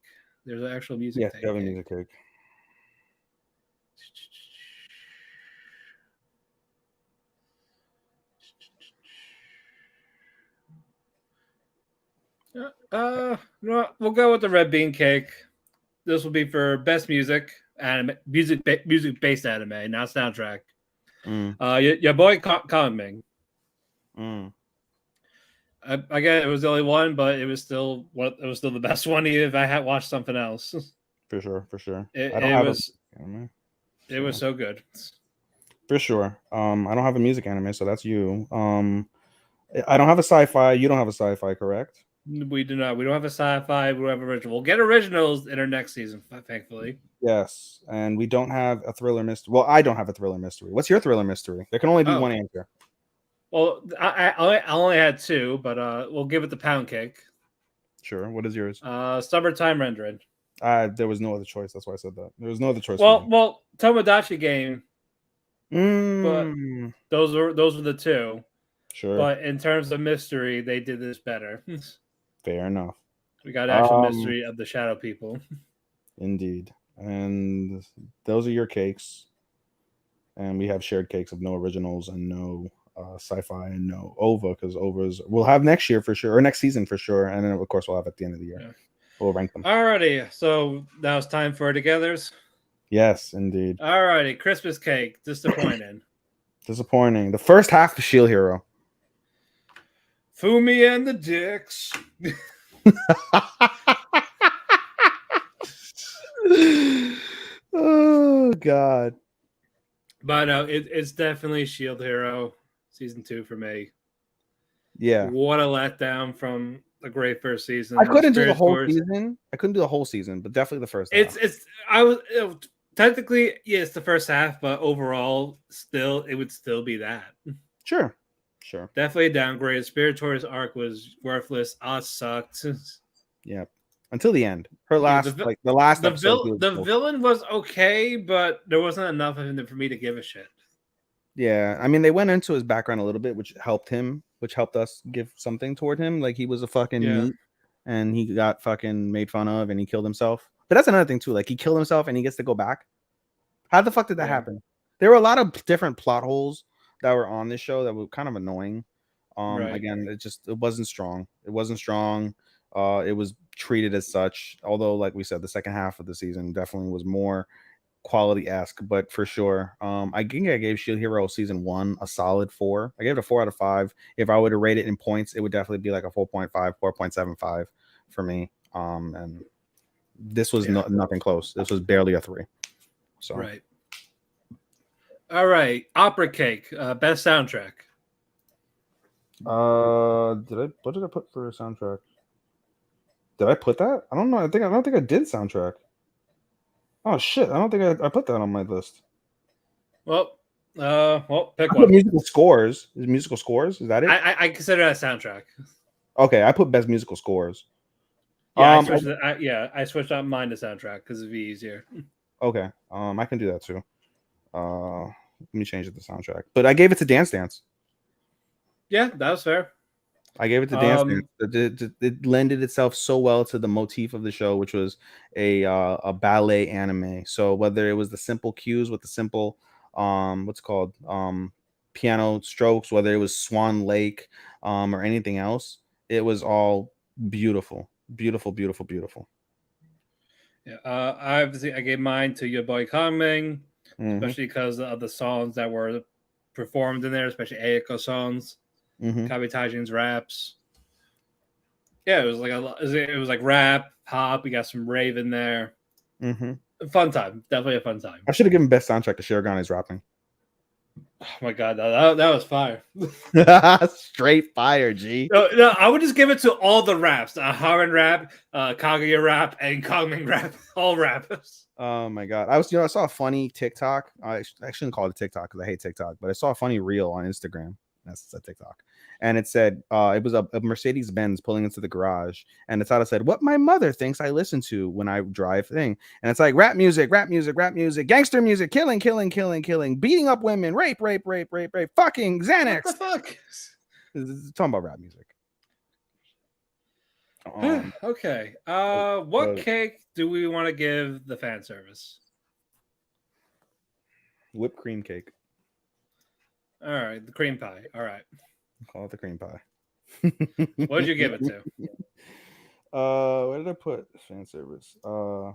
There's an actual music Yes, cake. you have a music cake. No, we'll go with the red bean cake. This will be for best music, anime, music-based anime, not soundtrack. Your boy Ming. Again, it was the only one, but it was still the best one, even if I had watched something else. For sure. It was so good. For sure. I don't have a music anime, so that's you. I don't have a sci-fi. You don't have a sci-fi, correct? We do not. We don't have a sci-fi. We don't have original. We'll get originals in our next season, thankfully. Yes, and we don't have a thriller mystery. Well, I don't have a thriller mystery. What's your thriller mystery? There can only be one answer. Well, I only had two, but we'll give it the pound cake. Sure. What is yours? Summertime rendering. There was no other choice. That's why I said that. There was no other choice. Well, Tomodachi game. But Mm. those were the two. Sure. But in terms of mystery, they did this better. Fair enough. We got actual mystery of the Shadow People. Indeed. And those are your cakes. And we have shared cakes of no originals and no sci-fi and no OVA, because OVAs we'll have next year for sure, or next season for sure. And then, of course, we'll have at the end of the year. Yeah. We'll rank them. Alrighty. So now it's time for Togethers. Yes, indeed. Alrighty. Christmas cake. Disappointing. Disappointing. The first half of Shield Hero. Fumi and the Dicks. Oh God. But it's definitely Shield Hero season 2 for me. Yeah. What a letdown from a great first season. I couldn't do the Spirit whole Tours. season. I couldn't do the whole season, but definitely the first half. Technically, yeah, it's the first half, but overall, still, it would still be that. Sure. Definitely a downgrade. Spirit Tours arc was worthless. Oz sucked. Yeah. Until the end. Her last, the last episode. The villain was okay, but there wasn't enough of him for me to give a shit. Yeah, I mean, they went into his background a little bit, which helped us give something toward him. Like he was a fucking meat, and he got fucking made fun of, and he killed himself. But that's another thing too. Like he killed himself, and he gets to go back. How the fuck did that happen? There were a lot of different plot holes that were on this show that were kind of annoying. Again, it wasn't strong. It wasn't strong. It was treated as such. Although, like we said, the second half of the season definitely was more quality-esque, but for sure. I think I gave Shield Hero season 1 a solid 4. I gave it a 4 out of 5. If I were to rate it in points, it would definitely be like a 4.5, 4.75 for me. And this was nothing close. This was barely a 3. So right. All right, Opera Cake, best soundtrack. What did I put for a soundtrack? Did I put that? I don't know. I don't think I did soundtrack. Oh shit! I don't think I put that on my list. Well, pick one. Musical scores. Is that it? I consider that soundtrack. Okay, I put best musical scores. Yeah, I switched out mine to soundtrack because it'd be easier. Okay, I can do that too. Let me change it to soundtrack. But I gave it to Dance Dance. Yeah, that was fair. I gave it to Dance Dance. It lended itself so well to the motif of the show, which was a ballet anime. So whether it was the simple cues with the simple what's called piano strokes, whether it was Swan Lake or anything else, it was all beautiful. Yeah, obviously I gave mine to your boy Kongming, especially because of the songs that were performed in there, especially Aiko songs. Kabitajin's raps. Yeah, it was like rap, pop. We got some rave in there. Fun time, definitely a fun time. I should have given best soundtrack to Shiragane's rapping. Oh my god, that was fire! Straight fire, G. No, I would just give it to all the raps: Haran rap, Kaguya rap, and Kongming rap. All raps. Oh my god, I saw a funny TikTok. I shouldn't call it a TikTok because I hate TikTok, but I saw a funny reel on Instagram. That's a TikTok, and it said it was a Mercedes Benz pulling into the garage, and the title said, "What my mother thinks I listen to when I drive." Thing, and it's like rap music, gangster music, killing, beating up women, rape, fucking Xanax. What the fuck? It's talking about rap music. Okay. What cake do we want to give the fan service? Whipped cream cake. All right, the cream pie. All right. Call it the cream pie. What did you give it to? Where did I put fan service? Yeah,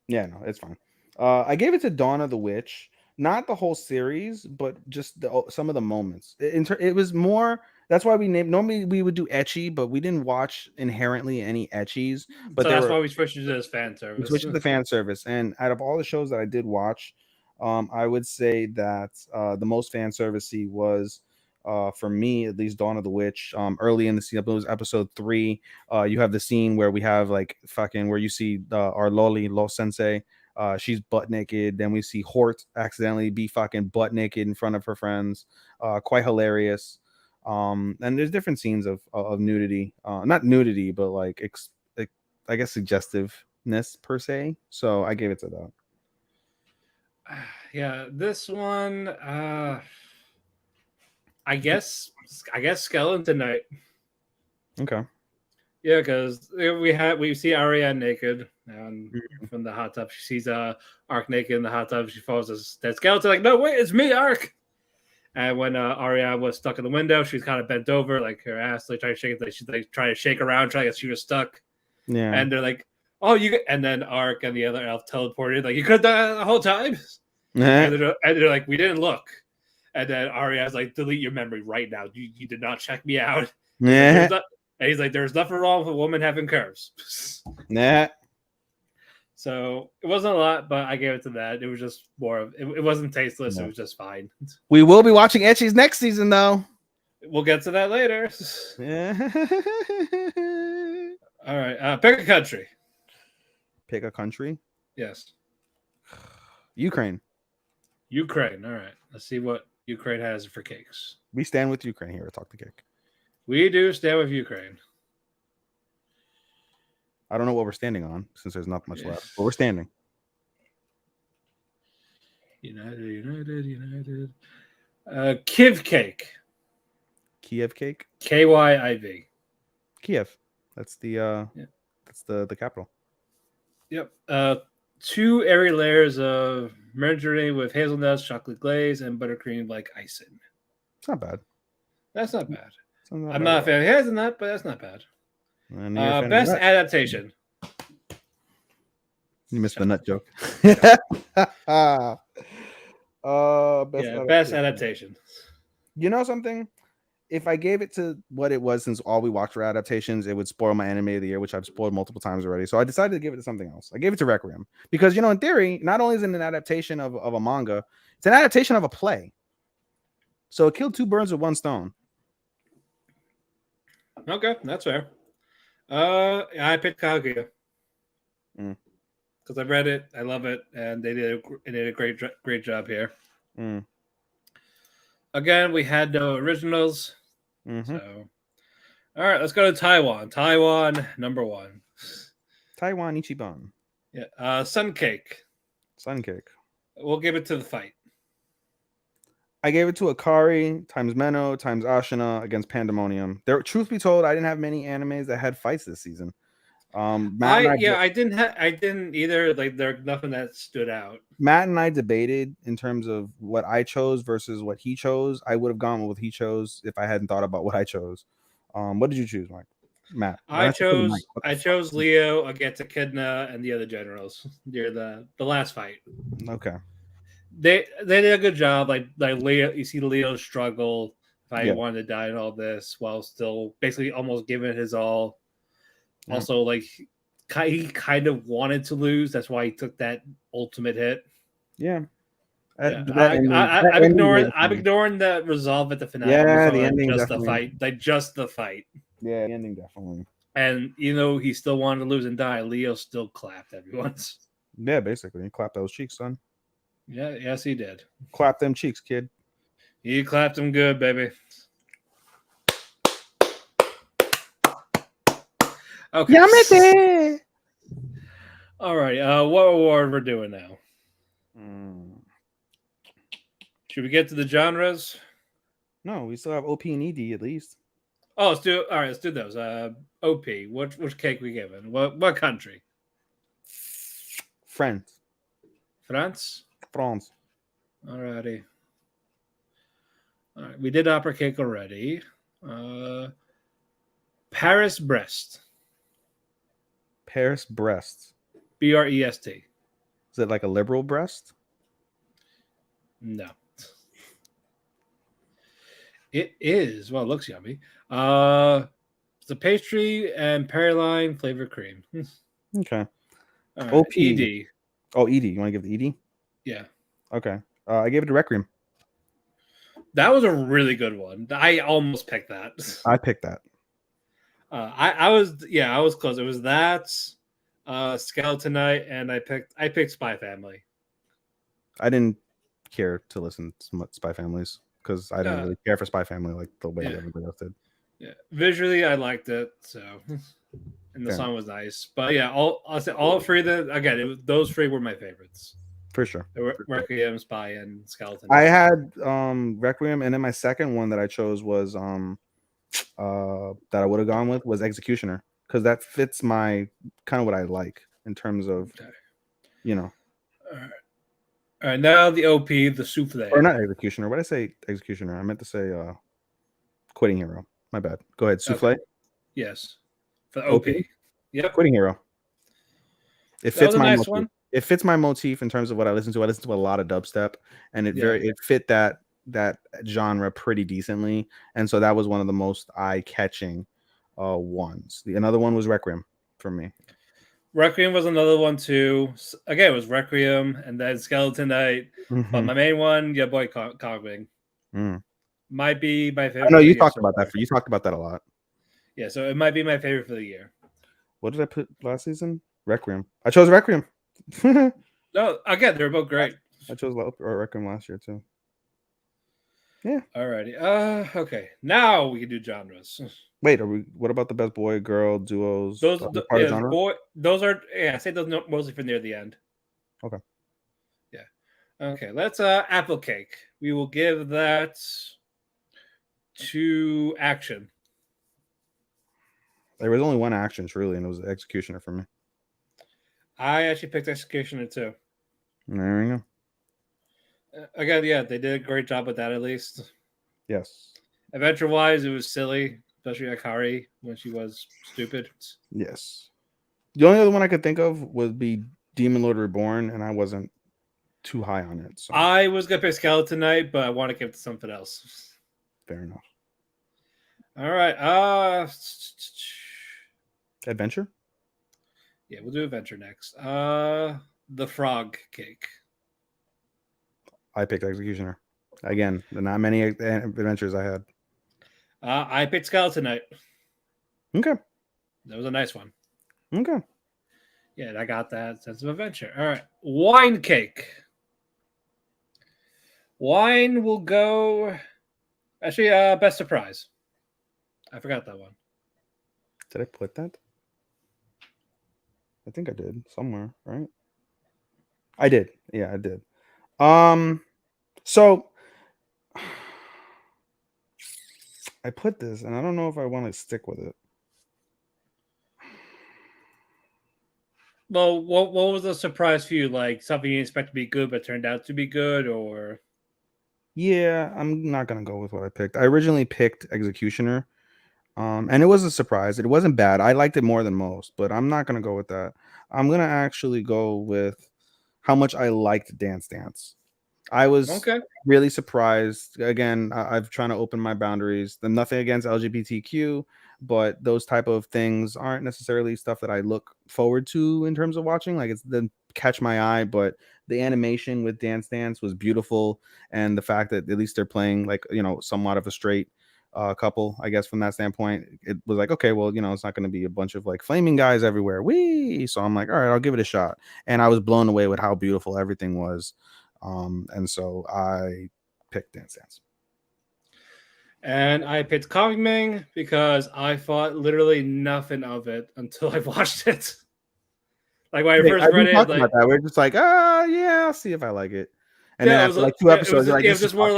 no, it's fine. I gave it to Dawn of the Witch, not the whole series, but just some of the moments. It was more. That's why we named. Normally we would do ecchi, but we didn't watch inherently any ecchis. But so that's why we switched to this fan service. We switched to the fan service, and out of all the shows that I did watch, I would say that the most fan servicey was, for me at least, Dawn of the Witch. Early in the season, it was episode 3. You have the scene where we have where you see our Lo Sensei. She's butt naked. Then we see Hort accidentally be fucking butt naked in front of her friends. Quite hilarious. And there's different scenes of nudity, not nudity, but I guess suggestiveness per se. So I gave it to that. Yeah, this one, I guess Skeleton Night. Okay. Yeah, because we see Arya naked, and from the hot tub, she sees Ark naked in the hot tub. She falls as dead skeleton. Like, no, wait, it's me, Ark. And when Arya was stuck in the window, she was kind of bent over, like her ass, trying to shake it. She's trying to shake around, trying to get she was stuck. Yeah. And they're like, "Oh, you!" And then Ark and the other elf teleported. Like, you could have done that the whole time. And they're like, "We didn't look." And then Arya's like, "Delete your memory right now. You did not check me out." Yeah. And he's like, "There's nothing wrong with a woman having curves." Nah. So it wasn't a lot, but I gave it to that. It was just more of it wasn't tasteless. Yeah. It was just fine. We will be watching Ecchi's next season, though. We'll get to that later. Yeah. All right. Pick a country. Pick a country. Yes. Ukraine. Ukraine. All right. Let's see what Ukraine has for cakes. We stand with Ukraine here at Talk the Kēki. We do stand with Ukraine. I don't know what we're standing on since there's not much Yeah. left, but we're standing. United. Kiev cake. Kiev cake. KYIV. Kiev. That's the that's the capital. Yep. 2 airy layers of margarine with hazelnuts, chocolate glaze, and buttercream like icing. It's not bad. That's not bad. I'm I'm not a fan of hazelnut, but that's not bad. Best adaptation. You missed the nut joke. Best adaptation. You know something? If I gave it to what it was, since all we watched were adaptations, it would spoil my anime of the year, which I've spoiled multiple times already. So I decided to give it to something else. I gave it to Requiem because, in theory, not only is it an adaptation of a manga, it's an adaptation of a play. So it killed 2 birds with 1 stone. Okay, that's fair. I picked Kaguya because I read it, I love it, and they did a great job here. Again, we had no originals. So, all right, let's go to Taiwan. Taiwan, number 1. Taiwan Ichiban. Yeah, Sun Cake. Sun Cake. We'll give it to the fight. I gave it to Akari times Meno times Ashina against Pandemonium. Truth be told, I didn't have many animes that had fights this season. I didn't either. Like, there's nothing that stood out. Matt and I debated in terms of what I chose versus what he chose. I would have gone with what he chose if I hadn't thought about what I chose. What did you choose, Mike? Matt? I chose Leo against Echidna and the other generals near the last fight. Okay. They did a good job. Like Leo, you see Leo struggle if I wanted to die and all this while still basically almost giving it his all. Yeah. Also, like he kind of wanted to lose. That's why he took that ultimate hit. Yeah. I'm ignoring the resolve at the finale. Yeah, the ending just definitely. The fight, like just the fight. Yeah, the ending definitely. And he still wanted to lose and die. Leo still clapped everyone's. Yeah, basically, he clapped those cheeks, son. Yeah, yes, he did. Clap them cheeks, kid. He clapped them good, baby. Okay. Yamete! All right. What award we're doing now? Should we get to the genres? No, we still have OP and ED at least. Oh, let's do. All right, let's do those. OP. Which cake we giving? What country? France. France. Alrighty. All right. We did opera cake already. Paris Brest. Paris breast. BREST. Is it like a liberal breast? No. It is. Well, it looks yummy. It's a pastry and Pearline flavored cream. Okay. Right. OP. ED. Oh, ED. You want to give the ED? Yeah. Okay. I gave it to Requiem. That was a really good one. I almost picked that. I picked that. I was close. It was that Skeleton Knight, and I picked Spy Family. I didn't care to listen to Spy Families because I didn't really care for Spy Family like the way everybody else did. Yeah, visually I liked it, so and the song was nice. But yeah, I'll say all 3 of them again. Those 3 were my favorites for sure. Requiem, Spy, and Skeleton Knight. I had Requiem, and then my second one that I chose was that I would have gone with was Executioner because that fits my kind of what I like in terms of All right, now the OP, the souffle. Or not Executioner. What did I say? Executioner. I meant to say Quitting Hero. My bad. Go ahead. Souffle. Okay. Yes. For the OP. Yep. Quitting Hero. It fits my nice one. It fits my motif in terms of what I listen to. I listen to a lot of dubstep, and it fit that genre pretty decently. And so that was one of the most eye-catching ones. Another one was Requiem for me. Requiem was another one too. Again, it was Requiem and then Skeleton Knight. But my main one, your boy Cogwing. Might be my favorite. I know you talked about that. You talked about that a lot. Yeah, so it might be my favorite for the year. What did I put last season? Requiem. I chose Requiem. No, again, they're both great. I chose Requiem last year too. Yeah. Alrighty. Okay. Now we can do genres. Wait, what about the best boy girl duos? Those, part of genre? Those are I say those mostly for near the end. Okay. Yeah. Okay. Let's apple cake. We will give that to action. There was only one action, truly, and it was Executioner for me. I actually picked Executioner too. There we go. Again, yeah, they did a great job with that at least. Yes. Adventure-wise, it was silly, especially Akari when she was stupid. Yes. The only other one I could think of would be Demon Lord Reborn, and I wasn't too high on it. So. I was gonna pick Skeleton Knight, but I want to give it to something else. Fair enough. All right. Adventure? Yeah, we'll do Adventure next. The Frog Cake. I picked Executioner. Again, not many adventures I had. I picked Skeleton Knight. Okay. That was a nice one. Okay. Yeah, I got that sense of adventure. All right. Wine Cake. Wine will go... Actually, Best Surprise. I forgot that one. Did I put that? I think I did somewhere, right? I did. Yeah, I did. So I put this, and I don't know if I want to stick with it. Well, what was the surprise for you? Like something you expect to be good, but turned out to be good, or? Yeah, I'm not gonna go with what I picked. I originally picked Executioner, and it was a surprise. It wasn't bad. I liked it more than most, but I'm not gonna go with that. I'm gonna actually go with how much I liked Dance Dance. I was really surprised. Again, I've trying to open my boundaries. There's nothing against LGBTQ, but those type of things aren't necessarily stuff that I look forward to in terms of watching. Like, it's the catch my eye, but the animation with Dance Dance was beautiful, and the fact that at least they're playing like, you know, somewhat of a straight couple, I guess, from that standpoint, it was like, okay, well, you know, it's not going to be a bunch of like flaming guys everywhere. So I'm like, all right, I'll give it a shot. And I was blown away with how beautiful everything was. And so I picked Dance Dance. And I picked Comic Ming because I thought literally nothing of it until I watched it. Like when I first read it, like, that. We're just like, yeah, I'll see if I like it. And then after like 2 episodes, it was just more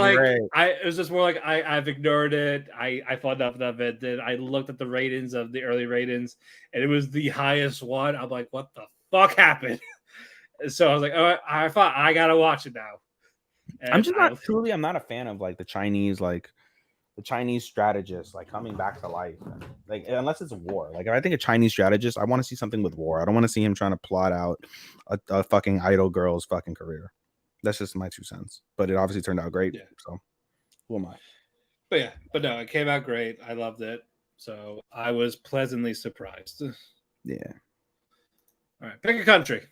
like I've ignored it. I thought nothing of it. Then I looked at the ratings of the early ratings, and it was the highest one. I'm like, what the fuck happened? So I was like, oh, I thought I gotta watch it now. And I'm not a fan of like the Chinese strategist like coming back to life, and, like, unless it's war. Like, if I think a Chinese strategist, I want to see something with war. I don't want to see him trying to plot out a fucking idol girl's fucking career. That's just my 2 cents. But it obviously turned out great. Yeah. So who am I? But no, it came out great. I loved it. So I was pleasantly surprised. Yeah. All right, pick a country.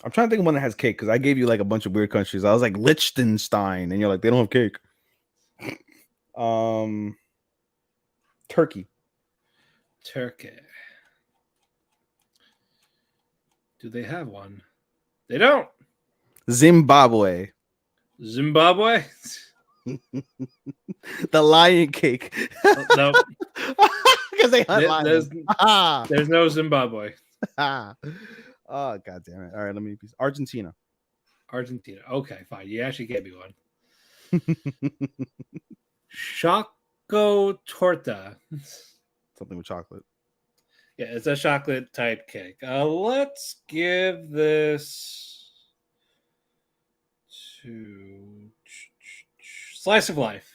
I'm trying to think of one that has cake, because I gave you like a bunch of weird countries. I was like Liechtenstein, and you're like, they don't have cake. Turkey. Do they have one? They don't. Zimbabwe. The lion cake. No. Because they hunt lions. There's no Zimbabwe. Oh, god damn it. All right, let me Argentina. Okay, fine. You actually gave me one. Choco torta. Something with chocolate. Yeah, it's a chocolate type cake. Let's give this to Slice of Life.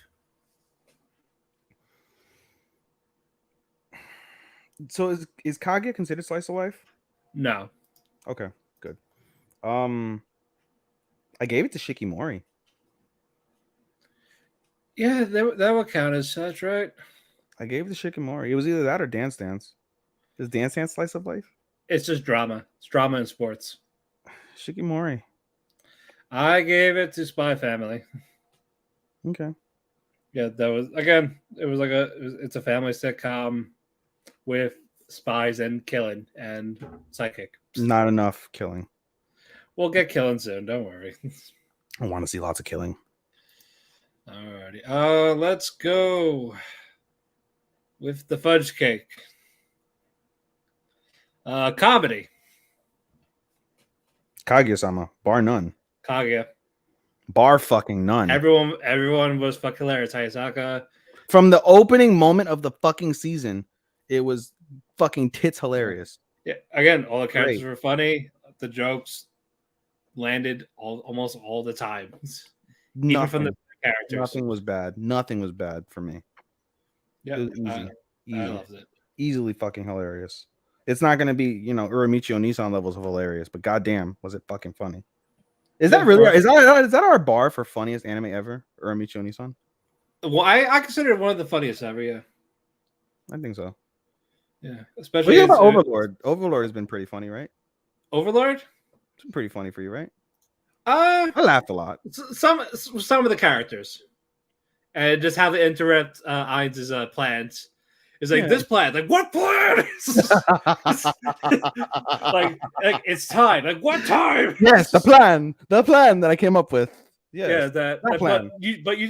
So is Kaguya considered Slice of Life? No. Okay, good. I gave it to Shikimori. Yeah, that would count as such, right? I gave the Shikimori. It was either that or Dance Dance. Is Dance Dance slice of life? It's just drama. It's drama in sports. Shikimori. I gave it to Spy Family. Okay. Yeah, that was again. It was like it's a family sitcom with spies and killing and psychic. Not enough killing. We'll get killing soon. Don't worry. I want to see lots of killing. Alrighty. Let's go with the fudge cake. Comedy. Kaguya-sama, bar none. Kaguya. Bar fucking none. Everyone was fucking hilarious. Hayasaka. From the opening moment of the fucking season, it was fucking tits hilarious. Yeah. Again, all the characters were funny. The jokes landed almost all the time. Even from the characters. Nothing was bad. Nothing was bad for me. Yeah. It was easy. I loved it. Easily fucking hilarious. It's not going to be, Uramichi Onisan levels of hilarious, but goddamn, was it fucking funny. Is that really, is that our bar for funniest anime ever? Uramichi Onisan? Well, I consider it one of the funniest ever, yeah. I think so. Yeah. Especially about Overlord. Overlord has been pretty funny, right? Overlord? It's been pretty funny for you, right? I laughed a lot. Some of the characters. And just how they interrupt Ainz's plans. It's like, this plan. Like, what plan? like, it's time. Like, what time? Yes, the plan that I came up with. Yes, yeah, that plan.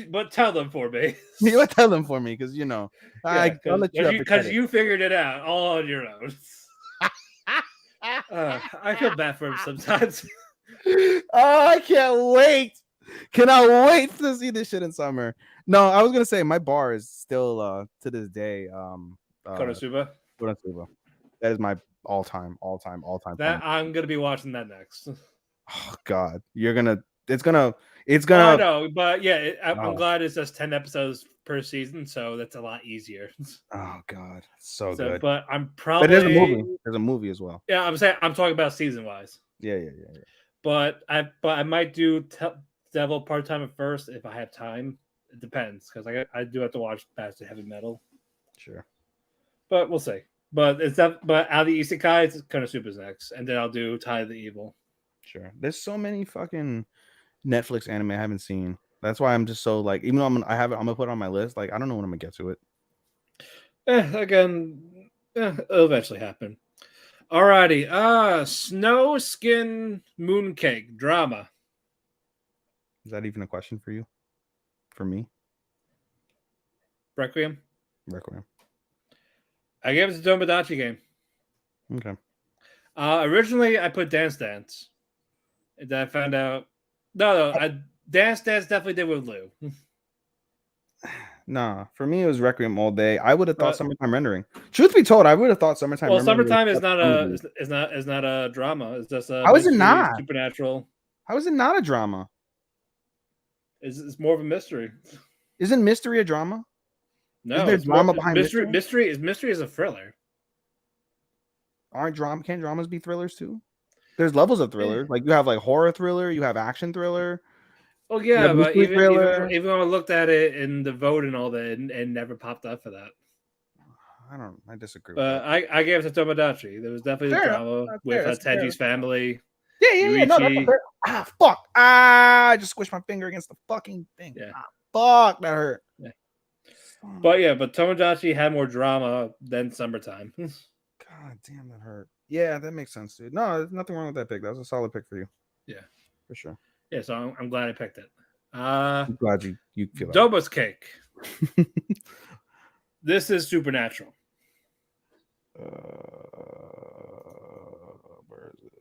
But tell them for me. You tell them for me, because I'll let because you figured it out all on your own. I feel bad for him sometimes. I can't wait. Cannot wait to see this shit in summer. No, I was gonna say my bar is still to this day Konosuba. That is my all-time. That I'm gonna be watching that next. Oh God, it's gonna. I know, but yeah, I'm glad it's just 10 episodes per season, so that's a lot easier. Oh God, so good. But I'm probably. But there's a movie. There's a movie as well. Yeah, I'm talking about season wise. Yeah. But I might do Devil part-time at first if I have time. It depends, because I do have to watch Bastard Heavy Metal. Sure. But we'll see. But out of the Isekai, it's Konosuba's next, and then I'll do Tide of the Evil. Sure. There's so many fucking Netflix anime I haven't seen. That's why I'm just so like, even though I'm gonna put it on my list. Like, I don't know when I'm gonna get to it. It'll eventually happen. Alrighty. Snow Skin Mooncake drama. Is that even a question for you? For me? Requiem. I gave it to Tomodachi game. Okay. Originally, I put Dance Dance. And then I found out. No, Dance Dance definitely did with Lou. Nah, for me it was Requiem all day. I would have thought Summertime Rendering. Truth be told, I would have thought Summertime. Well, Summertime is not a drama. It's just a. How is it not supernatural? How is it not a drama? It's more of a mystery. Isn't mystery a drama? No, is there drama behind mystery. Mystery is a thriller. Can't dramas be thrillers too? There's levels of thrillers. Like you have like horror thriller, you have action thriller. Oh yeah, but even when I looked at it in the vote and all that, it never popped up for that. I disagree. But I gave it to Tomodachi. There was definitely a drama with Tenji's family. Yeah. No, that's fair. Fuck. I just squished my finger against the fucking thing. Yeah. Fuck, that hurt. Yeah. But Tomodachi had more drama than Summertime. God damn, that hurt. Yeah, that makes sense, dude. No, there's nothing wrong with that pick. That was a solid pick for you. Yeah, for sure. Yeah, so I'm glad I picked it. I'm glad you feel that. Doba's Cake. This is supernatural. Where is it?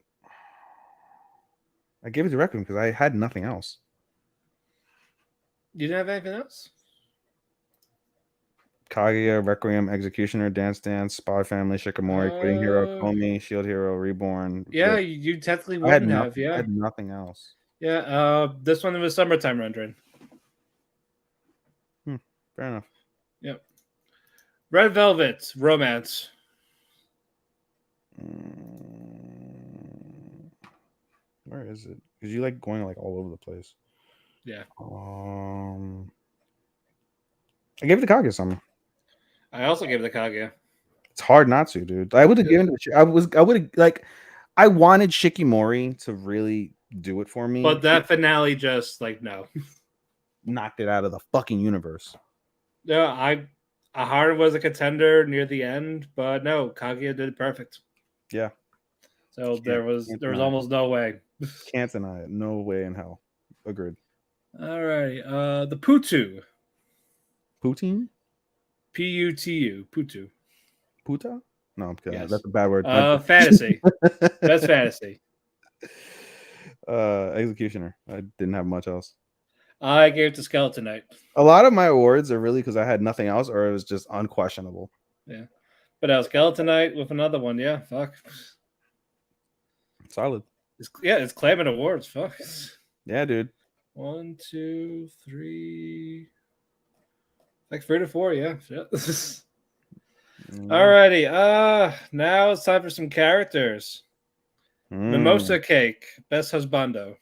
I gave it to Requiem because I had nothing else. You didn't have anything else? Kaguya, Requiem, Executioner, Dance Dance, Spy Family, Shikimori, Quitting Hero, Komi, Shield Hero, Reborn. Yeah, you technically wouldn't have. Yeah, I had nothing else. Yeah, this one was Summertime Rendering. Fair enough. Yep. Red Velvet, Romance. Where is it? Because you like going like all over the place. Yeah. I gave it to Kaguya-sama. I also gave it to Kaguya. It's hard not to, dude. I would have given it. I would have like. I wanted Shikimori to really do it for me, But that finale just like no. knocked it out of the fucking universe. Yeah, Ahara was a contender near the end, but no, Kaguya did it perfect. Yeah. So there was almost no way. Can't deny it. No way in hell. Agreed. All right. The Putu. Poutine? Putu. Putu. Puta? No, I'm kidding. Yes. That's a bad word. Fantasy. Best fantasy. Executioner. I didn't have much else. I gave it to Skeleton Knight. A lot of my awards are really because I had nothing else or it was just unquestionable. Yeah. But Skeleton Knight with another one. Yeah. Fuck. Solid. It's claiming awards. Fuck. Yeah, dude. 1, 2, 3. Like 3 to 4. Yeah. Shit. Alrighty. Now it's time for some characters. Mimosa Cake, best husbando.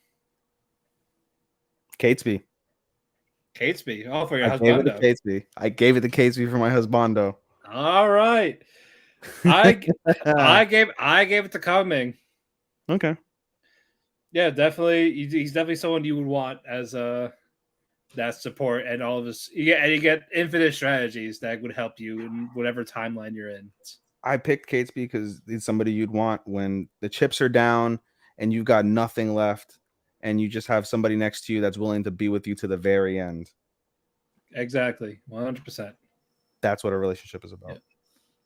Catesby. Catesby. Oh, for your husbando. I gave it to Catesby for my husbando. All right. I gave it to Kaming. Okay. Yeah, definitely. He's definitely someone you would want as that support and all of this. You get infinite strategies that would help you in whatever timeline you're in. I picked Catesby because he's somebody you'd want when the chips are down and you've got nothing left and you just have somebody next to you that's willing to be with you to the very end. Exactly. 100%. That's what a relationship is about. Yeah.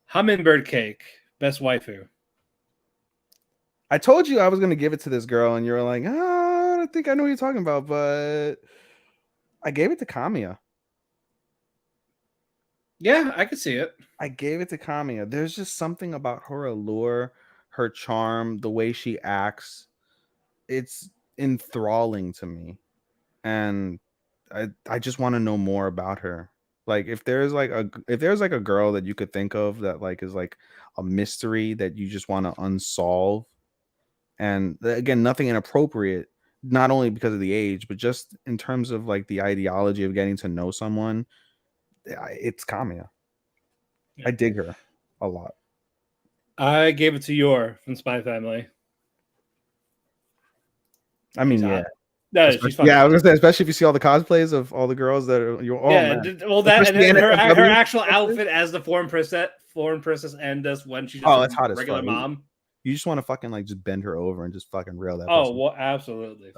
Hummingbird Cake, best waifu. I told you I was going to give it to this girl and you're like, I don't think I know what you're talking about, but I gave it to Kamiya. Yeah, I could see it. I gave it to Kamiya. There's just something about her allure, her charm, the way she acts. It's enthralling to me. And I just want to know more about her. Like if there's like a girl that you could think of that like is like a mystery that you just want to unsolve. And again, nothing inappropriate, not only because of the age, but just in terms of like the ideology of getting to know someone. It's Kamiya. I dig her a lot. I gave it to Yor from Spy Family. I mean, yeah. No, yeah, I was gonna say, especially if you see all the cosplays of all the girls that are well, that and her actual outfit as the foreign princess and just when she's it's hot as regular fuck. Mom. You just want to fucking like just bend her over and just fucking rail that. Oh, well, absolutely.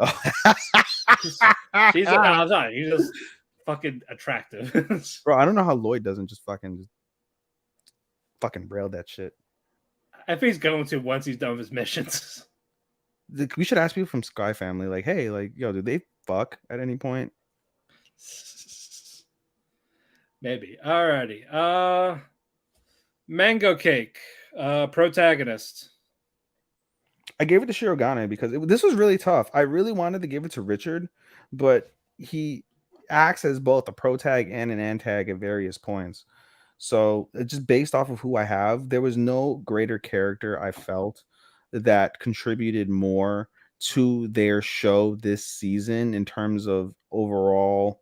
She's just fucking attractive. Bro, I don't know how Lloyd doesn't just fucking rail that shit. I think he's going to once he's done with his missions. We should ask people from Sky Family, like, hey, like, yo, did they fuck at any point? Maybe. Alrighty. Mango Cake, protagonist. I gave it to Shirogane because this was really tough. I really wanted to give it to Richard, but he acts as both a protag and an antag at various points. So just based off of who I have, there was no greater character I felt that contributed more to their show this season in terms of overall,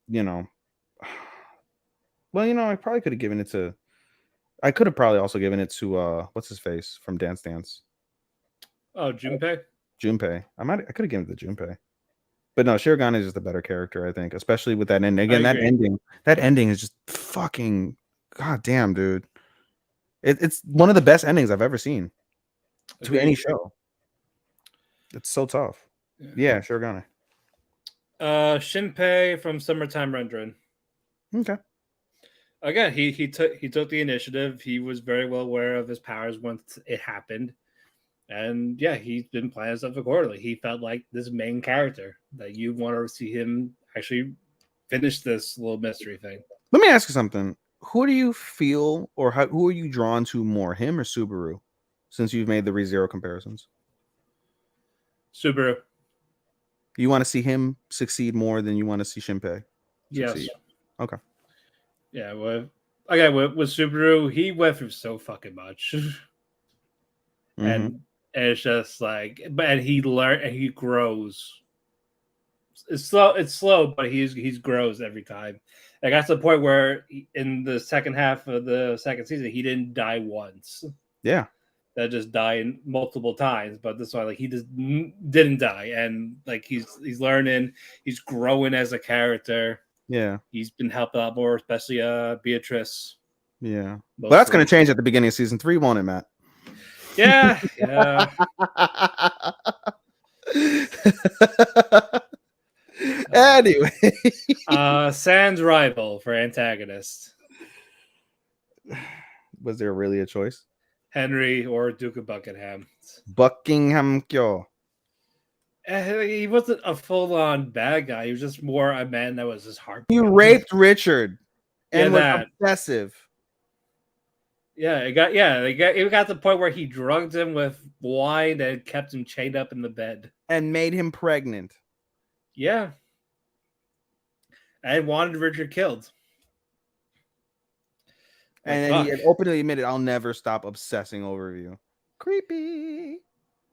well, I probably could have given it to, I could have probably also given it to, what's his face from Dance Dance? Oh, Junpei? Junpei. I could have given it to Junpei. But no, Shirogane is just a better character, I think, especially with that ending. Again, that ending is just fucking goddamn, dude. It's one of the best endings I've ever seen to any show. It's so tough. Yeah, Shirogane. Shinpei from Summertime Rendering. Okay. Again, he took the initiative. He was very well aware of his powers once it happened. And yeah, he's been playing stuff accordingly. He felt like this main character that you want to see him actually finish this little mystery thing. Let me ask you something. Who do you feel, or who are you drawn to more, him or Subaru, since you've made the ReZero comparisons? Subaru. You want to see him succeed more than you want to see Shinpei succeed? Yes. Okay. Yeah, with Subaru, he went through so fucking much. And it's just like, but he learned and he grows it's slow, but he's grows every time. It got to the point where in the second half of the second season, he didn't die once. Yeah. That just died multiple times, but this one, like, he just didn't die, and like he's learning, he's growing as a character. Yeah, he's been helped out more, especially Beatrice. Yeah, but that's going to change at the beginning of season 3, won't it, Matt? Yeah. Anyway, Sans rival for antagonist. Was there really a choice? Henry or Duke of Buckingham? Buckingham Kyo. He wasn't a full-on bad guy. He was just more a man that was his heart. He raped Richard and was obsessive. Yeah, it got to the point where he drugged him with wine and kept him chained up in the bed and made him pregnant. Yeah, and wanted Richard killed. And then he had openly admitted, "I'll never stop obsessing over you." Creepy.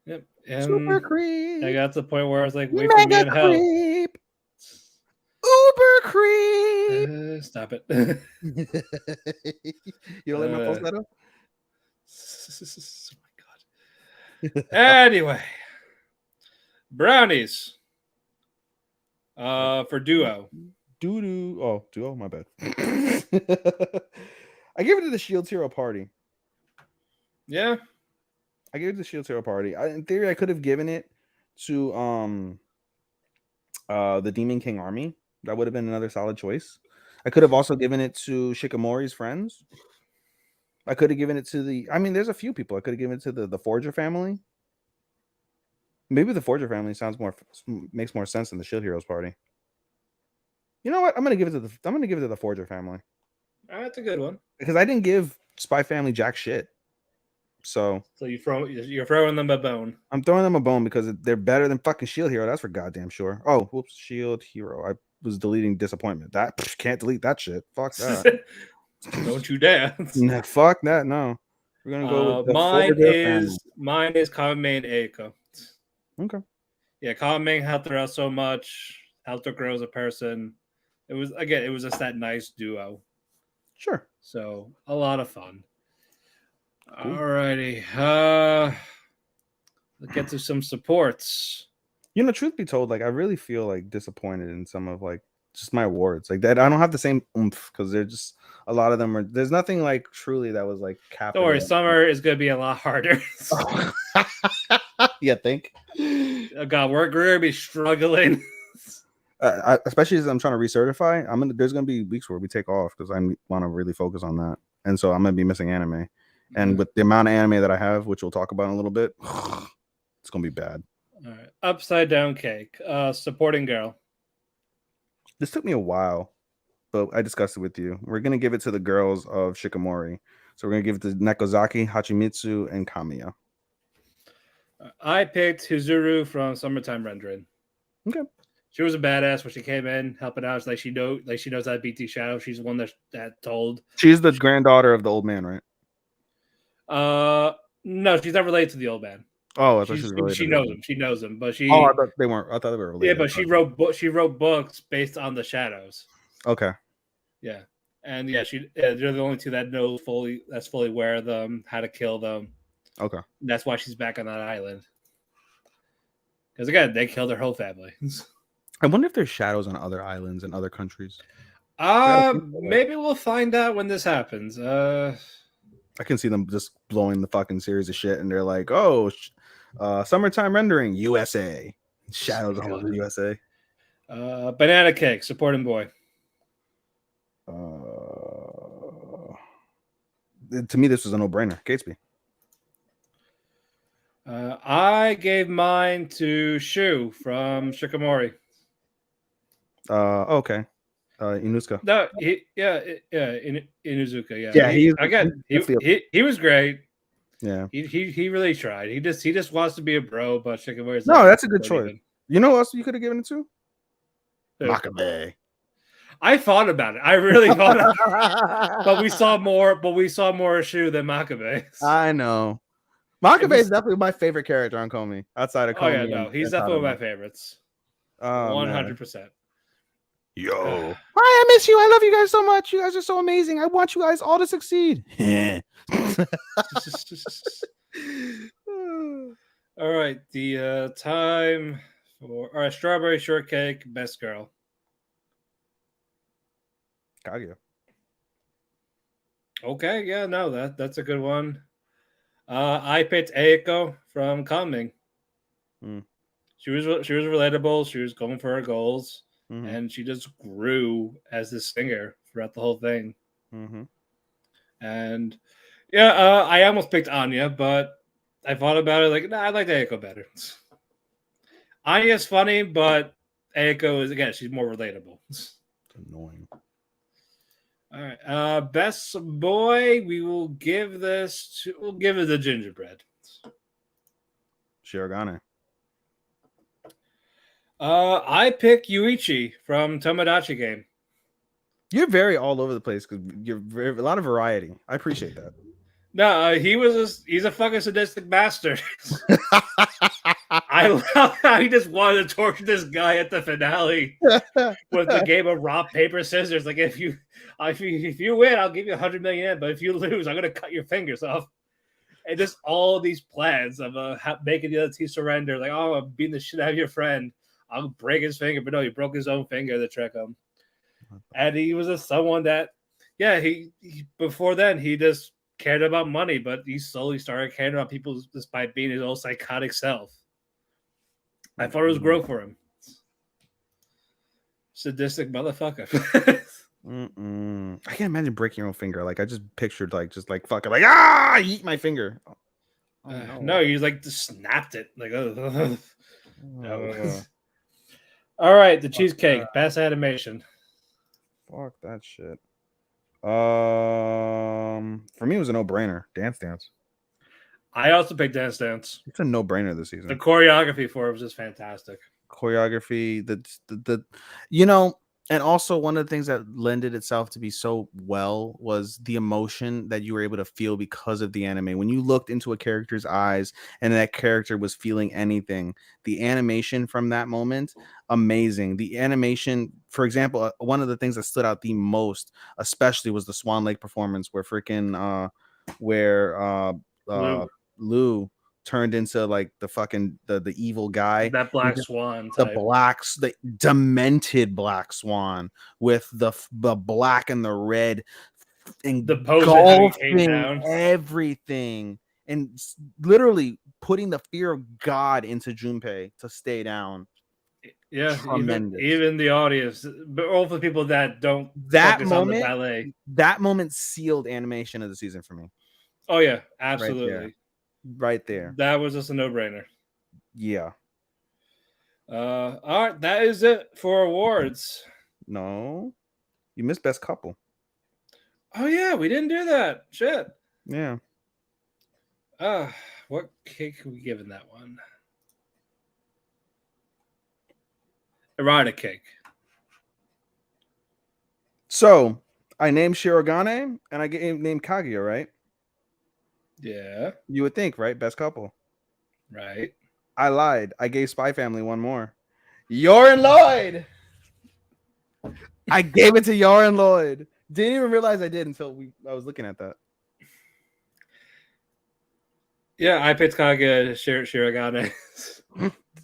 Yep. Super creep. I got to the point where I was like, "Wait for me in hell." Creep. Uber creep. Stop it. You don't let my post that up? Oh my god. Anyway. Brownies. For duo. Oh, duo, my bad. I gave it to the Shields Hero Party. Yeah. I gave it to the Shields Hero Party. In theory, I could have given it to the Demon King Army. That would have been another solid choice. I could have also given it to Shikamori's friends. I could have given it to there's a few people. I could have given it to the Forger family. Maybe the Forger family makes more sense than the Shield Heroes Party. You know what? I'm gonna give it to the Forger family. That's a good one. Because I didn't give Spy Family jack shit. So you're throwing them a bone. I'm throwing them a bone because they're better than fucking Shield Hero. That's for goddamn sure. Oh, whoops, Shield Hero. I was deleting disappointment. That can't delete that shit. Fuck that. Don't you dare. Nah, fuck that. No. We're gonna go with mine is Common Main Eiko. Okay. Yeah, Common Main helped her out so much, helped her grow as a person. It was just that nice duo. Sure. So a lot of fun. Cool. Alrighty. Let's get to some supports. You know, truth be told, like I really feel like disappointed in some of like just my awards. Like that I don't have the same oomph because they're just a lot of them are there's nothing like truly that was like capital. Don't worry, summer is gonna be a lot harder. You think? Oh God, we're gonna be struggling. Especially as I'm trying to recertify, there's gonna be weeks where we take off because I want to really focus on that, and so I'm gonna be missing anime. And with the amount of anime that I have, which we'll talk about in a little bit, it's gonna be bad. All right, Upside Down Cake, supporting girl. This took me a while, but I discussed it with you. We're gonna give it to the girls of Shikamori, so we're gonna give it to Nekozaki, Hachimitsu, and Kamiya. I picked Hizuru from Summertime Rendering. Okay. She was a badass when she came in, helping out. She knows how to beat these shadows. She's the one that told. She's the granddaughter of the old man, right? No, she's not related to the old man. Oh, I thought she was related. She knows him. She knows him, but she. Oh, I thought they weren't. I thought they were related. Yeah, but she wrote books based on the shadows. Okay. Yeah, and yeah, they're the only two that knows fully aware of them, how to kill them. Okay. And that's why she's back on that island. Because again, they killed her whole family. I wonder if there's shadows on other islands and other countries. Maybe we'll find out when this happens. I can see them just blowing the fucking series of shit, and they're like, "Oh, Summertime Rendering USA, shadows all over USA." Banana Cake, supporting boy. To me, this was a no-brainer. Catesby. I gave mine to Shu from Shikamori. Okay. Inuzuka. No, Inuzuka. Yeah, he was great. Yeah, he really tried. He just wants to be a bro, but Shikamori's that's a good choice. Even. You know what else you could have given it to? Makabe. I thought about it. I really thought about it. But we saw more Shu than Makabe. I know. Makabe is definitely my favorite character on Komi. Outside of Komi. Oh yeah, no, he's definitely one of my favorites. 100%. Yo. Hi, I miss you. I love you guys so much. You guys are so amazing. I want you guys all to succeed. All right, the time for strawberry shortcake best girl. Kaguya. Okay, yeah, no, that's a good one. I picked Aiko from Coming. She was relatable. She was going for her goals, and she just grew as this singer throughout the whole thing. And yeah, I almost picked Anya, but I thought about it like, nah, I like Aiko better. Anya's funny, but Aiko is, again, she's more relatable. It's annoying. All right, best boy, we'll give it the gingerbread. Shirogane. I pick Yuichi from Tomodachi Game. You're very all over the place because you're a lot of variety. I appreciate that. No, he's a fucking sadistic bastard. I love how he just wanted to torture this guy at the finale with the game of rock, paper, scissors. Like, if you win, I'll give you 100 million yen, but if you lose, I'm gonna cut your fingers off. And just all these plans of making the other team surrender. Like, oh, I'm beating the shit out of your friend. I'll break his finger, but no, he broke his own finger to trick him. And he was just someone that, yeah, he before then he just cared about money, but he slowly started caring about people just by being his own psychotic self. I thought it was growth for him. Sadistic motherfucker. I can't imagine breaking your own finger. Like, I just pictured just fucking I eat my finger. No, he just snapped it. Like, no. All right, the cheesecake, best animation. Fuck that shit. For me, it was a no-brainer. Dance Dance. I also picked Dance Dance. It's a no-brainer this season. The choreography for it was just fantastic. Choreography, and also one of the things that lended itself to be so well was the emotion that you were able to feel because of the anime. When you looked into a character's eyes and that character was feeling anything, the animation from that moment, amazing. The animation, for example, one of the things that stood out the most, especially, was the Swan Lake performance where Lou turned into like the fucking the evil guy, that black swan type. The demented black swan with the black and the red and the engulfing everything and literally putting the fear of God into Junpei to stay down. Yeah, even the audience, but all the people that don't focus on the ballet. That moment sealed animation of the season for me. Oh yeah, absolutely. Right there. That was just a no-brainer. Yeah. All right, that is it for awards. No, you missed best couple. Oh yeah, we didn't do that. Shit. Yeah. What cake are we giving that one? Erotic cake. So I named Shirogane and I named Kaguya, right? Yeah. You would think, right? Best couple. Right. I lied. I gave Spy Family one more. Yor and Lloyd. I gave it to Yor and Lloyd. Didn't even realize I did until I was looking at that. Yeah, I picked Kaguya, Shirogane.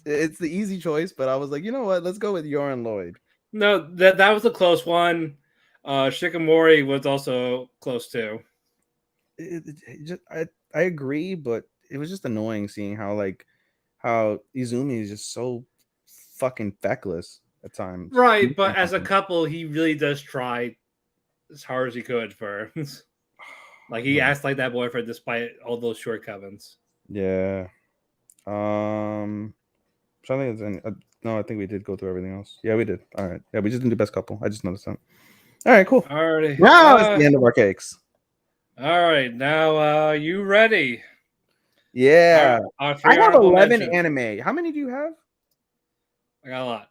It's the easy choice, but I was like, you know what? Let's go with Yor and Lloyd. No, that was a close one. Shikamori was also close too. I agree, but it was just annoying seeing how Izumi is just so fucking feckless at times. Right, but as a couple, he really does try as hard as he could for like he acts like that boyfriend despite all those shortcomings. Yeah. So I think no, I think we did go through everything else. Yeah, we did. All right. Yeah, we just didn't do best couple. I just noticed that. All right, cool. Alrighty. Now it's the end of our cakes. All right, now you ready? Yeah. I have 11 anime. How many do you have? I got a lot.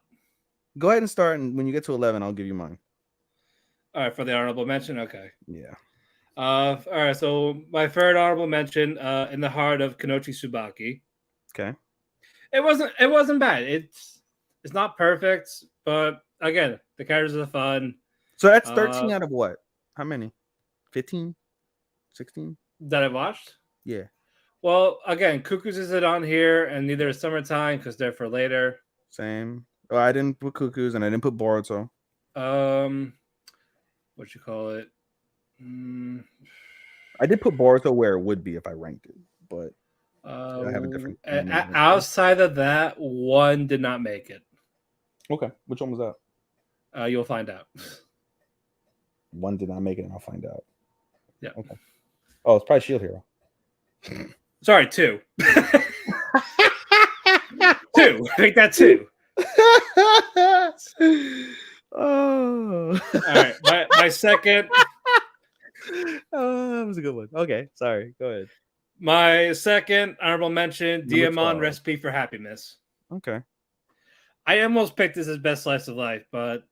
Go ahead and start, and when you get to 11, I'll give you mine. All right, for the honorable mention, okay. Yeah. All right, so my third honorable mention, In the Heart of Kanochi Tsubaki. Okay. It wasn't bad. It's not perfect, but again, the characters are fun. So that's 13 out of what? How many? 15? 16? That I watched. Yeah. Well, again, Cuckoos isn't on here, and neither is Summertime because they're for later. Same. Oh, I didn't put Cuckoos and I didn't put Boruto. What you call it? I did put Boruto where it would be if I ranked it, but I have a different. Outside of that, one did not make it. Okay, which one was that? You'll find out. One did not make it, and I'll find out. Yeah. Okay. Oh, it's probably Shield Hero. Sorry, 2. 2. Make that 2. Oh. All right. My second. Oh, that was a good one. Okay, sorry. Go ahead. My second honorable mention: Diamond Recipe for Happiness. Okay. I almost picked this as best slice of life, but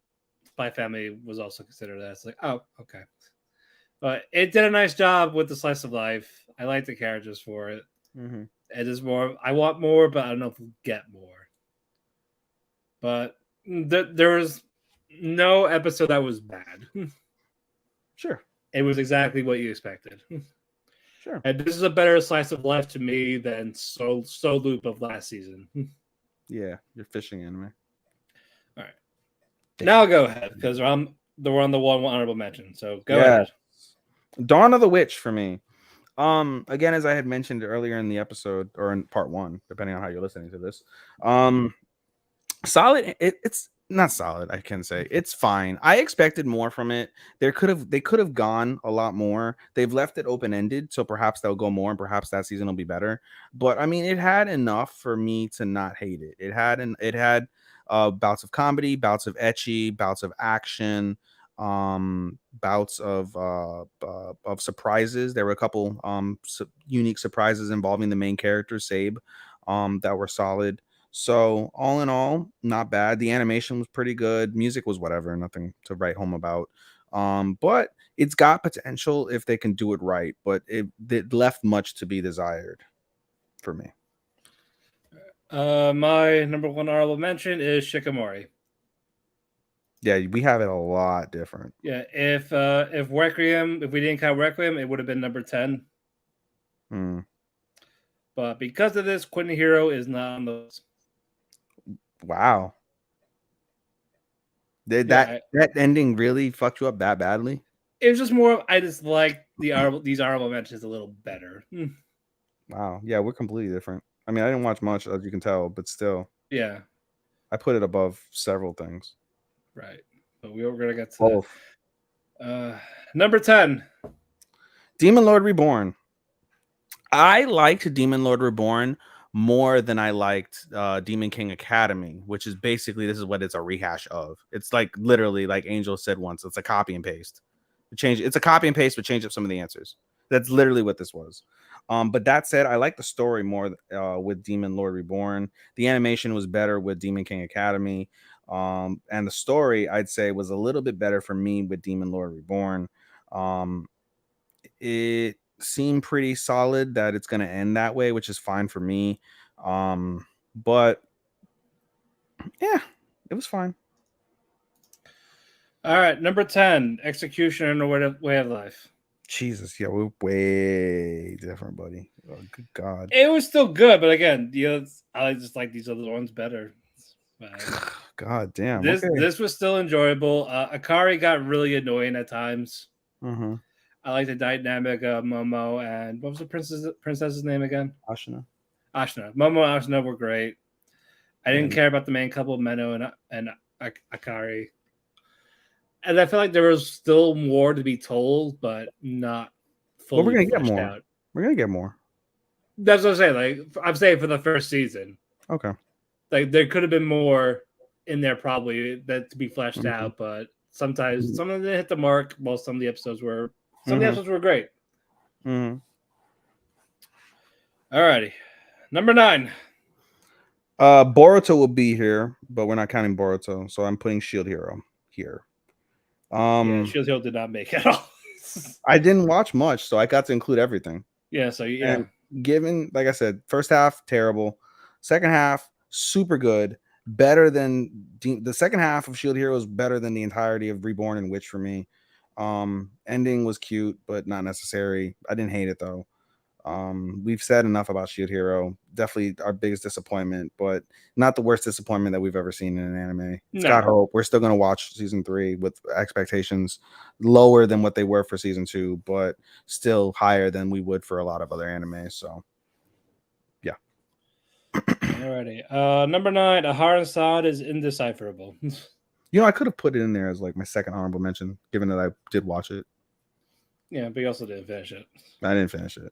Spy Family was also considered that. It's like, oh, okay. But it did a nice job with the slice of life. I like the characters for it. Mm-hmm. It is more. I want more, but I don't know if we'll get more. But there was no episode that was bad. Sure. It was exactly what you expected. Sure. And this is a better slice of life to me than Soul Loop of last season. Yeah, you're fishing anime. All right. Now go ahead, because we're on the one honorable mention. So go ahead. Dawn of the Witch for me. Again, as I had mentioned earlier in the episode, or in part 1, depending on how you're listening to this. Solid. It's not solid, I can say. It's fine. I expected more from it. They could have gone a lot more. They've left it open-ended, so perhaps they'll go more, and perhaps that season will be better. But I mean, it had enough for me to not hate it. It had bouts of comedy, bouts of ecchi, bouts of action, bouts of surprises. There were a couple unique surprises involving the main character, Sabe, that were solid. So all in all, not bad. The animation was pretty good. Music was whatever, nothing to write home about. But it's got potential if they can do it right. But it left much to be desired for me. My number one honorable mention is Shikamori. Yeah, we have it a lot different. Yeah, if Requiem, if we didn't count Requiem, it would have been number 10. But because of this, Quentin Hero is not on those. Wow. Did that ending really fuck you up that badly? It was just more. I just like these honorable mentions a little better. Wow. Yeah, we're completely different. I mean, I didn't watch much, as you can tell, but still. Yeah. I put it above several things. Right. But we're gonna get to number 10. Demon Lord Reborn. I liked Demon Lord Reborn more than I liked Demon King Academy, which is basically, this is what it's a rehash of. It's like literally, like Angel said once, it's a copy and paste. It's a copy and paste, but change up some of the answers. That's literally what this was. But that said, I like the story more with Demon Lord Reborn. The animation was better with Demon King Academy. And the story, I'd say, was a little bit better for me with Demon Lord Reborn. It seemed pretty solid that it's going to end that way, which is fine for me. But yeah, it was fine. All right, number 10, Executioner and the Way of Life. Jesus, yeah, we're way different, buddy. Oh, good God. It was still good, but again, I just like these other ones better. God damn. This was still enjoyable. Akari got really annoying at times. Mm-hmm. I like the dynamic of Momo and what was the princess's name again? Ashina. Momo and Ashina were great. I didn't care about the main couple, Menno and Akari. And I feel like there was still more to be told, but not fully. Well, we're gonna get more. Out. We're gonna get more. That's what I'm saying. Like I'm saying for the first season. Okay. Like there could have been more in there probably that to be fleshed out, but sometimes some of them didn't hit the mark. While some of the episodes were of the episodes were great. Mm-hmm. Alrighty. Number 9. Boruto will be here, but we're not counting Boruto, so I'm putting Shield Hero here. Shield Hero did not make it at all. I didn't watch much, so I got to include everything. Yeah, so yeah. And given, like I said, first half terrible, second half super good, better than the second half of Shield Hero is better than the entirety of Reborn and Witch for me. Ending was cute, but not necessary. I didn't hate it though. We've said enough about Shield Hero. Definitely our biggest disappointment, but not the worst disappointment that we've ever seen in an anime. It's got hope. We're still going to watch season 3 with expectations lower than what they were for season 2, but still higher than we would for a lot of other anime. So, yeah. Alrighty. Number 9, Ahara Sad is indecipherable. You know, I could have put it in there as like my second honorable mention, given that I did watch it. Yeah, but you also didn't finish it. I didn't finish it.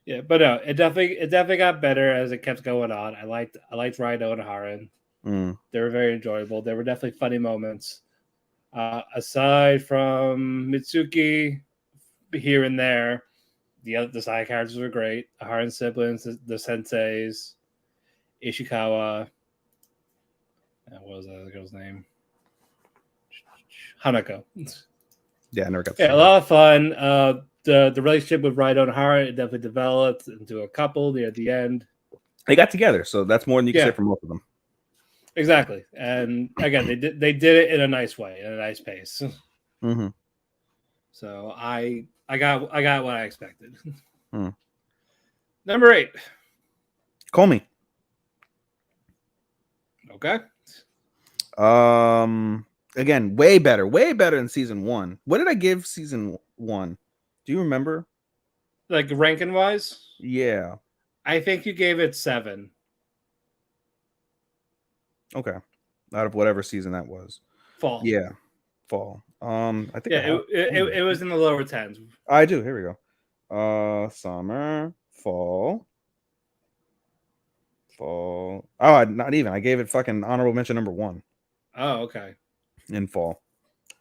Yeah, but no, it definitely got better as it kept going on. I liked Raido and Haran. They were very enjoyable. There were definitely funny moments. Aside from Mitsuki, here and there, the side characters were great. The Haran siblings, the senseis, Ishikawa. What was that other girl's name? Hanako. Yeah, I never got to a lot of fun. The relationship with Raido and Hara, it definitely developed into a couple near the end. They got together, so that's more than you can say for most of them. Exactly, and again, they did it in a nice way, in a nice pace. Mm-hmm. So I got what I expected. Number 8, Komi. Okay. Again, way better than season 1. What did I give season 1? Do you remember? Like ranking wise? Yeah. I think you gave it 7. Okay. Out of whatever season that was. Fall. Yeah. Fall. I think it was in the lower 10s. I do. Here we go. Summer, fall. Oh, not even. I gave it fucking honorable mention number 1. Oh, okay. In fall.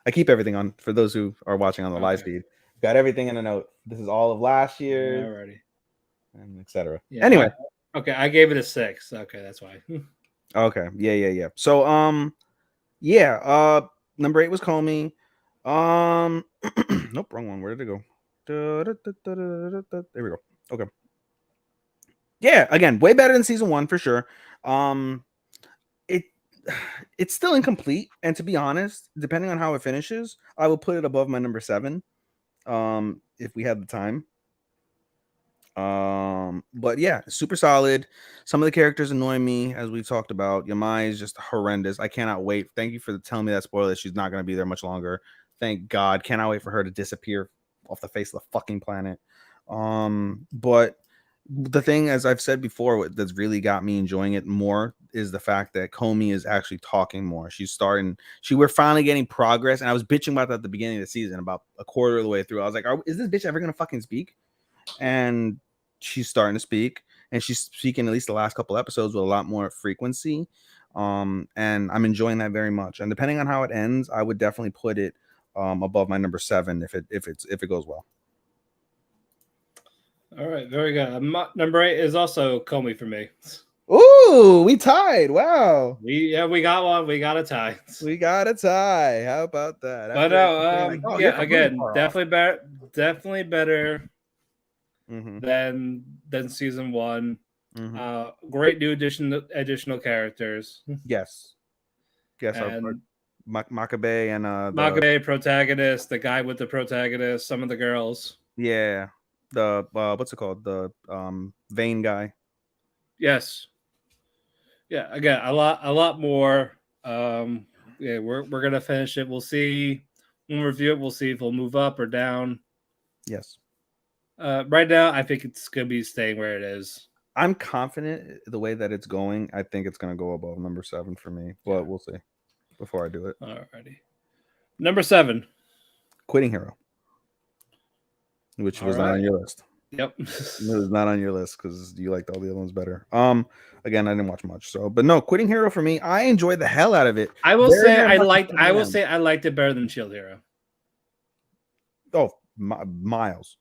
I keep everything on for those who are watching on the live feed. Got everything in a note. This is all of last year. Alrighty. And etc. Yeah, anyway. I gave it a 6. Okay, that's why. Okay. Yeah. So number 8 was Komi. Nope, wrong one. Where did it go? There we go. Okay. Yeah, again, way better than season 1 for sure. It's still incomplete, and to be honest, depending on how it finishes, I will put it above my number 7. If we had the time. But yeah, super solid. Some of the characters annoy me, as we've talked about. Yamai is just horrendous. I cannot wait. Thank you for telling me that spoiler that she's not going to be there much longer. Thank God. Cannot wait for her to disappear off the face of the fucking planet. But the thing, as I've said before, that's really got me enjoying it more is the fact that Komi is actually talking more. We're finally getting progress. And I was bitching about that at the beginning of the season, about a quarter of the way through. I was like, is this bitch ever going to fucking speak? And she's starting to speak, and she's speaking at least the last couple episodes with a lot more frequency. And I'm enjoying that very much. And depending on how it ends, I would definitely put it above my number 7 if it goes well. All right, very good. Number 8 is also Komi for me. Ooh, we tied. Wow. We got one. We got a tie. We got a tie. How about that? But no, again, definitely better than season 1. Great new additional characters. Yes. And Makabe and Makabe protagonist, the guy with the protagonist, some of the girls. Yeah. The what's it called? The Vane guy. Yes. Yeah, again, a lot more. Yeah, we're gonna finish it. We'll see when we review it. We'll see if we'll move up or down. Yes. Right now, I think it's gonna be staying where it is. I'm confident the way that it's going. I think it's gonna go above number 7 for me, but we'll see before I do it. Alrighty. Number 7, Quitting Hero, which was not on your list. Yep. It was not on your list because you liked all the other ones better. Again, I didn't watch much, so no, Quitting Hero for me, I enjoyed the hell out of it. I will say I liked it better than Shield Hero. Oh, miles.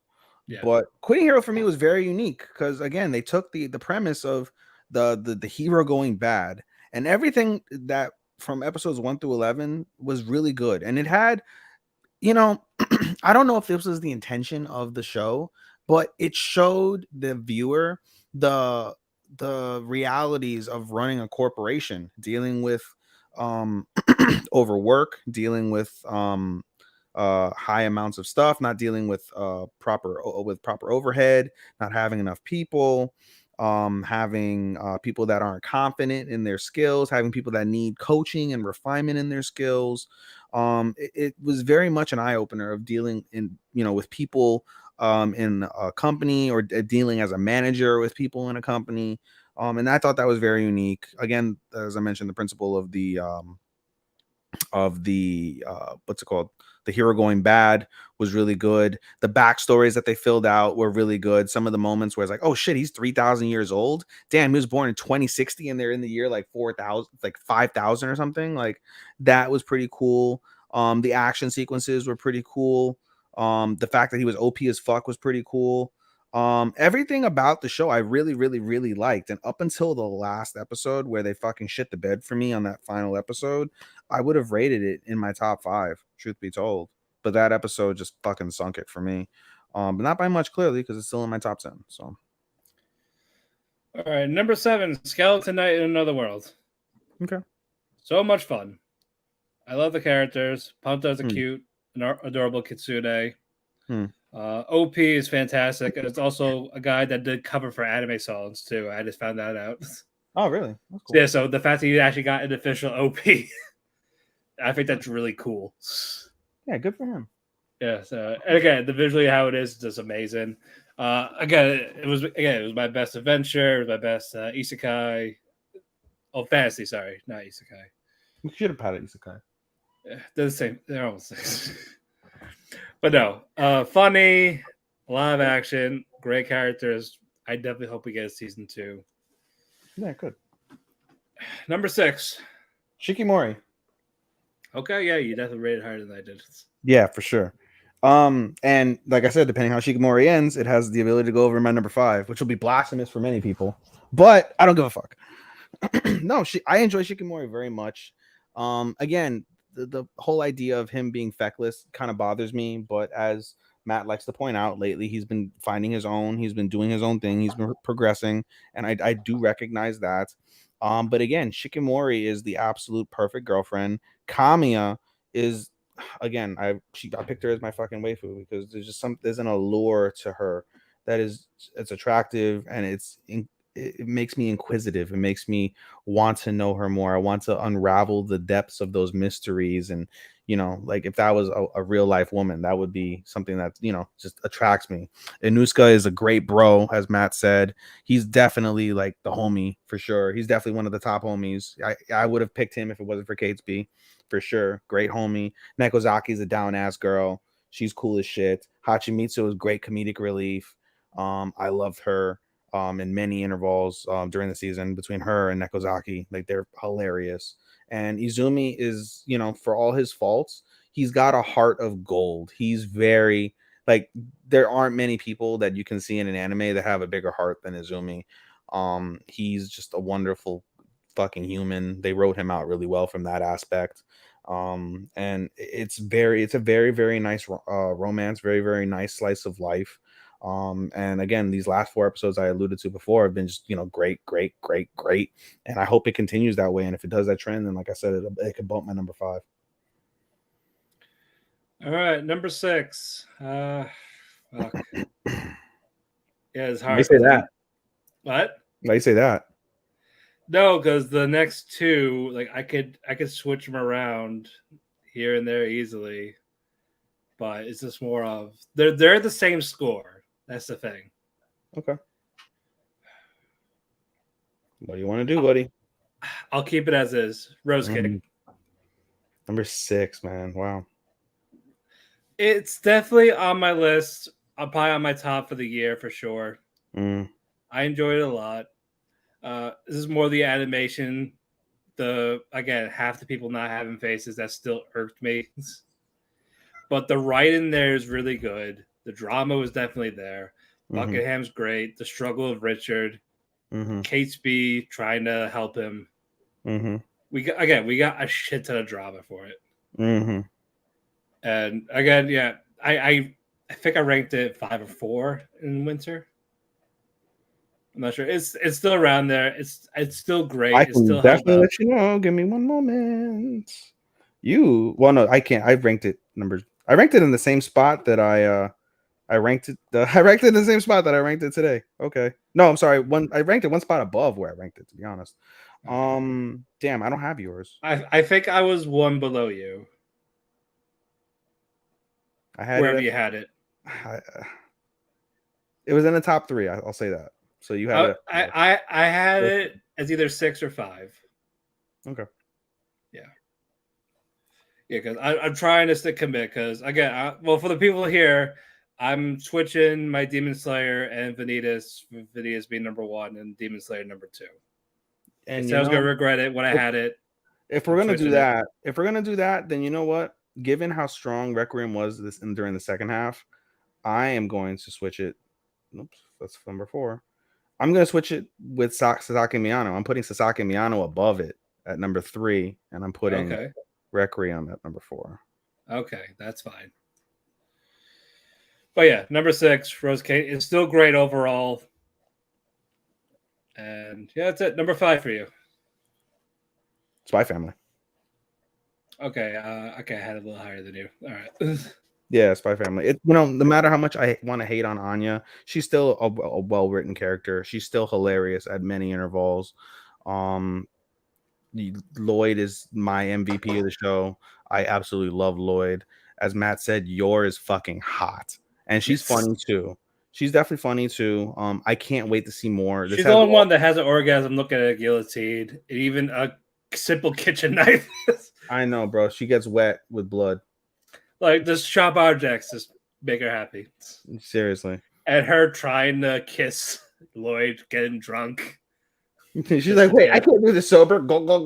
Yeah. But Quitting Hero for me was very unique because again, they took the premise of the hero going bad, and everything that from episodes 1 through 11 was really good, and it had, I don't know if this was the intention of the show, but it showed the viewer the the realities of running a corporation, dealing with overwork, dealing with high amounts of stuff, not dealing with proper overhead, not having enough people, having people that aren't confident in their skills, having people that need coaching and refinement in their skills. It was very much an eye-opener of dealing with people in a company, or dealing as a manager with people in a company. And I thought that was very unique. Again, as I mentioned, the principle of the what's it called, the hero going bad was really good. The backstories that they filled out were really good. Some of the moments where it's like, oh shit, he's 3,000 years old. Damn, he was born in 2060 and they're in the year like 4,000, like 5,000 or something. Like, that was pretty cool. The action sequences were pretty cool. The fact that he was OP as fuck was pretty cool. Everything about the show I really, really, really liked. And up until the last episode where they fucking shit the bed for me on that final episode, I would have rated it in my top 5, truth be told. But that episode just fucking sunk it for me. But not by much, clearly, because it's still in my top 10. So, all right, number 7, Skeleton Knight in Another World. okay, so much fun. I love the characters. Ponto's a cute, adorable kitsune. OP is fantastic. And it's also a guy that did cover for anime songs too. I just found that out. Oh, really? That's cool. Yeah, so the fact that you actually got an official OP, I think that's really cool. Yeah, good for him. Yeah, so and again, the visually how it is just amazing. Again, it was my best adventure. It was my best isekai. Oh, fantasy. Sorry, not isekai. We should have had an isekai. They're the same. They're almost the same. But no, funny, a lot of action, great characters. I definitely hope we get a season 2. Yeah, good. Number 6, Shikimori. Okay, yeah, you definitely rated higher than I did. Yeah, for sure. And like I said, depending how Shikimori ends, it has the ability to go over my number 5, which will be blasphemous for many people. But I don't give a fuck. No, I enjoy Shikimori very much. Again, the whole idea of him being feckless kind of bothers me, but as Matt likes to point out, lately he's been finding his own, he's been doing his own thing, he's been progressing, and I do recognize that. But again, Shikimori is the absolute perfect girlfriend. Kamiya is, again, I picked her as my fucking waifu because there's an allure to her that it's attractive, and it makes me inquisitive. It makes me want to know her more. I want to unravel the depths of those mysteries. And, like if that was a real life woman, that would be something that, just attracts me. Inusuka is a great bro, as Matt said. He's definitely like the homie for sure. He's definitely one of the top homies. I would have picked him if it wasn't for Catesby, for sure. Great homie. Nekozaki's a down ass girl. She's cool as shit. Hachimitsu is great comedic relief. I loved her. In many intervals during the season between her and Nekozaki. Like, they're hilarious. And Izumi is, for all his faults, he's got a heart of gold. He's very, like, there aren't many people that you can see in an anime that have a bigger heart than Izumi. He's just a wonderful fucking human. They wrote him out really well from that aspect. And it's a very, very nice romance, very, very nice slice of life. And again, these last 4 episodes I alluded to before have been just, great. And I hope it continues that way. And if it does that trend, then like I said, it could bump my number 5. All right, number 6. Fuck. Yeah, it's hard. Why you say that? What? Why you say that? No, because the next 2, like I could switch them around here and there easily, but it's just more of they're the same score. That's the thing. Okay. What do you want to do, buddy? I'll keep it as is. Rose King. Number 6, man. Wow. It's definitely on my list. I'm probably on my top for the year for sure. I enjoyed it a lot. This is more the animation. Again, half the people not having faces, that still irked me. But the writing there is really good. The drama was definitely there. Buckingham's great. The struggle of Richard. Catesby trying to help him. We got a shit ton of drama for it. And again, yeah, I think I ranked it 5 or 4 in winter. I'm not sure. It's still around there. It's still great. I It's can still definitely held up. let you know. Give me one moment. Well, no, I can't. I ranked it in the same spot that I ranked it. I ranked it in the same spot that I ranked it today. Okay. No, I'm sorry. I ranked it one spot above where I ranked it, to be honest. Damn, I don't have yours. I think I was one below you. I had wherever you had it. It was in the top 3. I'll say that. So you had it. I had it as either 6 or 5. Okay. Yeah. Yeah, because I'm trying to stick commit. Because again, for the people here, I'm switching my Demon Slayer and Vanitas. Vanitas being number 1 and Demon Slayer number 2. And I was gonna regret it when I had it. If we're gonna do that, then you know what? Given how strong Requiem was during the second half, I am going to switch it. Oops, that's number 4. I'm going to switch it with Sasaki Miyano. I'm putting Sasaki Miyano above it at number 3, and I'm putting Requiem at number 4. Okay, that's fine. But yeah, number 6, Rose Kate is still great overall. And yeah, that's it. Number 5 for you. Spy Family. Okay, I had it a little higher than you. All right. Yeah, Spy Family. No matter how much I want to hate on Anya, she's still a well-written character. She's still hilarious at many intervals. Lloyd is my MVP of the show. I absolutely love Lloyd. As Matt said, Yor is fucking hot, and she's funny too. She's definitely funny too. I can't wait to see more. She's the only one that has an orgasm looking at a guillotine, and even a simple kitchen knife. I know, bro. She gets wet with blood. Like, just sharp objects just make her happy. Seriously. And her trying to kiss Lloyd, getting drunk. She's like, wait, I can't do this sober. Go. Yeah,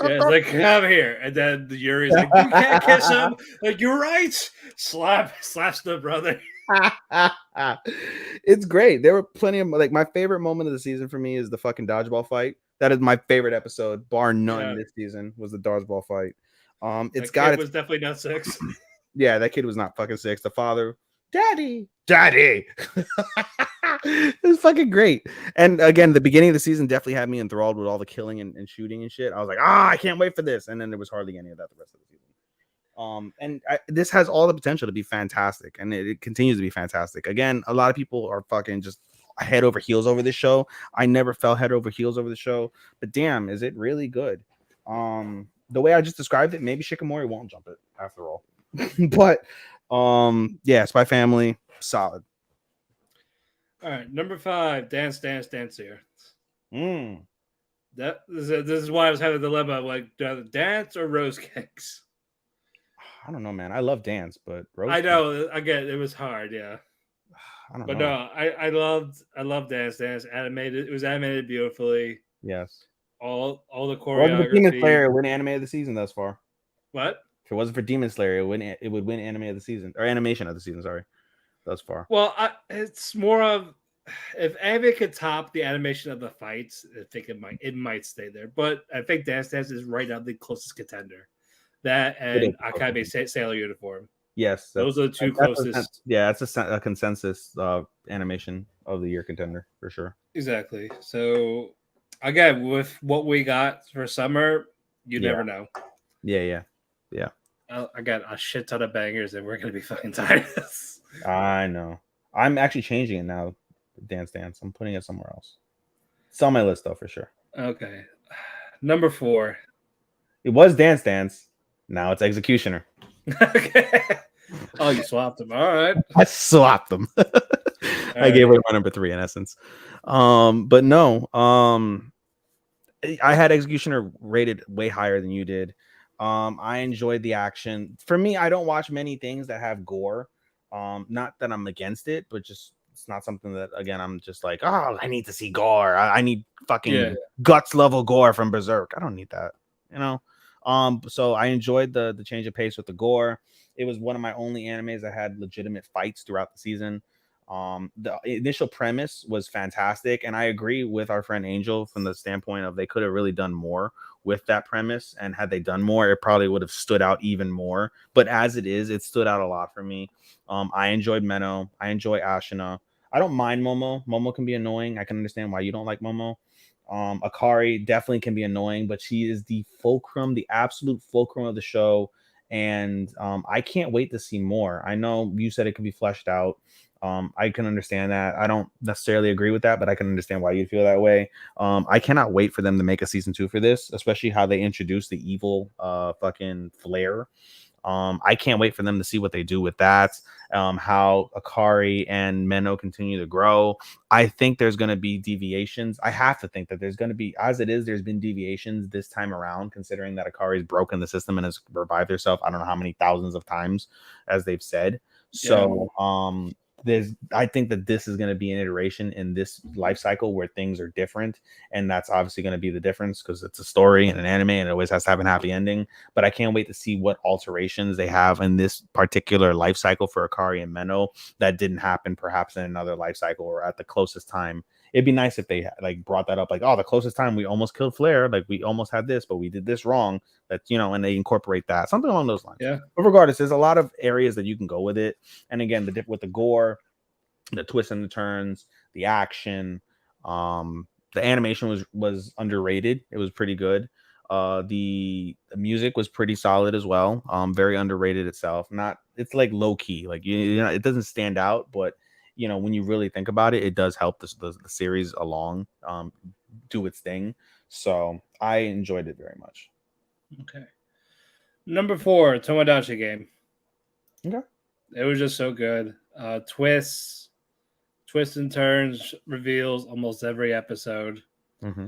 it's like, come here. And then the Yuri's like, you can't kiss him. Like, you're right. Slaps the brother. It's great. There were plenty of, like, my favorite moment of the season for me is the fucking dodgeball fight. That is my favorite episode, bar none. This season was the dodgeball fight. It was definitely not 6. Yeah, that kid was not fucking 6. The father, daddy. It was fucking great. And again, the beginning of the season definitely had me enthralled with all the killing and shooting and shit. I was like, I can't wait for this. And then there was hardly any of that the rest of the season. This has all the potential to be fantastic, and it continues to be fantastic. Again, a lot of people are fucking just head over heels over this show. I never fell head over heels over the show, but damn, is it really good? The way I just described it, maybe Shikamori won't jump it after all. But yeah, Spy Family, solid. All right, number 5, Dance here. This is why I was having a dilemma, like, Dance or Rose Cakes. I don't know, man. I love Dance, but Rose I know. Again, it was hard, yeah. I don't know. No, I loved Dance. Dance animated. It was animated beautifully. Yes. All the choreography. Demon Slayer win anime of the season thus far. What? If it wasn't for Demon Slayer, it would win anime of the season, or animation of the season. Sorry, thus far. Well, it's more of, if anime could top the animation of the fights, I think it might stay there. But I think Dance is right now the closest contender. That and Akabe Sailor Uniform. Yes, those are the two closest. That's a consensus animation of the year contender for sure. Exactly. So again, with what we got for summer, you never know. Yeah. I got a shit ton of bangers, and we're gonna be fucking tired of this. I know. I'm actually changing it now. Dance. I'm putting it somewhere else. It's on my list though, for sure. Okay. Number 4. It was Dance. Now it's Executioner. Okay. Oh, you swapped them. All right. I swapped them. I gave her my number 3 in essence. But no. I had Executioner rated way higher than you did. I enjoyed the action. For me, I don't watch many things that have gore. Not that I'm against it, but just it's not something that, again, I'm just like, oh, I need to see gore. I need fucking guts level gore from Berserk. I don't need that, you know. So I enjoyed the change of pace with the gore. It was one of my only animes that had legitimate fights throughout the season. The initial premise was fantastic, and I agree with our friend Angel from the standpoint of they could have really done more with that premise, and had they done more, it probably would have stood out even more. But as it is, it stood out a lot for me. I enjoyed Menno. I enjoy Ashina. I don't mind Momo. Momo can be annoying. I can understand why you don't like Momo. Akari definitely can be annoying, but she is the fulcrum, the absolute fulcrum of the show. And I can't wait to see more. I know you said it could be fleshed out. I can understand that. I don't necessarily agree with that, but I can understand why you feel that way. I cannot wait for them to make a season 2 for this, especially how they introduce the evil fucking flare. I can't wait for them to see what they do with that. How Akari and Menno continue to grow. I think there's going to be deviations. I have to think that there's going to be, as it is, there's been deviations this time around, considering that Akari's broken the system and has revived herself. I don't know how many thousands of times, as they've said. So, I think that this is going to be an iteration in this life cycle where things are different, and that's obviously going to be the difference because it's a story and an anime and it always has to have a happy ending. But I can't wait to see what alterations they have in this particular life cycle for Akari and Menno that didn't happen perhaps in another life cycle or at the closest time. It'd be nice if they like brought that up, like, oh, the closest time we almost killed Flare, like we almost had this, but we did this wrong. That, you know, and they incorporate that, something along those lines. Yeah. But regardless, there's a lot of areas that you can go with it. And again, the dip with the gore, the twists and the turns, the action, the animation was underrated. It was pretty good. The music was pretty solid as well. Very underrated itself. It's like low key, like you know, it doesn't stand out, but you know, when you really think about it, it does help the series along, do its thing. So I enjoyed it very much. Okay. Number 4, Tomodachi Game. Okay. It was just so good. Twists and turns, reveals almost every episode. Mm-hmm.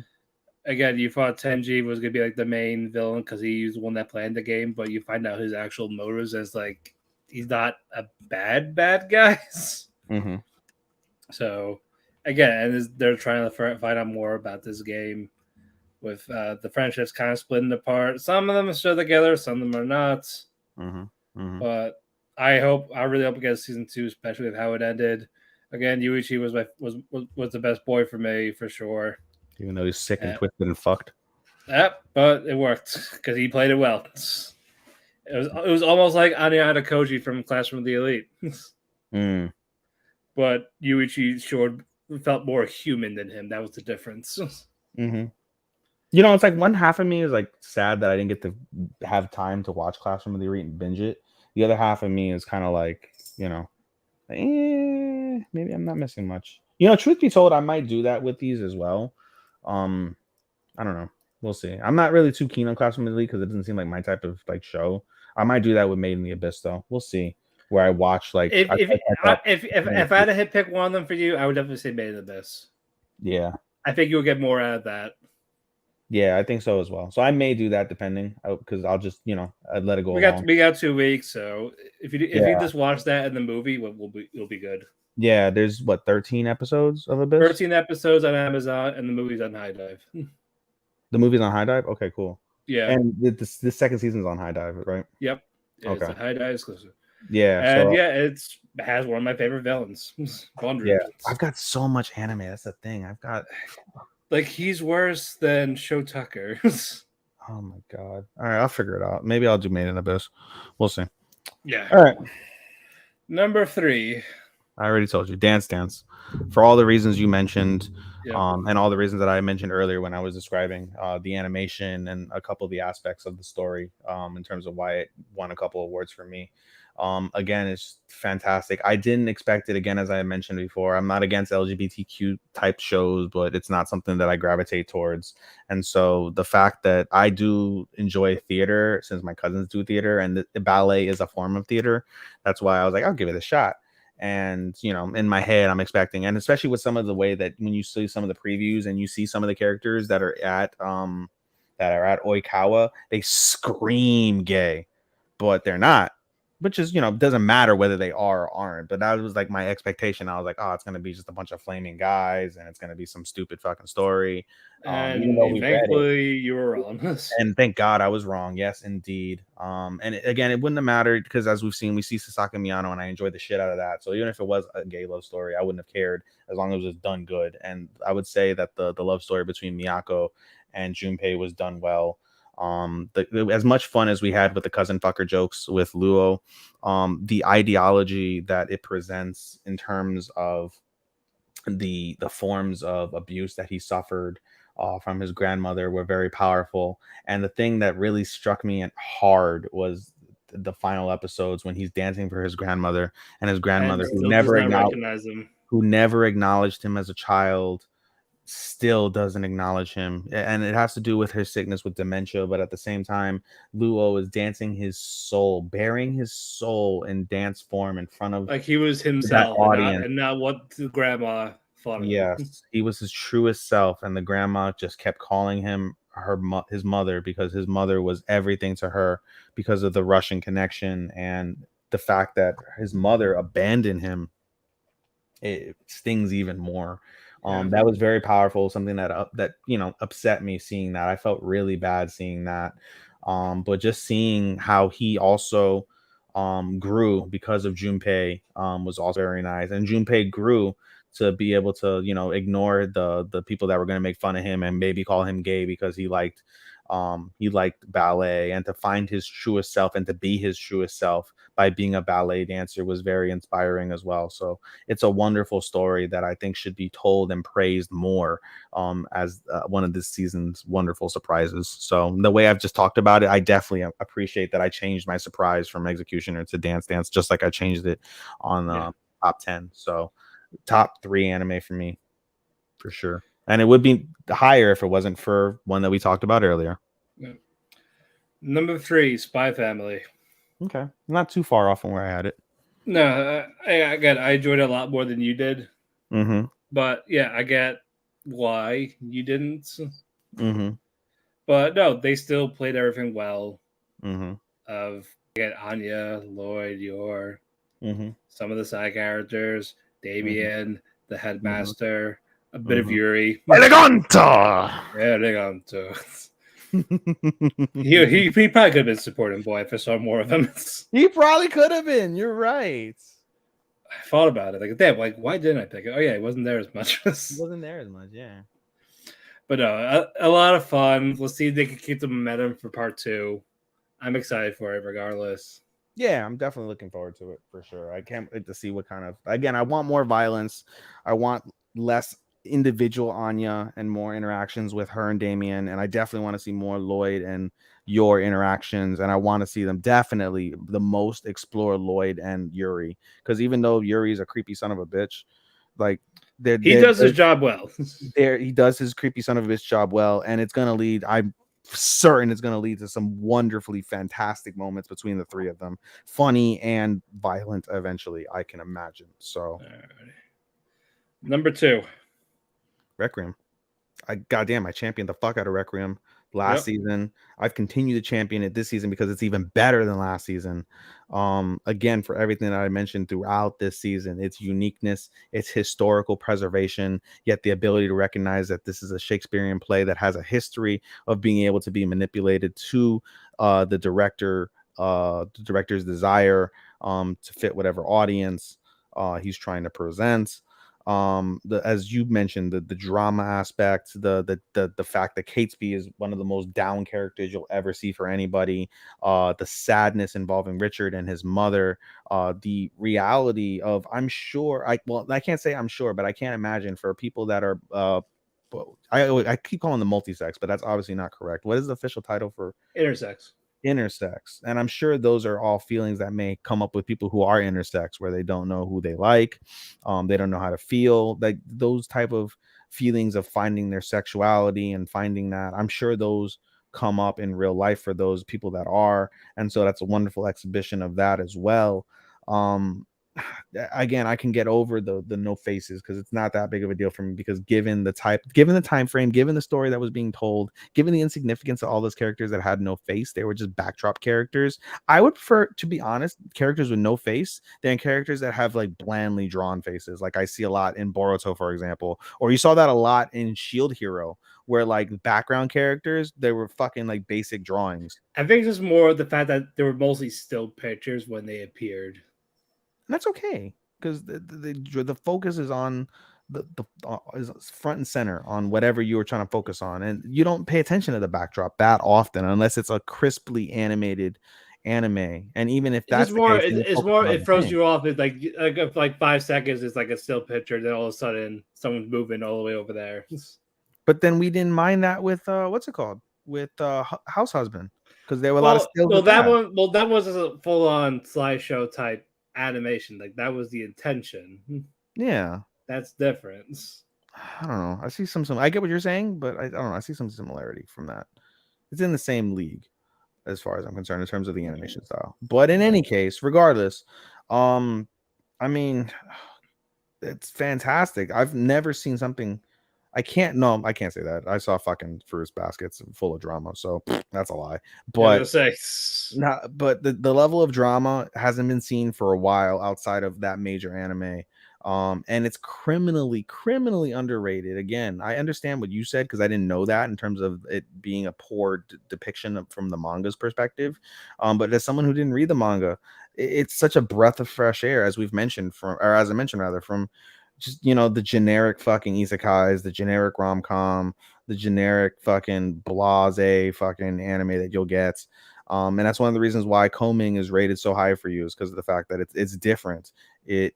Again, you thought Tenji was going to be like the main villain because he was the one that planned the game, but you find out his actual motives as like he's not a bad guy. Mm-hmm. So, again, they're trying to find out more about this game with the friendships kind of splitting apart. Some of them are still together, some of them are not. Mm-hmm. Mm-hmm. But I really hope we get a season 2, especially with how it ended. Again, Yuichi was the best boy for me for sure. Even though he's sick and twisted and fucked. Yep, but it worked because he played it well. It was almost like Anya Adakoji from Classroom of the Elite. But Yuichi felt more human than him. That was the difference. Mm-hmm. You know, it's like one half of me is like sad that I didn't get to have time to watch Classroom of the Elite and binge it. The other half of me is kind of like, you know, maybe I'm not missing much. You know, truth be told, I might do that with these as well. I don't know. We'll see. I'm not really too keen on Classroom of the Elite because it doesn't seem like my type of like show. I might do that with Made in the Abyss though. We'll see. Where I watch like if I had to pick one of them for you, I would definitely say Made in the Abyss. Yeah, I think you'll get more out of that. Yeah, I think so as well. So I may do that depending, because I'll just, you know, I'd let it go. We got 2 weeks, so if you just watch that in the movie, it'll be good. Yeah, there's what 13 episodes of Abyss. 13 episodes on Amazon, and the movie's on High Dive. The movie's on High Dive. Okay, cool. Yeah, and the second season's on High Dive, right? Yep. Okay. It's a High Dive exclusive. Yeah, and it has one of my favorite villains. Yeah, I've got so much anime. That's the thing. I've got like he's worse than Sho Tucker. Oh my god! All right, I'll figure it out. Maybe I'll do Made in Abyss. We'll see. Yeah. All right. Number 3. I already told you, Dance Dance, for all the reasons you mentioned, Yep. And all the reasons that I mentioned earlier when I was describing the animation and a couple of the aspects of the story, in terms of why it won a couple awards for me. Again, it's fantastic. I didn't expect it. Again, as I mentioned before, I'm not against LGBTQ type shows, but it's not something that I gravitate towards. And so the fact that I do enjoy theater, since my cousins do theater, and the ballet is a form of theater, that's why I was like, I'll give it a shot. And, you know, in my head, I'm expecting, and especially with some of the way that when you see some of the previews and you see some of the characters that are at Oikawa, they scream gay, but they're not. Which is, you know, doesn't matter whether they are or aren't. But that was like my expectation. I was like, oh, it's going to be just a bunch of flaming guys and it's going to be some stupid fucking story. And thankfully you were wrong. And thank God I was wrong. Yes, indeed. Again, it wouldn't have mattered because as we see Sasaki Miyano and I enjoyed the shit out of that. So even if it was a gay love story, I wouldn't have cared as long as it was done good. And I would say that the love story between Miyako and Junpei was done well. As much fun as we had with the cousin fucker jokes with Luo, the ideology that it presents in terms of the forms of abuse that he suffered from his grandmother were very powerful. And the thing that really struck me hard was the final episodes when he's dancing for his grandmother, and his grandmother, And still does not recognize him. who never acknowledged him as a child, still doesn't acknowledge him. And it has to do with her sickness with dementia, but at the same time, Luo is dancing his soul, bearing his soul in dance form in front of like he was himself that audience. and not what the grandma thought of him. Yes, he was his truest self, and the grandma just kept calling him his mother, because his mother was everything to her because of the Russian connection, and the fact that his mother abandoned him, it stings even more. That was very powerful, something that that upset me seeing that. I felt really bad seeing that. But just seeing how he also grew because of Junpei was also very nice. And Junpei grew to be able to ignore the people that were going to make fun of him and maybe call him gay because he liked ballet, and to find his truest self and to be his truest self by being a ballet dancer was very inspiring as well. So it's a wonderful story that I think should be told and praised more as one of this season's wonderful surprises. So the way I've just talked about it, I definitely appreciate that I changed my surprise from Executioner to Dance Dance, just like I changed it on top 10. So top 3 anime for me, for sure. And it would be higher if it wasn't for one that we talked about earlier. Yeah. Number 3, Spy Family. Okay, not too far off from where I had it. No, I enjoyed it a lot more than you did. Mm-hmm. But yeah, I get why you didn't. Mm-hmm. But no, they still played everything well. Mm-hmm. Get Anya, Lloyd, Yor, some of the side characters, Damien, the headmaster, a bit of Yuri. Eleganta! Eleganta. he probably could have been supporting boy if I saw more of him. He probably could have been. You're right. I thought about it. Like, damn, why didn't I pick it? Oh, yeah, he wasn't there as much. He wasn't there as much, yeah. But no, a lot of fun. We'll see if they can keep the momentum for part 2. I'm excited for it regardless. Yeah, I'm definitely looking forward to it for sure. I can't wait to see what kind of, again, I want more violence. I want less individual Anya and more interactions with her and Damien. And I definitely want to see more Lloyd and Yor interactions. And I want to see them definitely the most explore Lloyd and Yuri. Because even though Yuri's a creepy son of a bitch, like he does his job well. He does his creepy son of a bitch job well. And it's going to lead, I'm certain it's going to lead to some wonderfully fantastic moments between the 3 of them, funny and violent eventually, I can imagine. So number 2, Requiem. I championed the fuck out of Requiem last season. I've continued to champion it this season because it's even better than last season. Again, for everything that I mentioned throughout this season, its uniqueness, its historical preservation, yet the ability to recognize that this is a Shakespearean play that has a history of being able to be manipulated to the director's desire to fit whatever audience he's trying to present. As you mentioned, the drama aspect, the fact that Catesby is one of the most down characters you'll ever see for anybody, the sadness involving Richard and his mother, the reality of, I can't say I'm sure, but I can't imagine for people that are I keep calling them multi-sex, but that's obviously not correct. What is the official title for intersex? And I'm sure those are all feelings that may come up with people who are intersex, where they don't know who they like, they don't know how to feel, like those type of feelings of finding their sexuality and finding that, I'm sure those come up in real life for those people that are, and so that's a wonderful exhibition of that as well. Again, I can get over the no faces because it's not that big of a deal for me, because given the time frame, given the story that was being told, given the insignificance of all those characters that had no face, they were just backdrop characters. I would prefer, to be honest, characters with no face than characters that have like blandly drawn faces, like I see a lot in Boruto, for example, or you saw that a lot in Shield Hero, where like background characters, they were fucking like basic drawings. I think it's more the fact that they were mostly still pictures when they appeared. And that's okay, because the focus is on the is front and center on whatever you were trying to focus on, and you don't pay attention to the backdrop that often unless it's a crisply animated anime. And even if It's that's just the more. case, then you It's focus more. on It other throws things. you off. It's like 5 seconds. It's like a still picture. Then all of a sudden, someone's moving all the way over there. But then we didn't mind that with what's it called? With House Husband, because there were a lot of stills with that that. one. Well, that was a full-on slideshow type animation. Like that was the intention. Yeah. That's different. I don't know. I see some. I get what you're saying, but I don't know. I see some similarity from that. It's in the same league, as far as I'm concerned, in terms of the animation style. But in any case, regardless, I mean, it's fantastic. I've never seen something. I can't say that. I saw fucking Fruits Baskets full of drama, so that's a lie. But say. but the level of drama hasn't been seen for a while outside of that major anime. And it's criminally underrated. Again, I understand what you said because I didn't know that in terms of it being a poor depiction from the manga's perspective. But as someone who didn't read the manga, it's such a breath of fresh air, as we've mentioned as I mentioned rather, from just the generic fucking isekais, the generic rom-com, the generic fucking blase fucking anime that you'll get. And that's one of the reasons why Combing is rated so high for you, is because of the fact that it's different. It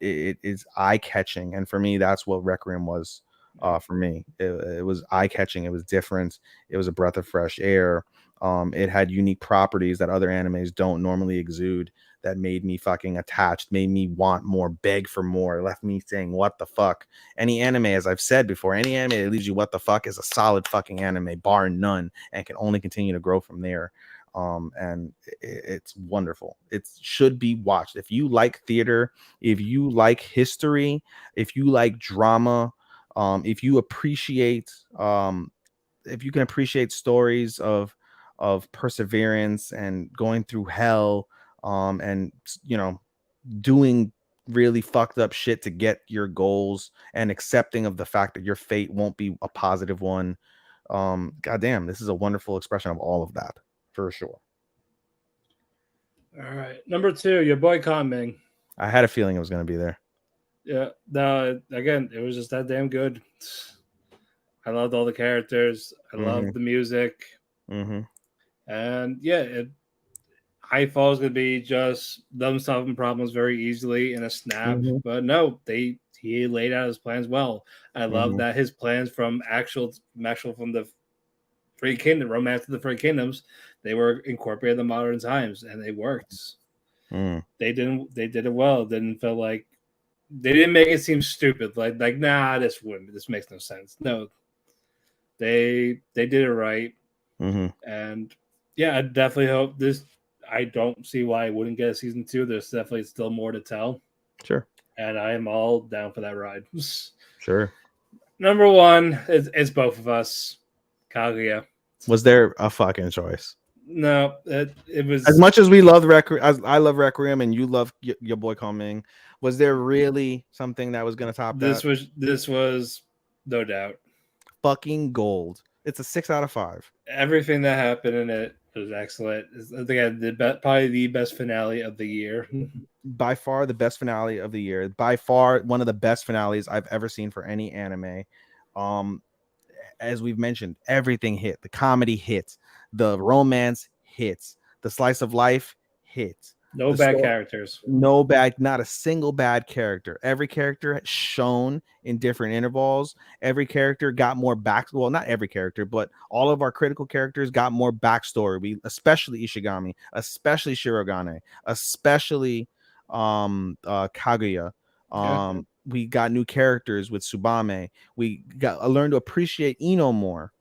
is eye-catching, and for me, that's what Requiem was. For me, it was eye-catching. It was different. It was a breath of fresh air. It had unique properties that other animes don't normally exude, that made me fucking attached, made me want more, beg for more, left me saying, what the fuck? Any anime, as I've said before, any anime that leaves you what the fuck is a solid fucking anime, bar none, and can only continue to grow from there. And it's wonderful. It should be watched. If you like theater, if you like history, if you like drama, if you appreciate if you can appreciate stories of perseverance and going through hell, and doing really fucked up shit to get your goals, and accepting of the fact that your fate won't be a positive one, goddamn, this is a wonderful expression of all of that, for sure. All right, number 2, your boy Conming. I had a feeling it was going to be there. Yeah, no, again, it was just that damn good. I loved all the characters. I loved the music. And yeah, I thought it was going to be just them solving problems very easily in a snap. But no, he laid out his plans well. I love that his plans from actual from the Three Kingdoms, Romance of the Three Kingdoms, they were incorporated in the modern times, and they worked. They did it well. It didn't feel like they didn't make it seem stupid. Like nah, this makes no sense. No, they did it right. And yeah, I definitely hope this. I don't see why I wouldn't get a season 2. There's definitely still more to tell. Sure. And I am all down for that ride. Sure. Number 1 is both of us. Kaguya. Was there a fucking choice? No, it was. As much as we love Requiem, as I love Requiem, and you love your boy Coming, was there really something that was going to top this that? This was no doubt fucking gold. It's a 6 out of 5. Everything that happened in it was excellent. Again, probably the best finale of the year. By far the best finale of the year. By far one of the best finales I've ever seen for any anime. As we've mentioned, everything hit. The comedy hits. The romance hits. The slice of life hits. No bad characters. No bad, not a single bad character. Every character shown in different intervals. Every character got more well, not every character, but all of our critical characters got more backstory. Especially Ishigami, especially Shirogane, especially Kaguya. We got new characters with Tsubame. We learned to appreciate Ino more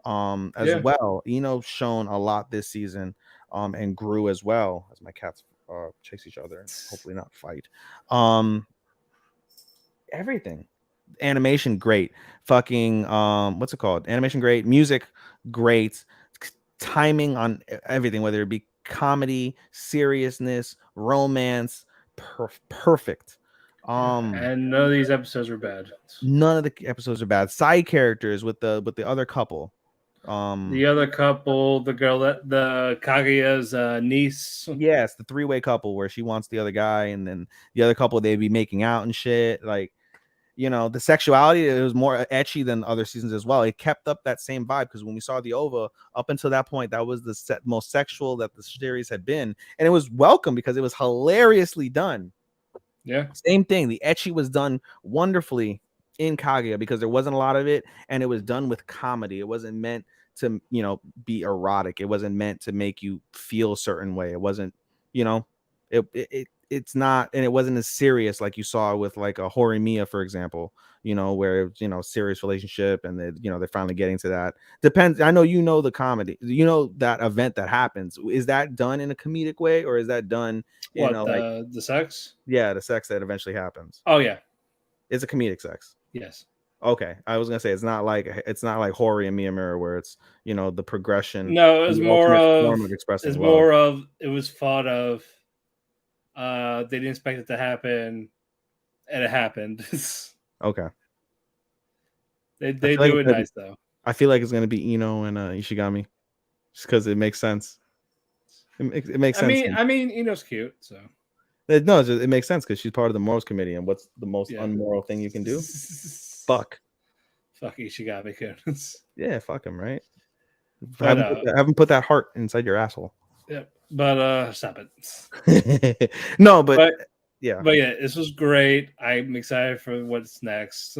as well. Ino's shown a lot this season, and grew as well, as my cats chase each other and hopefully not fight. Everything. Animation great. Fucking what's it called? Animation great. Music great. Timing on everything, whether it be comedy, seriousness, romance, perfect. And none of these episodes were bad. None of the episodes are bad. Side characters with the other couple. The other couple, the girl that the Kaguya's niece. Yes, the 3-way couple where she wants the other guy, and then the other couple they'd be making out and shit. Like, you know, the sexuality, it was more etchy than other seasons as well. It kept up that same vibe because when we saw the OVA, up until that point, that was the most sexual that the series had been, and it was welcome because it was hilariously done. Yeah, same thing. The etchy was done wonderfully in Kaguya because there wasn't a lot of it, and it was done with comedy. It wasn't meant to, you know, be erotic. It wasn't meant to make you feel a certain way. It wasn't, you know, it's not, and it wasn't as serious like you saw with like a Horimiya, for example, you know, where, you know, serious relationship and they, you know, they're finally getting to that. Depends. I know, you know, the comedy, you know, that event that happens. Is that done in a comedic way or is that done in what a like, the sex? yeah, the sex that eventually happens? Oh yeah, It's a comedic sex. yes. Okay, I was gonna say it's not like Hori and Miyamura where it's, you know, the progression. No, it was the more ultimate of form of expressing it's love. more of it was thought of. They didn't expect it to happen, and it happened. Okay, they feel like do it's it gonna nice though. I feel like it's gonna be Ino and Ishigami, just because it makes sense. It makes sense. I mean, Ino's cute, so No, it makes sense because she's part of the morals committee, and what's the most yeah. unmoral thing you can do? Fuck. Fuck Ishigami could. Yeah, fuck him, right? But, have him put that heart inside your asshole. Yeah, but stop it. No, but yeah, but yeah, this was great. I'm excited for what's next.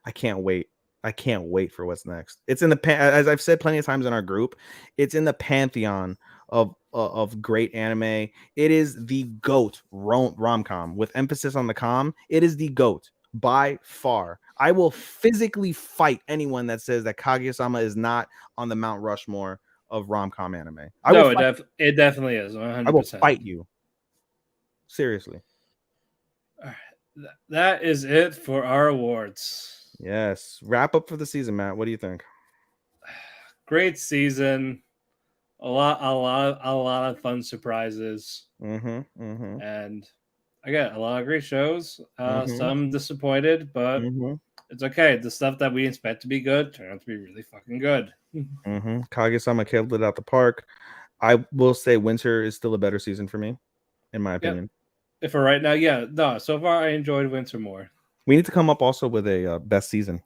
I can't wait. I can't wait for what's next. It's in the as I've said plenty of times in our group, it's in the pantheon of great anime. It is the GOAT rom-com with emphasis on the com. It is the GOAT by far. I will physically fight anyone that says that Kaguya-sama is not on the Mount Rushmore of rom-com anime. It definitely is. 100%. I will fight you. Seriously. That is it for our awards. Yes. Wrap up for the season, Matt. What do you think? Great season. A lot of fun surprises. And I got a lot of great shows. Some disappointed, but it's okay. The stuff that we expect to be good turned out to be really fucking good. Kaguya-sama killed it out the park. I will say Winter is still a better season for me, in my opinion. If for right now, yeah, no. So far, I enjoyed Winter more. We need to come up also with a best season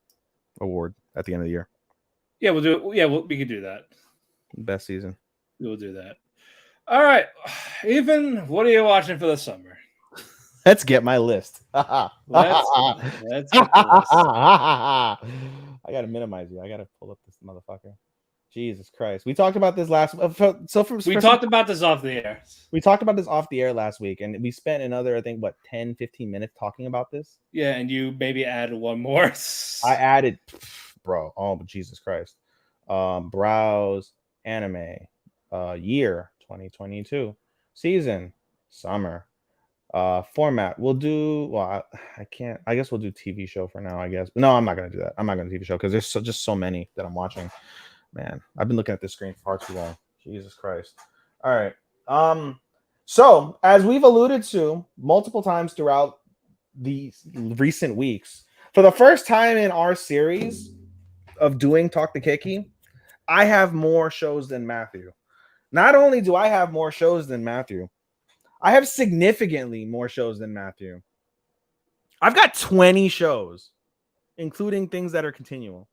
award at the end of the year. Yeah, we'll do it. Yeah, we can do that. Best season. We will do that. All right, Ethan, what are you watching for the summer? Let's get my list. Let's get the list. I gotta minimize you. I gotta pull up this motherfucker. Jesus Christ. We talked about this last we talked about this off the air. We talked about this off the air last week, and we spent another, I think, 10, 15 minutes talking about this. Yeah, and you maybe added one more. I added, bro. Oh, Jesus Christ. Browse, anime, year 2022, season, summer, format. We'll do, well, I can't, I guess we'll do TV show for now, I guess. No, I'm not going to do that. I'm not going to TV show because there's just so many that I'm watching. Man, I've been looking at this screen for far too long. Jesus Christ. All right. So as we've alluded to multiple times throughout these recent weeks, for the first time in our series of doing Talk the Kēki, I have more shows than Matthew. Not only do I have more shows than Matthew, I have significantly more shows than Matthew. I've got 20 shows, including things that are continual.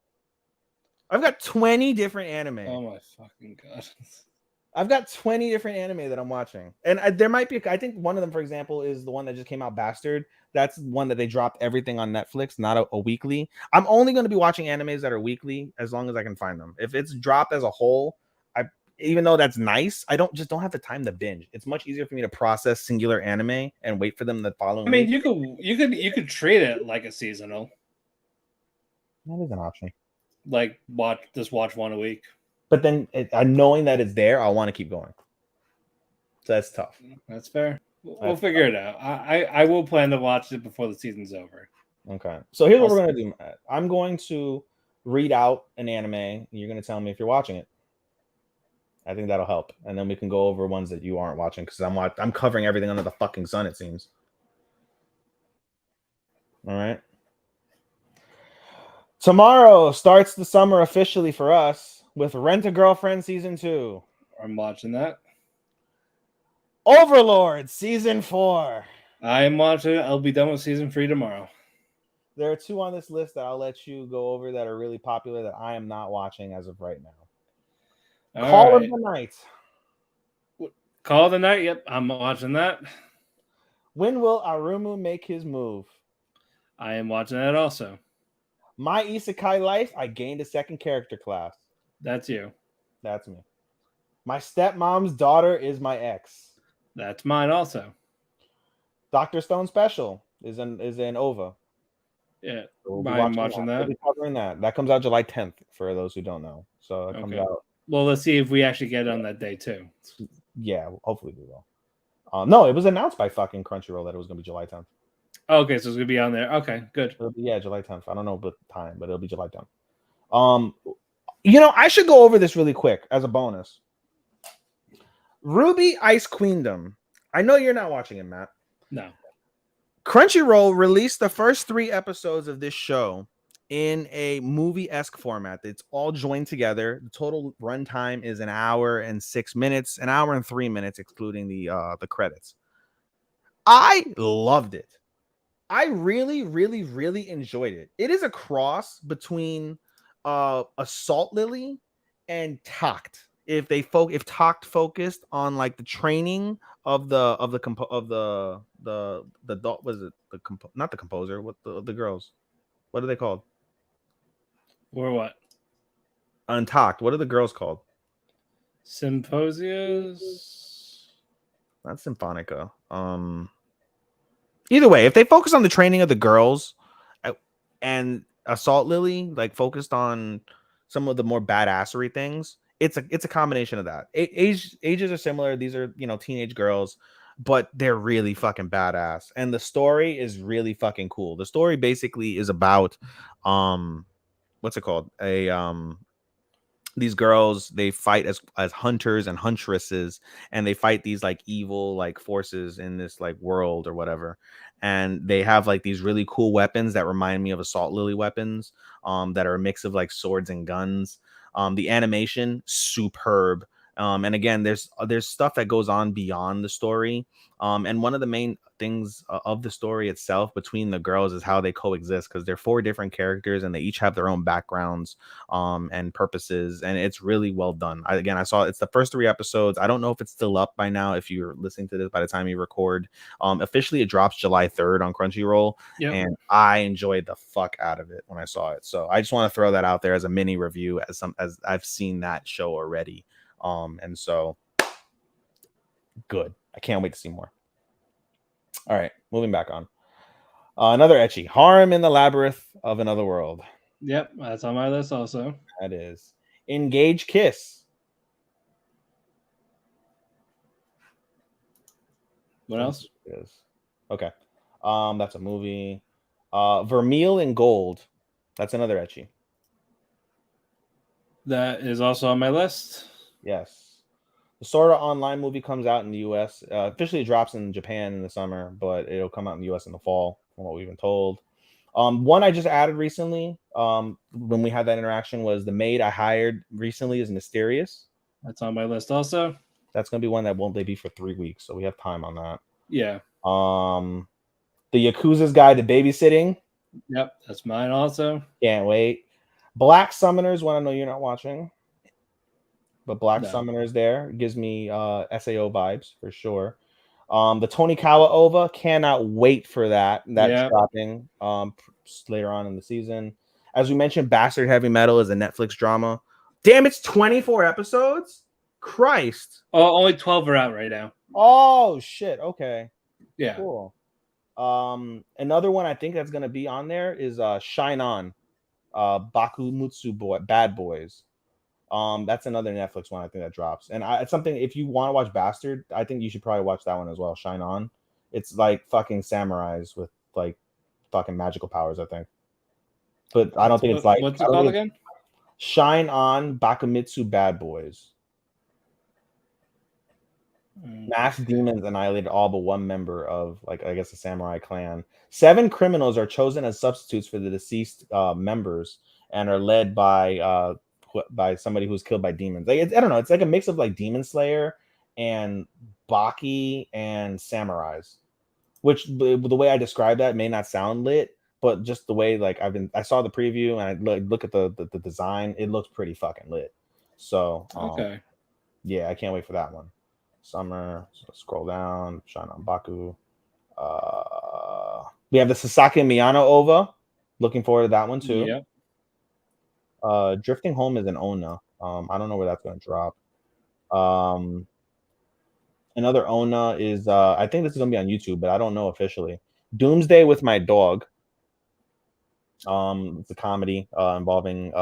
I've got 20 different anime. Oh my fucking god. I've got 20 different anime that I'm watching. And there might be, I think one of them, for example, is the one that just came out, Bastard. That's one that they dropped everything on Netflix, not a weekly. I'm only going to be watching animes that are weekly as long as I can find them. If it's dropped as a whole, even though that's nice, I don't have the time to binge. It's much easier for me to process singular anime and wait for them the following week. You could treat it like a seasonal. That is an option. Like watch one a week. But then knowing that it's there, I'll want to keep going. So that's tough. That's fair. We'll figure it out. I will plan to watch it before the season's over. Okay. So here's what we're going to do, Matt. I'm going to read out an anime, and you're going to tell me if you're watching it. I think that'll help. And then we can go over ones that you aren't watching because I'm covering everything under the fucking sun, it seems. All right. Tomorrow starts the summer officially for us with Rent-a-Girlfriend Season 2. I'm watching that. Overlord Season 4. I'm watching it. I'll be done with Season 3 tomorrow. There are two on this list that I'll let you go over that are really popular that I am not watching as of right now. Call of the Night. Call of the Night. Yep, I'm watching that. When will Arumu make his move? I am watching that also. My Isekai Life. I gained a second character class. That's you. That's me. My stepmom's daughter is my ex. That's mine also. Dr. Stone Special is in OVA. Yeah, We'll I'm watching that. We'll be covering that. That comes out July 10th for those who don't know. So it comes out. Well, let's see if we actually get it on that day too. Yeah, hopefully we will. No, it was announced by fucking Crunchyroll that it was going to be July 10th. Okay, so it's going to be on there. Okay, good. Yeah, July 10th. I don't know the time, but it'll be July 10th. I should go over this really quick as a bonus. Ruby Ice Queendom. I know you're not watching it, Matt. No. Crunchyroll released the first 3 episodes of this show in a movie-esque format. It's all joined together. The total runtime is 1 hour and 6 minutes, 1 hour and 3 minutes, excluding the credits. I loved it. I really, really, really enjoyed it. It is a cross between Assault Lily and Talked. If Talked focused on like the training of the not the composer, what the girls, what are they called? Or what? Untalked. What are the girls called? Symposias. Not Symphonica. Either way, if they focus on the training of the girls, and Assault Lily like focused on some of the more badassery things, it's a combination of that. Ages are similar. These are teenage girls, but they're really fucking badass, and the story is really fucking cool. The story basically is about what's it called? These girls, they fight as hunters and huntresses, and they fight these like evil like forces in this like world or whatever. And they have like these really cool weapons that remind me of Assault Lily weapons, that are a mix of like swords and guns. The animation, superb. And again, there's stuff that goes on beyond the story. And one of the main things of the story itself between the girls is how they coexist, because they're 4 different characters and they each have their own backgrounds and purposes, and it's really well done. I saw it's the first 3 episodes. I don't know if it's still up by now if you're listening to this by the time you record. Officially it drops July 3rd on Crunchyroll. Yep. And I enjoyed the fuck out of it when I saw it, so I just want to throw that out there as a mini review as I've seen that show already. And so good. I can't wait to see more. All right, moving back on. Another ecchi, Harem in the Labyrinth of Another World. Yep, that's on my list also. That is. Engage Kiss. What else? Is okay. That's a movie. Vermeil in Gold. That's another ecchi. That is also on my list. Yes. The Sword Art Online movie comes out in the U.S. Officially drops in Japan in the summer, but it'll come out in the U.S. in the fall, from what we've been told. One I just added recently, when we had that interaction, was the maid I hired recently is Mysterious. That's on my list also. That's going to be one that won't debut for 3 weeks, so we have time on that. Yeah. The Yakuza's Guide to Babysitting. Yep, that's mine also. Can't wait. Black Summoners, one I know you're not watching. But Black Summoners there gives me SAO vibes for sure. The Tonikawa OVA, cannot wait for that. That's dropping later on in the season. As we mentioned, Bastard Heavy Metal is a Netflix drama. Damn, it's 24 episodes? Christ. Oh, only 12 are out right now. Oh, shit. Okay. Yeah. Cool. Another one I think that's going to be on there is Shine On. Bakumutsu Bad Boys. That's another Netflix one I think that drops, and it's something, if you want to watch Bastard, I think you should probably watch that one as well. Shine On. It's like fucking samurais with like fucking magical powers, I think, but I don't think it's like, what's it called again? Shine On Bakumitsu Bad Boys. Masked demons annihilated all but one member of, like, I guess, the samurai clan. 7 criminals are chosen as substitutes for the deceased members and are led by somebody who's killed by demons. Like, I don't know. It's like a mix of like Demon Slayer and Baki and samurais, which the way I describe that may not sound lit, but just the way like I saw the preview and I look at the design, it looks pretty fucking lit. So Okay. yeah, I can't wait for that one. Summer, so scroll down, Shine on Baku. We have the Sasaki and Miyano OVA. Looking forward to that one too. Yep. Drifting Home is an Onna. I don't know where that's going to drop. Another Onna is I think this is going to be on YouTube, but I don't know officially. Doomsday with My Dog. It's a comedy involving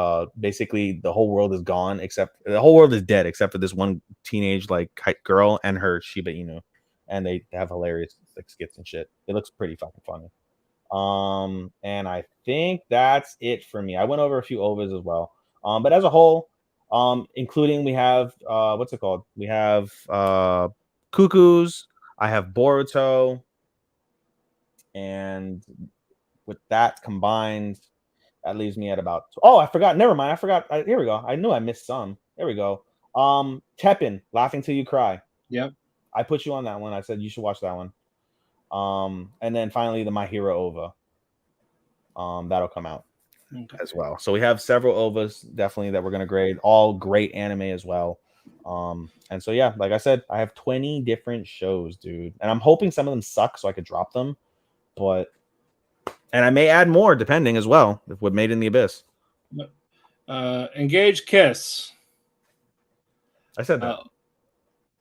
basically the whole world is gone except the whole world is dead except for this one teenage like girl and her Shiba Inu, and they have hilarious like skits and shit. It looks pretty fucking funny. And I think that's it for me. I went over a few overs as well. But as a whole, including we have what's it called? We have Cuckoos, I have Boruto, and with that combined, that leaves me at about. Oh, I forgot. Never mind. I forgot. Here we go. I knew I missed some. There we go. Teppen, Laughing Till You Cry. Yep. I put you on that one. I said you should watch that one. And then finally the My Hero OVA. That'll come out as well. So we have several OVAs definitely that we're gonna grade. All great anime as well. And so yeah, like I said, I have 20 different shows, dude. And I'm hoping some of them suck so I could drop them. But and I may add more depending as well if what Made in the Abyss. Engage Kiss. I said that.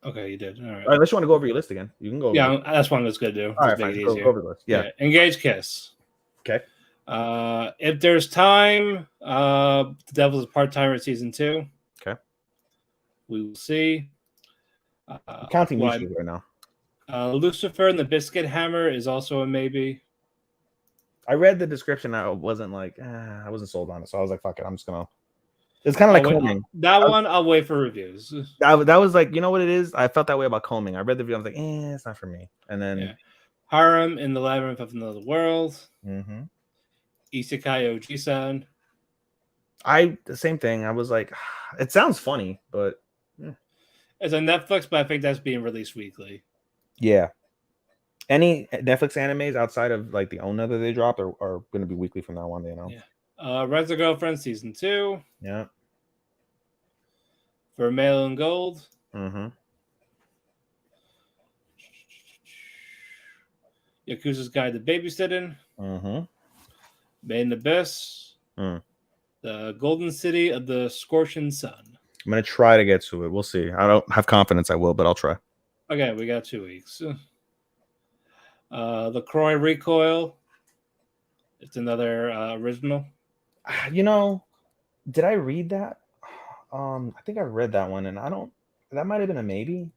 Okay, you did. All right. Unless you want to go over your list again, you can go. Yeah, that's one that's good to do. All right, fine. Go over the list. Yeah. Engage Kiss. Okay. If there's time, The Devil's a Part-Timer season 2. Okay. We will see. Counting YouTube right now. Lucifer and the Biscuit Hammer is also a maybe. I read the description. I wasn't like, I wasn't sold on it. So I was like, fuck it. I'm just going to. It's kind of like combing. That one, I'll wait for reviews. That was like, you know what it is? I felt that way about combing. I read the review. I was like, it's not for me. And then Harem in the Labyrinth of Another World. Mm-hmm. Isekai Oji-san. The same thing. I was like, it sounds funny, but it's on Netflix, but I think that's being released weekly. Yeah. Any Netflix animes outside of like the Onna that they dropped are going to be weekly from now on. They know. Yeah. Rent a Girlfriend season 2. Yeah. For Male and Gold. Mm-hmm. Yakuza's Guide to Babysitting. Mm-hmm. Made in the Abyss. The Golden City of the Scorching Sun. I'm going to try to get to it. We'll see. I don't have confidence I will, but I'll try. Okay, we got 2 weeks. The Croy Recoil. It's another original. You know, did I read that? I think I read that one, and that might have been a maybe.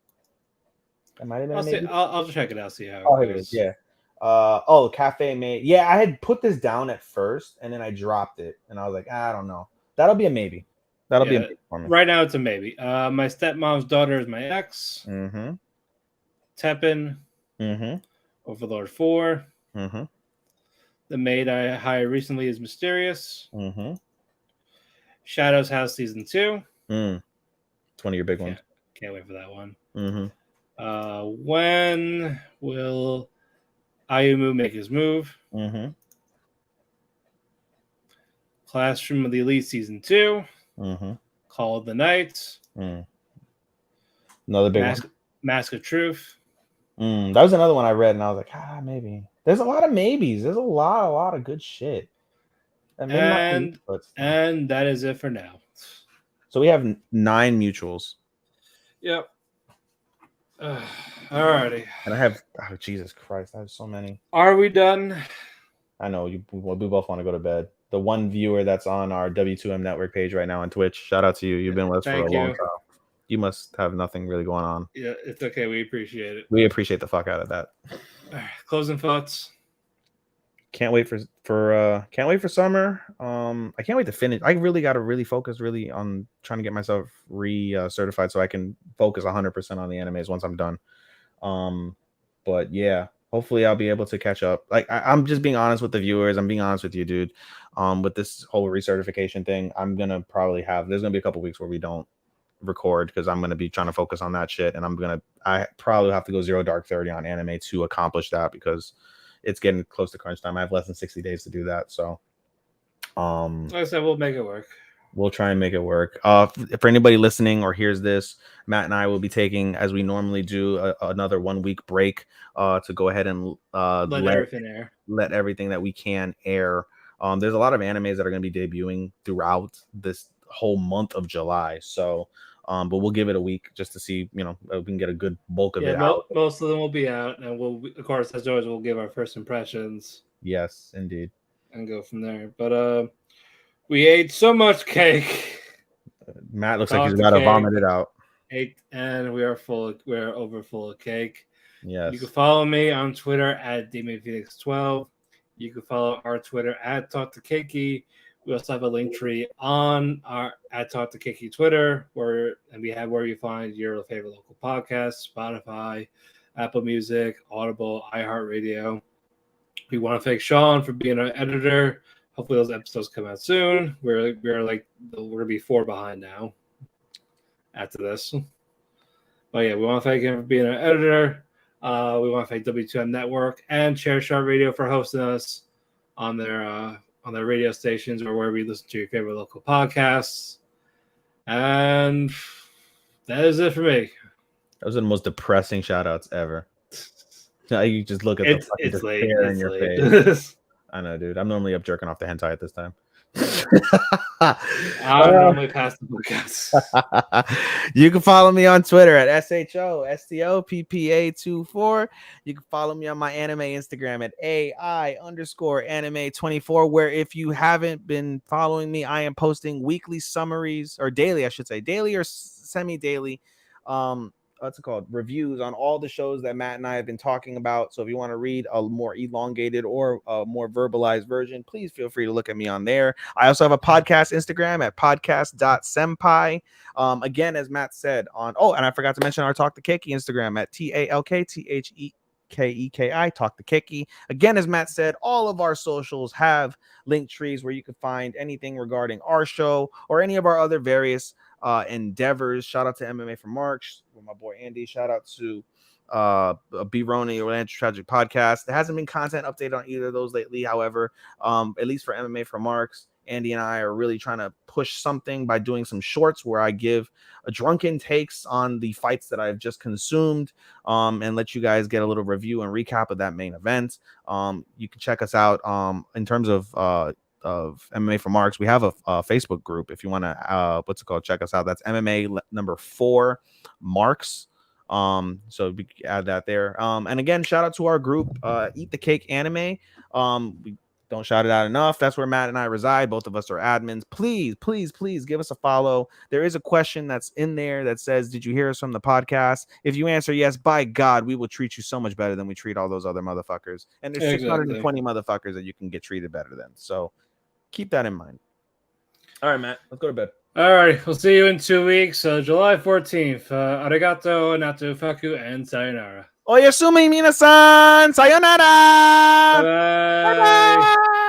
That might have been a maybe. I'll check it out, see how it goes. Yeah. Cafe May. Yeah, I had put this down at first, and then I dropped it, and I was like, I don't know. That'll be a maybe. That'll be a maybe for me. Right now, it's a maybe. My Stepmom's Daughter is my ex. Mm-hmm. Teppen. Mm-hmm. Overlord 4. Mm-hmm. The Maid I Hired Recently is Mysterious. Mm-hmm. Shadow's House season 2. It's one of your big ones. Can't wait for that one. Mm-hmm. When will Ayumu make his move? Mm-hmm. Classroom of the Elite season 2. Mm-hmm. Call of the Night. Another big one. Mask of Truth. That was another one I read, and I was like, maybe. There's a lot of maybes. There's a lot of good shit. And that is it for now. So we have 9 mutuals. Yep. Alrighty. And I have, Jesus Christ, I have so many. Are we done? I know we both want to go to bed. The one viewer that's on our W2M network page right now on Twitch, shout out to you. You've been with us for a long time. You must have nothing really going on. Yeah, it's okay. We appreciate it. We appreciate the fuck out of that. All right, closing thoughts. Can't wait for summer. I can't wait to finish. I really got to really focus on trying to get myself certified so I can focus 100% on the animes once I'm done. But yeah, hopefully I'll be able to catch up. Like I'm just being honest with the viewers. I'm being honest with you, dude. With this whole recertification thing, I'm gonna probably there's gonna be a couple weeks where we don't record because I'm gonna be trying to focus on that shit, and I probably have to go 0 Dark 30 on anime to accomplish that because it's getting close to crunch time. I have less than 60 days to do that. So, like I said, we'll make it work. We'll try and make it work. For anybody listening or hears this, Matt and I will be taking, as we normally do, another 1 week break to go ahead and let everything that we can air. There's a lot of animes that are going to be debuting throughout this whole month of July. So, but we'll give it a week just to see, we can get a good bulk of it out. Most of them will be out, and we'll, of course, as always, we'll give our first impressions. Yes, indeed. And go from there. But we ate so much cake. Matt looks like he's about to vomit it out. And we are full. We're over full of cake. Yes. You can follow me on Twitter at DemonPhoenix12. You can follow our Twitter at Talk the Kēki. We also have a link tree on our at Talk the Kēki Twitter, where you find your favorite local podcasts: Spotify, Apple Music, Audible, iHeartRadio. We want to thank Sean for being our editor. Hopefully those episodes come out soon. We're gonna be 4 behind now after this. But yeah, we want to thank him for being our editor. We want to thank W2M Network and Chairshot Radio for hosting us on their radio stations or wherever you listen to your favorite local podcasts. And that is it for me. Those are the most depressing shout outs ever. You just look at the fucking despair in your face. I know, dude. I'm normally up jerking off the hentai at this time. I'm normally past the podcast. You can follow me on Twitter at SHOSTOPPA24. You can follow me on my anime Instagram at AI_anime24, where if you haven't been following me, I am posting weekly summaries, or daily, I should say, daily or semi-daily. What's it called? Reviews on all the shows that Matt and I have been talking about. So if you want to read a more elongated or a more verbalized version, please feel free to look at me on there. I also have a podcast Instagram at podcast.senpai. Again, as Matt said and I forgot to mention our Talk the Kēki Instagram at TalkTheKeki, Talk the Kēki. Again, as Matt said, all of our socials have link trees where you can find anything regarding our show or any of our other various endeavors. Shout out to MMA for Marks with my boy Andy. Shout out to B Roni or Land Tragic Podcast. There hasn't been content updated on either of those lately. However, at least for MMA for Marks, Andy and I are really trying to push something by doing some shorts where I give a drunken takes on the fights that I've just consumed, and let you guys get a little review and recap of that main event. You can check us out in terms of MMA for Marks. We have a Facebook group if you want to check us out. That's MMA number 4 Marks. So we add that there. And again, shout out to our group, Eat the Cake Anime. We don't shout it out enough. That's where Matt and I reside. Both of us are admins. Please give us a follow. There is a question that's in there that says, did you hear us from the podcast? If you answer yes, by God, we will treat you so much better than we treat all those other motherfuckers. And there's 620 motherfuckers that you can get treated better than. So keep that in mind. All right, Matt, let's go to bed. All right, we'll see you in 2 weeks. July 14th. Arigato, natu faku, and sayonara. Oyasumi minasan. Sayonara. Bye-bye. Bye-bye.